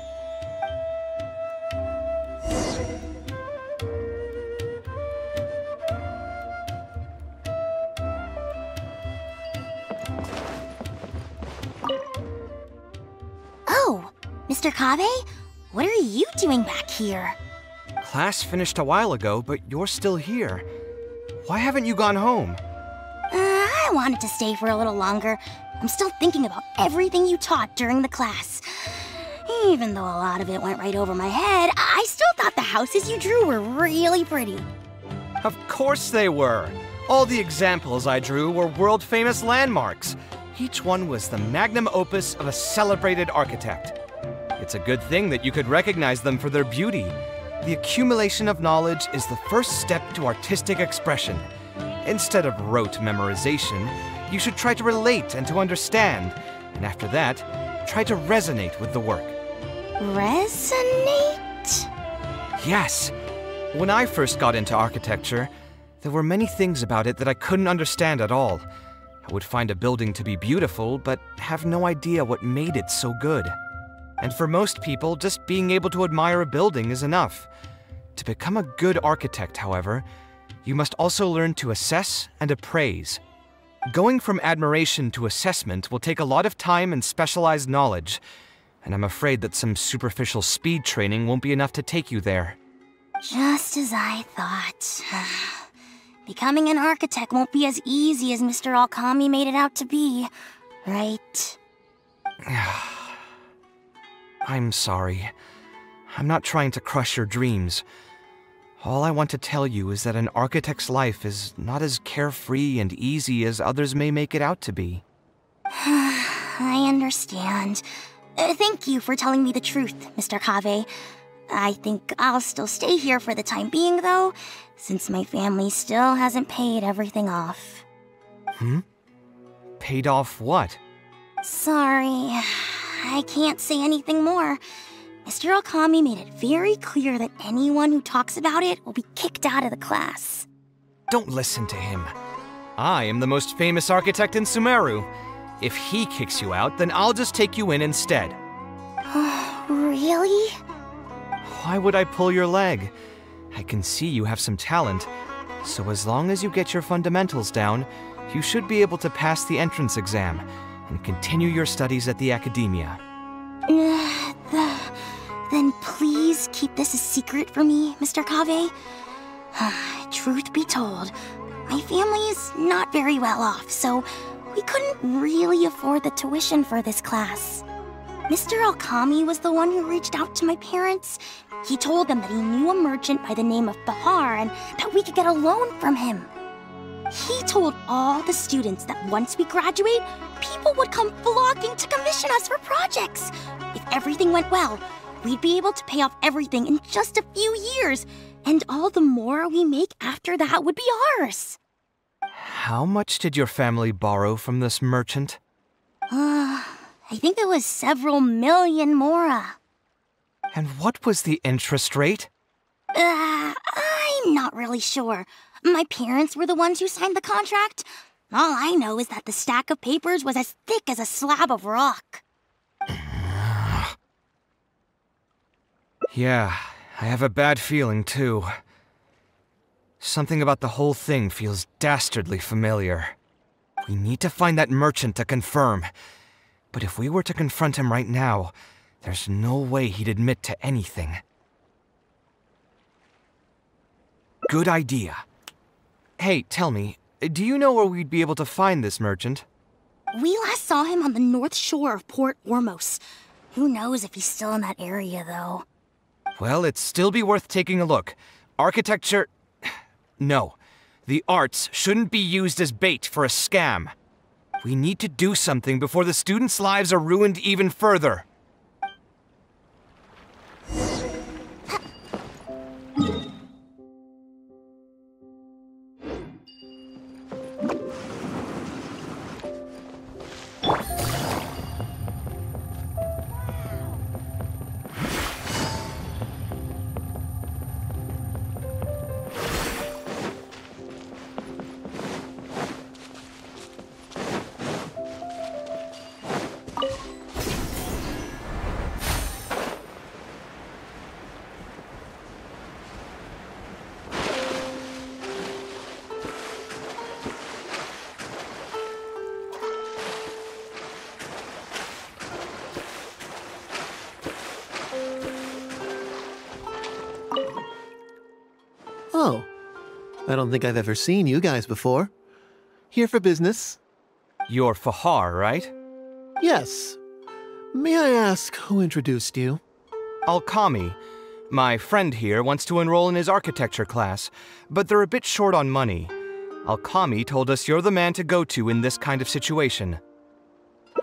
Oh, Mr. Kaveh? What are you doing back here? Class finished a while ago, but you're still here. Why haven't you gone home? I wanted to stay for a little longer. I'm still thinking about everything you taught during the class. Even though a lot of it went right over my head, I still thought the houses you drew were really pretty. Of course they were. All the examples I drew were world-famous landmarks. Each one was the magnum opus of a celebrated architect. It's a good thing that you could recognize them for their beauty. The accumulation of knowledge is the first step to artistic expression. Instead of rote memorization, you should try to relate and to understand. And after that, try to resonate with the work. Resonate? Yes. When I first got into architecture, there were many things about it that I couldn't understand at all. I would find a building to be beautiful, but have no idea what made it so good. And for most people, just being able to admire a building is enough. To become a good architect, however, you must also learn to assess and appraise. Going from admiration to assessment will take a lot of time and specialized knowledge, and I'm afraid that some superficial speed training won't be enough to take you there. Just as I thought. Becoming an architect won't be as easy as Mr. Alkami made it out to be, right? I'm sorry. I'm not trying to crush your dreams. All I want to tell you is that an architect's life is not as carefree and easy as others may make it out to be. I understand. Thank you for telling me the truth, Mr. Kaveh. I think I'll still stay here for the time being, though, since my family still hasn't paid everything off. Paid off what? Sorry, I can't say anything more. Mr. Alkami made it very clear that anyone who talks about it will be kicked out of the class. Don't listen to him. I am the most famous architect in Sumeru. If he kicks you out, then I'll just take you in instead. Really? Why would I pull your leg? I can see you have some talent, so as long as you get your fundamentals down, you should be able to pass the entrance exam and continue your studies at the academia. Then please keep this a secret for me, Mr. Kaveh. Truth be told, my family is not very well off, so we couldn't really afford the tuition for this class. Mr. Alkami was the one who reached out to my parents. He told them that he knew a merchant by the name of Bahar and that we could get a loan from him. He told all the students that once we graduate, people would come flocking to commission us for projects. If everything went well, we'd be able to pay off everything in just a few years, and all the more we make after that would be ours. How much did your family borrow from this merchant? I think it was several million mora. And what was the interest rate? I'm not really sure. My parents were the ones who signed the contract. All I know is that the stack of papers was as thick as a slab of rock. Yeah, I have a bad feeling, too. Something about the whole thing feels dastardly familiar. We need to find that merchant to confirm. But if we were to confront him right now, there's no way he'd admit to anything. Good idea. Hey, tell me, do you know where we'd be able to find this merchant? We last saw him on the north shore of Port Ormos. Who knows if he's still in that area, though. Well, it'd still be worth taking a look. Architecture... No. The arts shouldn't be used as bait for a scam. We need to do something before the students' lives are ruined even further. Oh, I don't think I've ever seen you guys before. Here for business. You're Fahar, right? Yes. May I ask who introduced you? Alkami. My friend here wants to enroll in his architecture class, but they're a bit short on money. Alkami told us you're the man to go to in this kind of situation.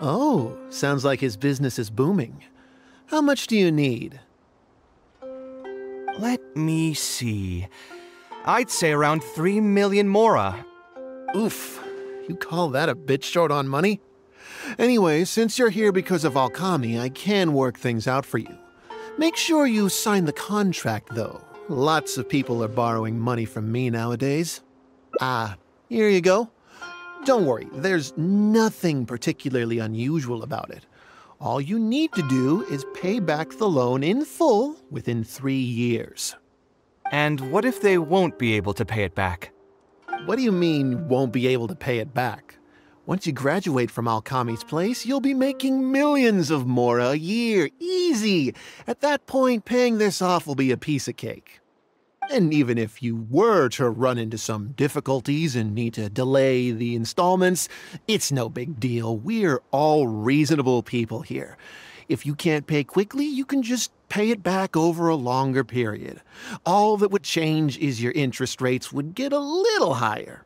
Oh, sounds like his business is booming. How much do you need? Let me see. I'd say around 3 million mora. Oof, you call that a bit short on money? Anyway, since you're here because of Alkami, I can work things out for you. Make sure you sign the contract, though. Lots of people are borrowing money from me nowadays. Here you go. Don't worry, there's nothing particularly unusual about it. All you need to do is pay back the loan in full within 3 years. And what if they won't be able to pay it back? What do you mean, won't be able to pay it back? Once you graduate from Alkami's place, you'll be making millions of mora a year. Easy! At that point, paying this off will be a piece of cake. And even if you were to run into some difficulties and need to delay the installments, it's no big deal. We're all reasonable people here. If you can't pay quickly, you can just pay it back over a longer period. All that would change is your interest rates would get a little higher.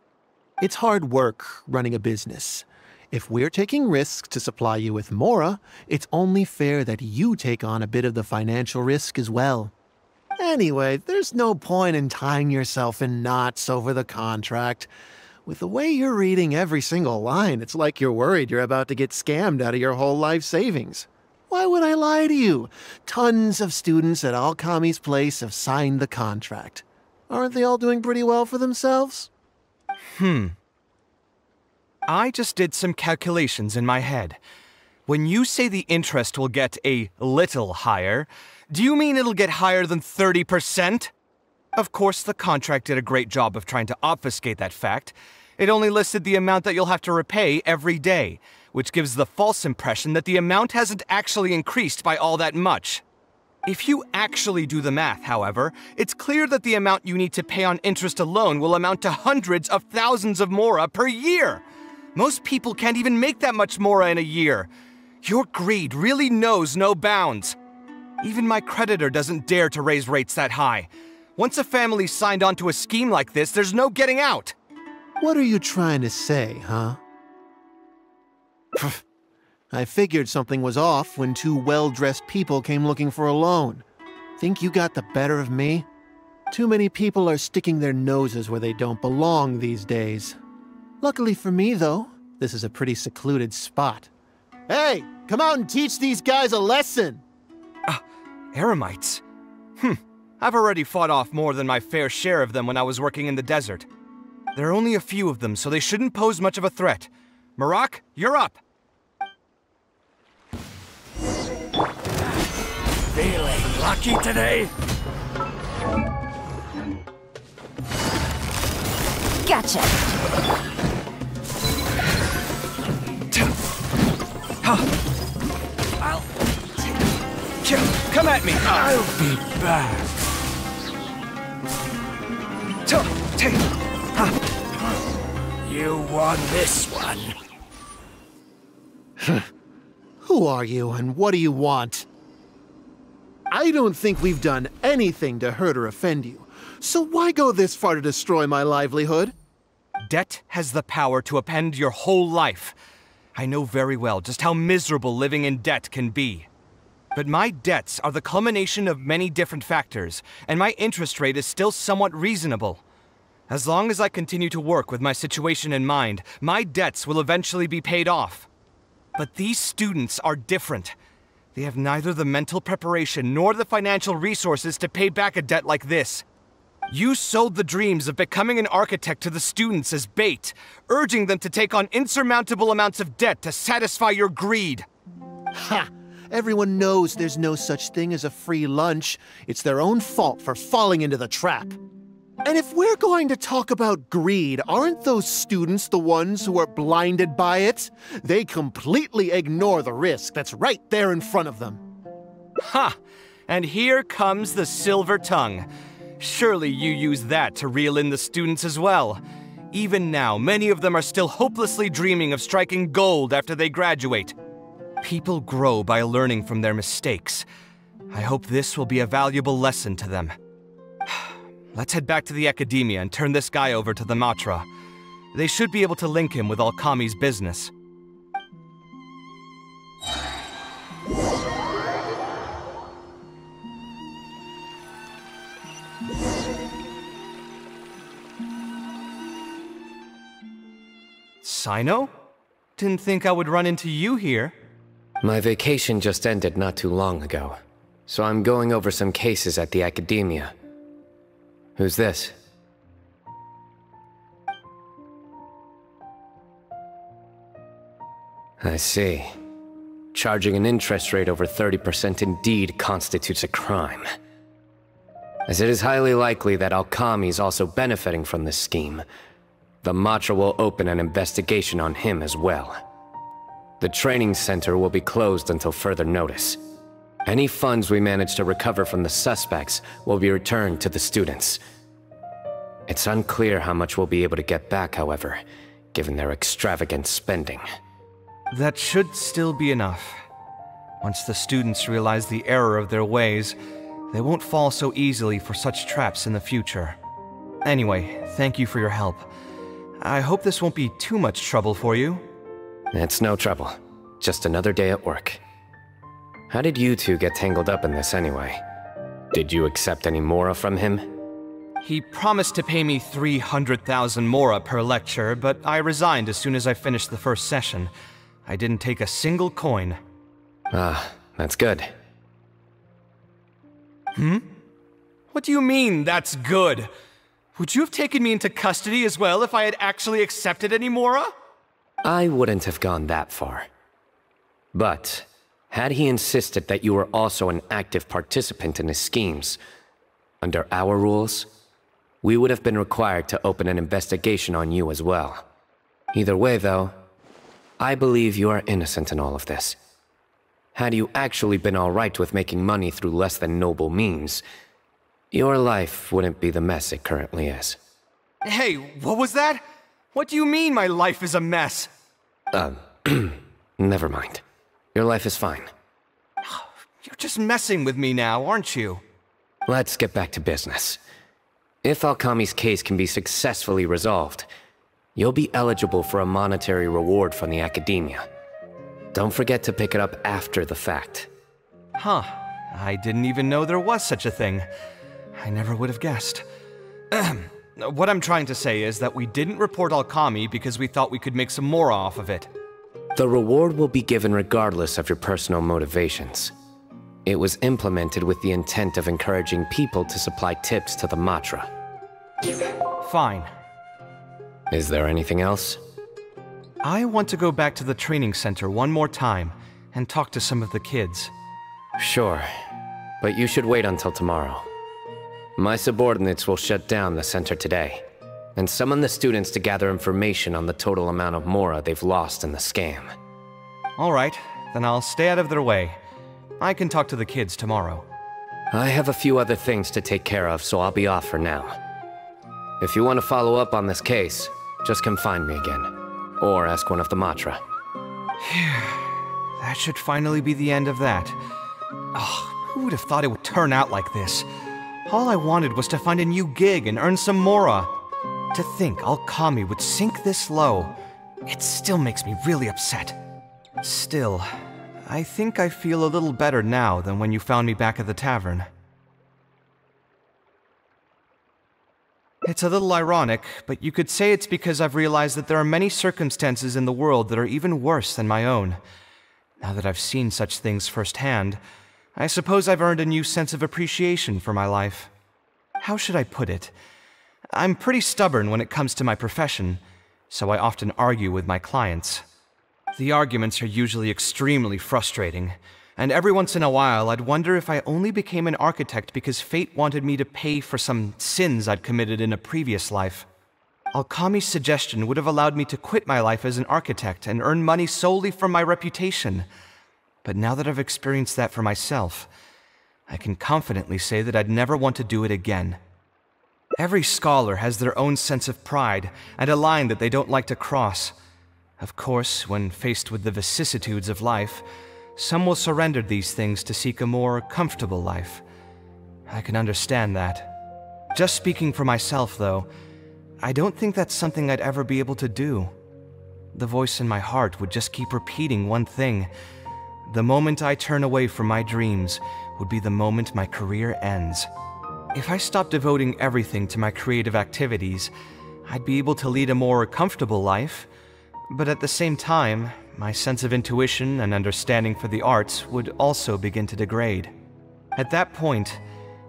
It's hard work running a business. If we're taking risks to supply you with mora, it's only fair that you take on a bit of the financial risk as well. Anyway, there's no point in tying yourself in knots over the contract. With the way you're reading every single line, it's like you're worried you're about to get scammed out of your whole life savings. Why would I lie to you? Tons of students at Alkami's place have signed the contract. Aren't they all doing pretty well for themselves? I just did some calculations in my head. When you say the interest will get a little higher, do you mean it'll get higher than 30%? Of course, the contract did a great job of trying to obfuscate that fact. It only listed the amount that you'll have to repay every day, which gives the false impression that the amount hasn't actually increased by all that much. If you actually do the math, however, it's clear that the amount you need to pay on interest alone will amount to hundreds of thousands of mora per year. Most people can't even make that much mora in a year. Your greed really knows no bounds. Even my creditor doesn't dare to raise rates that high. Once a family's signed on to a scheme like this, there's no getting out. What are you trying to say, huh? I figured something was off when 2 well-dressed people came looking for a loan. Think you got the better of me? Too many people are sticking their noses where they don't belong these days. Luckily for me, though, this is a pretty secluded spot. Hey, come out and teach these guys a lesson! Eremites? I've already fought off more than my fair share of them when I was working in the desert. There are only a few of them, so they shouldn't pose much of a threat. Marak, you're up! Feeling lucky today? Gotcha! Come at me! I'll be back. You won this one. Who are you and what do you want? I don't think we've done anything to hurt or offend you, so why go this far to destroy my livelihood? Debt has the power to upend your whole life. I know very well just how miserable living in debt can be. But my debts are the culmination of many different factors, and my interest rate is still somewhat reasonable. As long as I continue to work with my situation in mind, my debts will eventually be paid off. But these students are different. They have neither the mental preparation nor the financial resources to pay back a debt like this. You sold the dreams of becoming an architect to the students as bait, urging them to take on insurmountable amounts of debt to satisfy your greed. Ha! Everyone knows there's no such thing as a free lunch. It's their own fault for falling into the trap. And if we're going to talk about greed, aren't those students the ones who are blinded by it? They completely ignore the risk that's right there in front of them. Ha! And here comes the silver tongue. Surely you use that to reel in the students as well. Even now, many of them are still hopelessly dreaming of striking gold after they graduate. People grow by learning from their mistakes. I hope this will be a valuable lesson to them. Let's head back to the Academia and turn this guy over to the Matra. They should be able to link him with Alkami's business. Sino? Didn't think I would run into you here. My vacation just ended not too long ago, so I'm going over some cases at the Academia. Who's this? I see. Charging an interest rate over 30% indeed constitutes a crime. As it is highly likely that Alkami is also benefiting from this scheme, the Matra will open an investigation on him as well. The training center will be closed until further notice. Any funds we manage to recover from the suspects will be returned to the students. It's unclear how much we'll be able to get back, however, given their extravagant spending. That should still be enough. Once the students realize the error of their ways, they won't fall so easily for such traps in the future. Anyway, thank you for your help. I hope this won't be too much trouble for you. It's no trouble. Just another day at work. How did you two get tangled up in this anyway? Did you accept any mora from him? He promised to pay me 300,000 mora per lecture, but I resigned as soon as I finished the first session. I didn't take a single coin. Ah, that's good. What do you mean, that's good? Would you have taken me into custody as well if I had actually accepted any mora? I wouldn't have gone that far. But, had he insisted that you were also an active participant in his schemes, under our rules, we would have been required to open an investigation on you as well. Either way, though, I believe you are innocent in all of this. Had you actually been alright with making money through less than noble means, your life wouldn't be the mess it currently is. Hey, what was that? What do you mean my life is a mess? Never mind. Your life is fine. You're just messing with me now, aren't you? Let's get back to business. If Alkami's case can be successfully resolved, you'll be eligible for a monetary reward from the Academia. Don't forget to pick it up after the fact. Huh. I didn't even know there was such a thing. I never would have guessed. What I'm trying to say is that we didn't report Alkami because we thought we could make some more off of it. The reward will be given regardless of your personal motivations. It was implemented with the intent of encouraging people to supply tips to the Matra. Fine. Is there anything else? I want to go back to the training center one more time and talk to some of the kids. Sure, but you should wait until tomorrow. My subordinates will shut down the center today, and summon the students to gather information on the total amount of mora they've lost in the scam. Alright, then I'll stay out of their way. I can talk to the kids tomorrow. I have a few other things to take care of, so I'll be off for now. If you want to follow up on this case, just come find me again. Or ask one of the Matra. That should finally be the end of that. Oh, who would have thought it would turn out like this? All I wanted was to find a new gig and earn some mora. To think Alkami would sink this low, it still makes me really upset. Still, I think I feel a little better now than when you found me back at the tavern. It's a little ironic, but you could say it's because I've realized that there are many circumstances in the world that are even worse than my own. Now that I've seen such things firsthand, I suppose I've earned a new sense of appreciation for my life. How should I put it? I'm pretty stubborn when it comes to my profession, so I often argue with my clients. The arguments are usually extremely frustrating, and every once in a while I'd wonder if I only became an architect because fate wanted me to pay for some sins I'd committed in a previous life. Alkami's suggestion would have allowed me to quit my life as an architect and earn money solely from my reputation. But now that I've experienced that for myself, I can confidently say that I'd never want to do it again. Every scholar has their own sense of pride and a line that they don't like to cross. Of course, when faced with the vicissitudes of life, some will surrender these things to seek a more comfortable life. I can understand that. Just speaking for myself, though, I don't think that's something I'd ever be able to do. The voice in my heart would just keep repeating one thing. The moment I turn away from my dreams would be the moment my career ends. If I stopped devoting everything to my creative activities, I'd be able to lead a more comfortable life, but at the same time, my sense of intuition and understanding for the arts would also begin to degrade. At that point,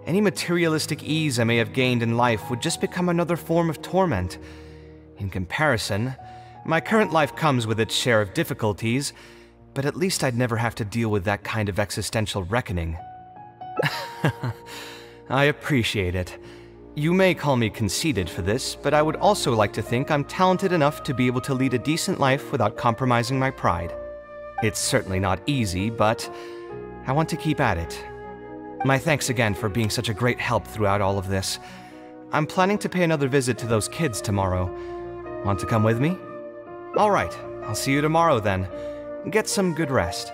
any materialistic ease I may have gained in life would just become another form of torment. In comparison, my current life comes with its share of difficulties, but at least I'd never have to deal with that kind of existential reckoning. I appreciate it. You may call me conceited for this, but I would also like to think I'm talented enough to be able to lead a decent life without compromising my pride. It's certainly not easy, but I want to keep at it. My thanks again for being such a great help throughout all of this. I'm planning to pay another visit to those kids tomorrow. Want to come with me? All right, I'll see you tomorrow then. Get some good rest.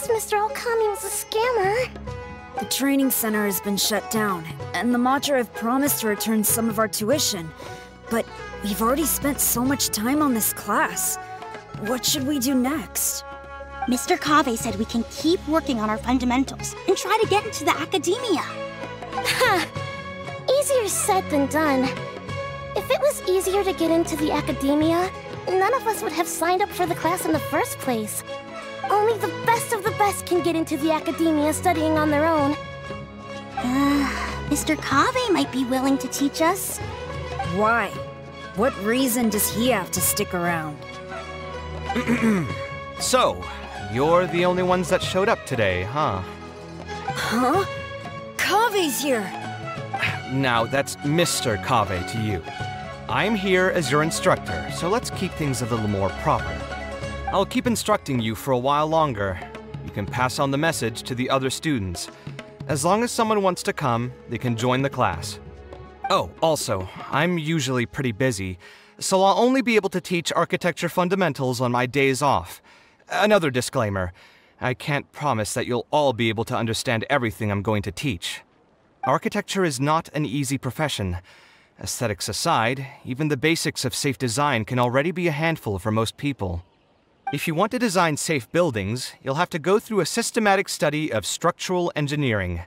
Mr. Alkami was a scammer. The training center has been shut down, and the Matra have promised to return some of our tuition. But we've already spent so much time on this class. What should we do next? Mr. Kaveh said we can keep working on our fundamentals and try to get into the academia. Ha! Easier said than done. If it was easier to get into the academia, none of us would have signed up for the class in the first place. Only the best of the best can get into the academia studying on their own. Mr. Kaveh might be willing to teach us. Why? What reason does he have to stick around? So, you're the only ones that showed up today, huh? Huh? Kaveh's here! Now, that's Mr. Kaveh to you. I'm here as your instructor, so let's keep things a little more proper. I'll keep instructing you for a while longer. You can pass on the message to the other students. As long as someone wants to come, they can join the class. Oh, also, I'm usually pretty busy, so I'll only be able to teach architecture fundamentals on my days off. Another disclaimer, I can't promise that you'll all be able to understand everything I'm going to teach. Architecture is not an easy profession. Aesthetics aside, even the basics of safe design can already be a handful for most people. If you want to design safe buildings, you'll have to go through a systematic study of structural engineering.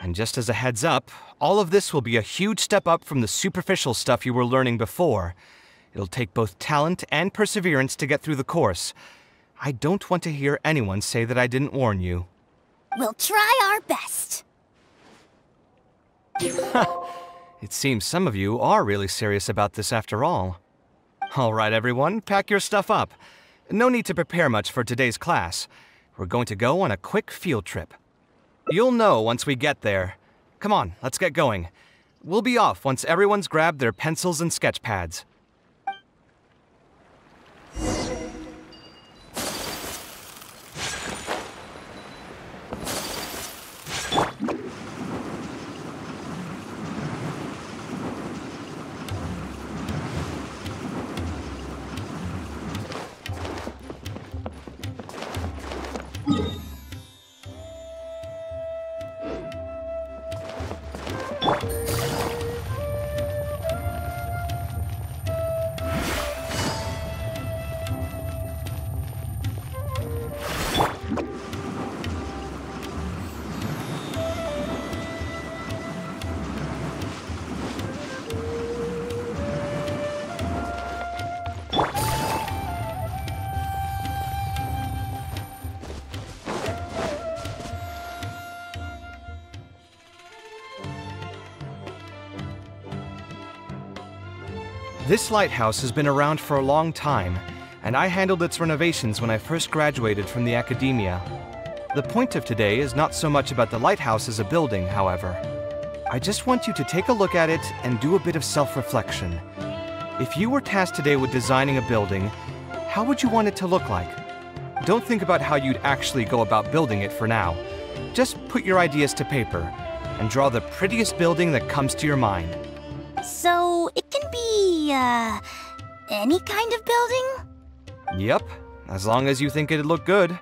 And just as a heads up, all of this will be a huge step up from the superficial stuff you were learning before. It'll take both talent and perseverance to get through the course. I don't want to hear anyone say that I didn't warn you. We'll try our best. It seems some of you are really serious about this after all. All right, everyone, pack your stuff up. No need to prepare much for today's class. We're going to go on a quick field trip. You'll know once we get there. Come on, let's get going. We'll be off once everyone's grabbed their pencils and sketch pads. This lighthouse has been around for a long time, and I handled its renovations when I first graduated from the academia. The point of today is not so much about the lighthouse as a building, however. I just want you to take a look at it and do a bit of self-reflection. If you were tasked today with designing a building, how would you want it to look like? Don't think about how you'd actually go about building it for now. Just put your ideas to paper and draw the prettiest building that comes to your mind. So, it can be, any kind of building? Yep, as long as you think it'd look good.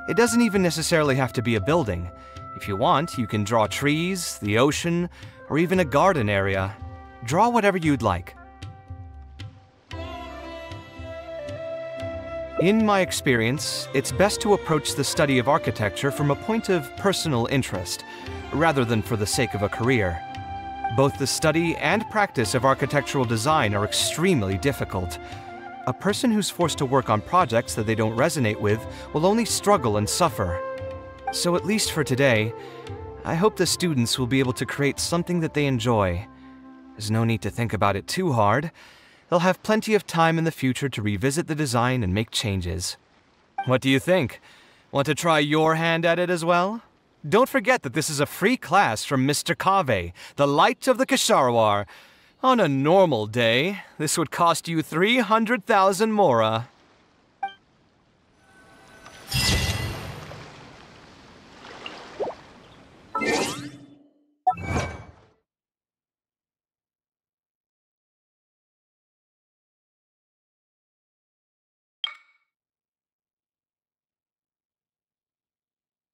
It doesn't even necessarily have to be a building. If you want, you can draw trees, the ocean, or even a garden area. Draw whatever you'd like. In my experience, it's best to approach the study of architecture from a point of personal interest, rather than for the sake of a career. Both the study and practice of architectural design are extremely difficult. A person who's forced to work on projects that they don't resonate with will only struggle and suffer. So at least for today, I hope the students will be able to create something that they enjoy. There's no need to think about it too hard. They'll have plenty of time in the future to revisit the design and make changes. What do you think? Want to try your hand at it as well? Don't forget that this is a free class from Mr. Kaveh, the Light of the Kshahrewar. On a normal day, this would cost you 300,000 mora.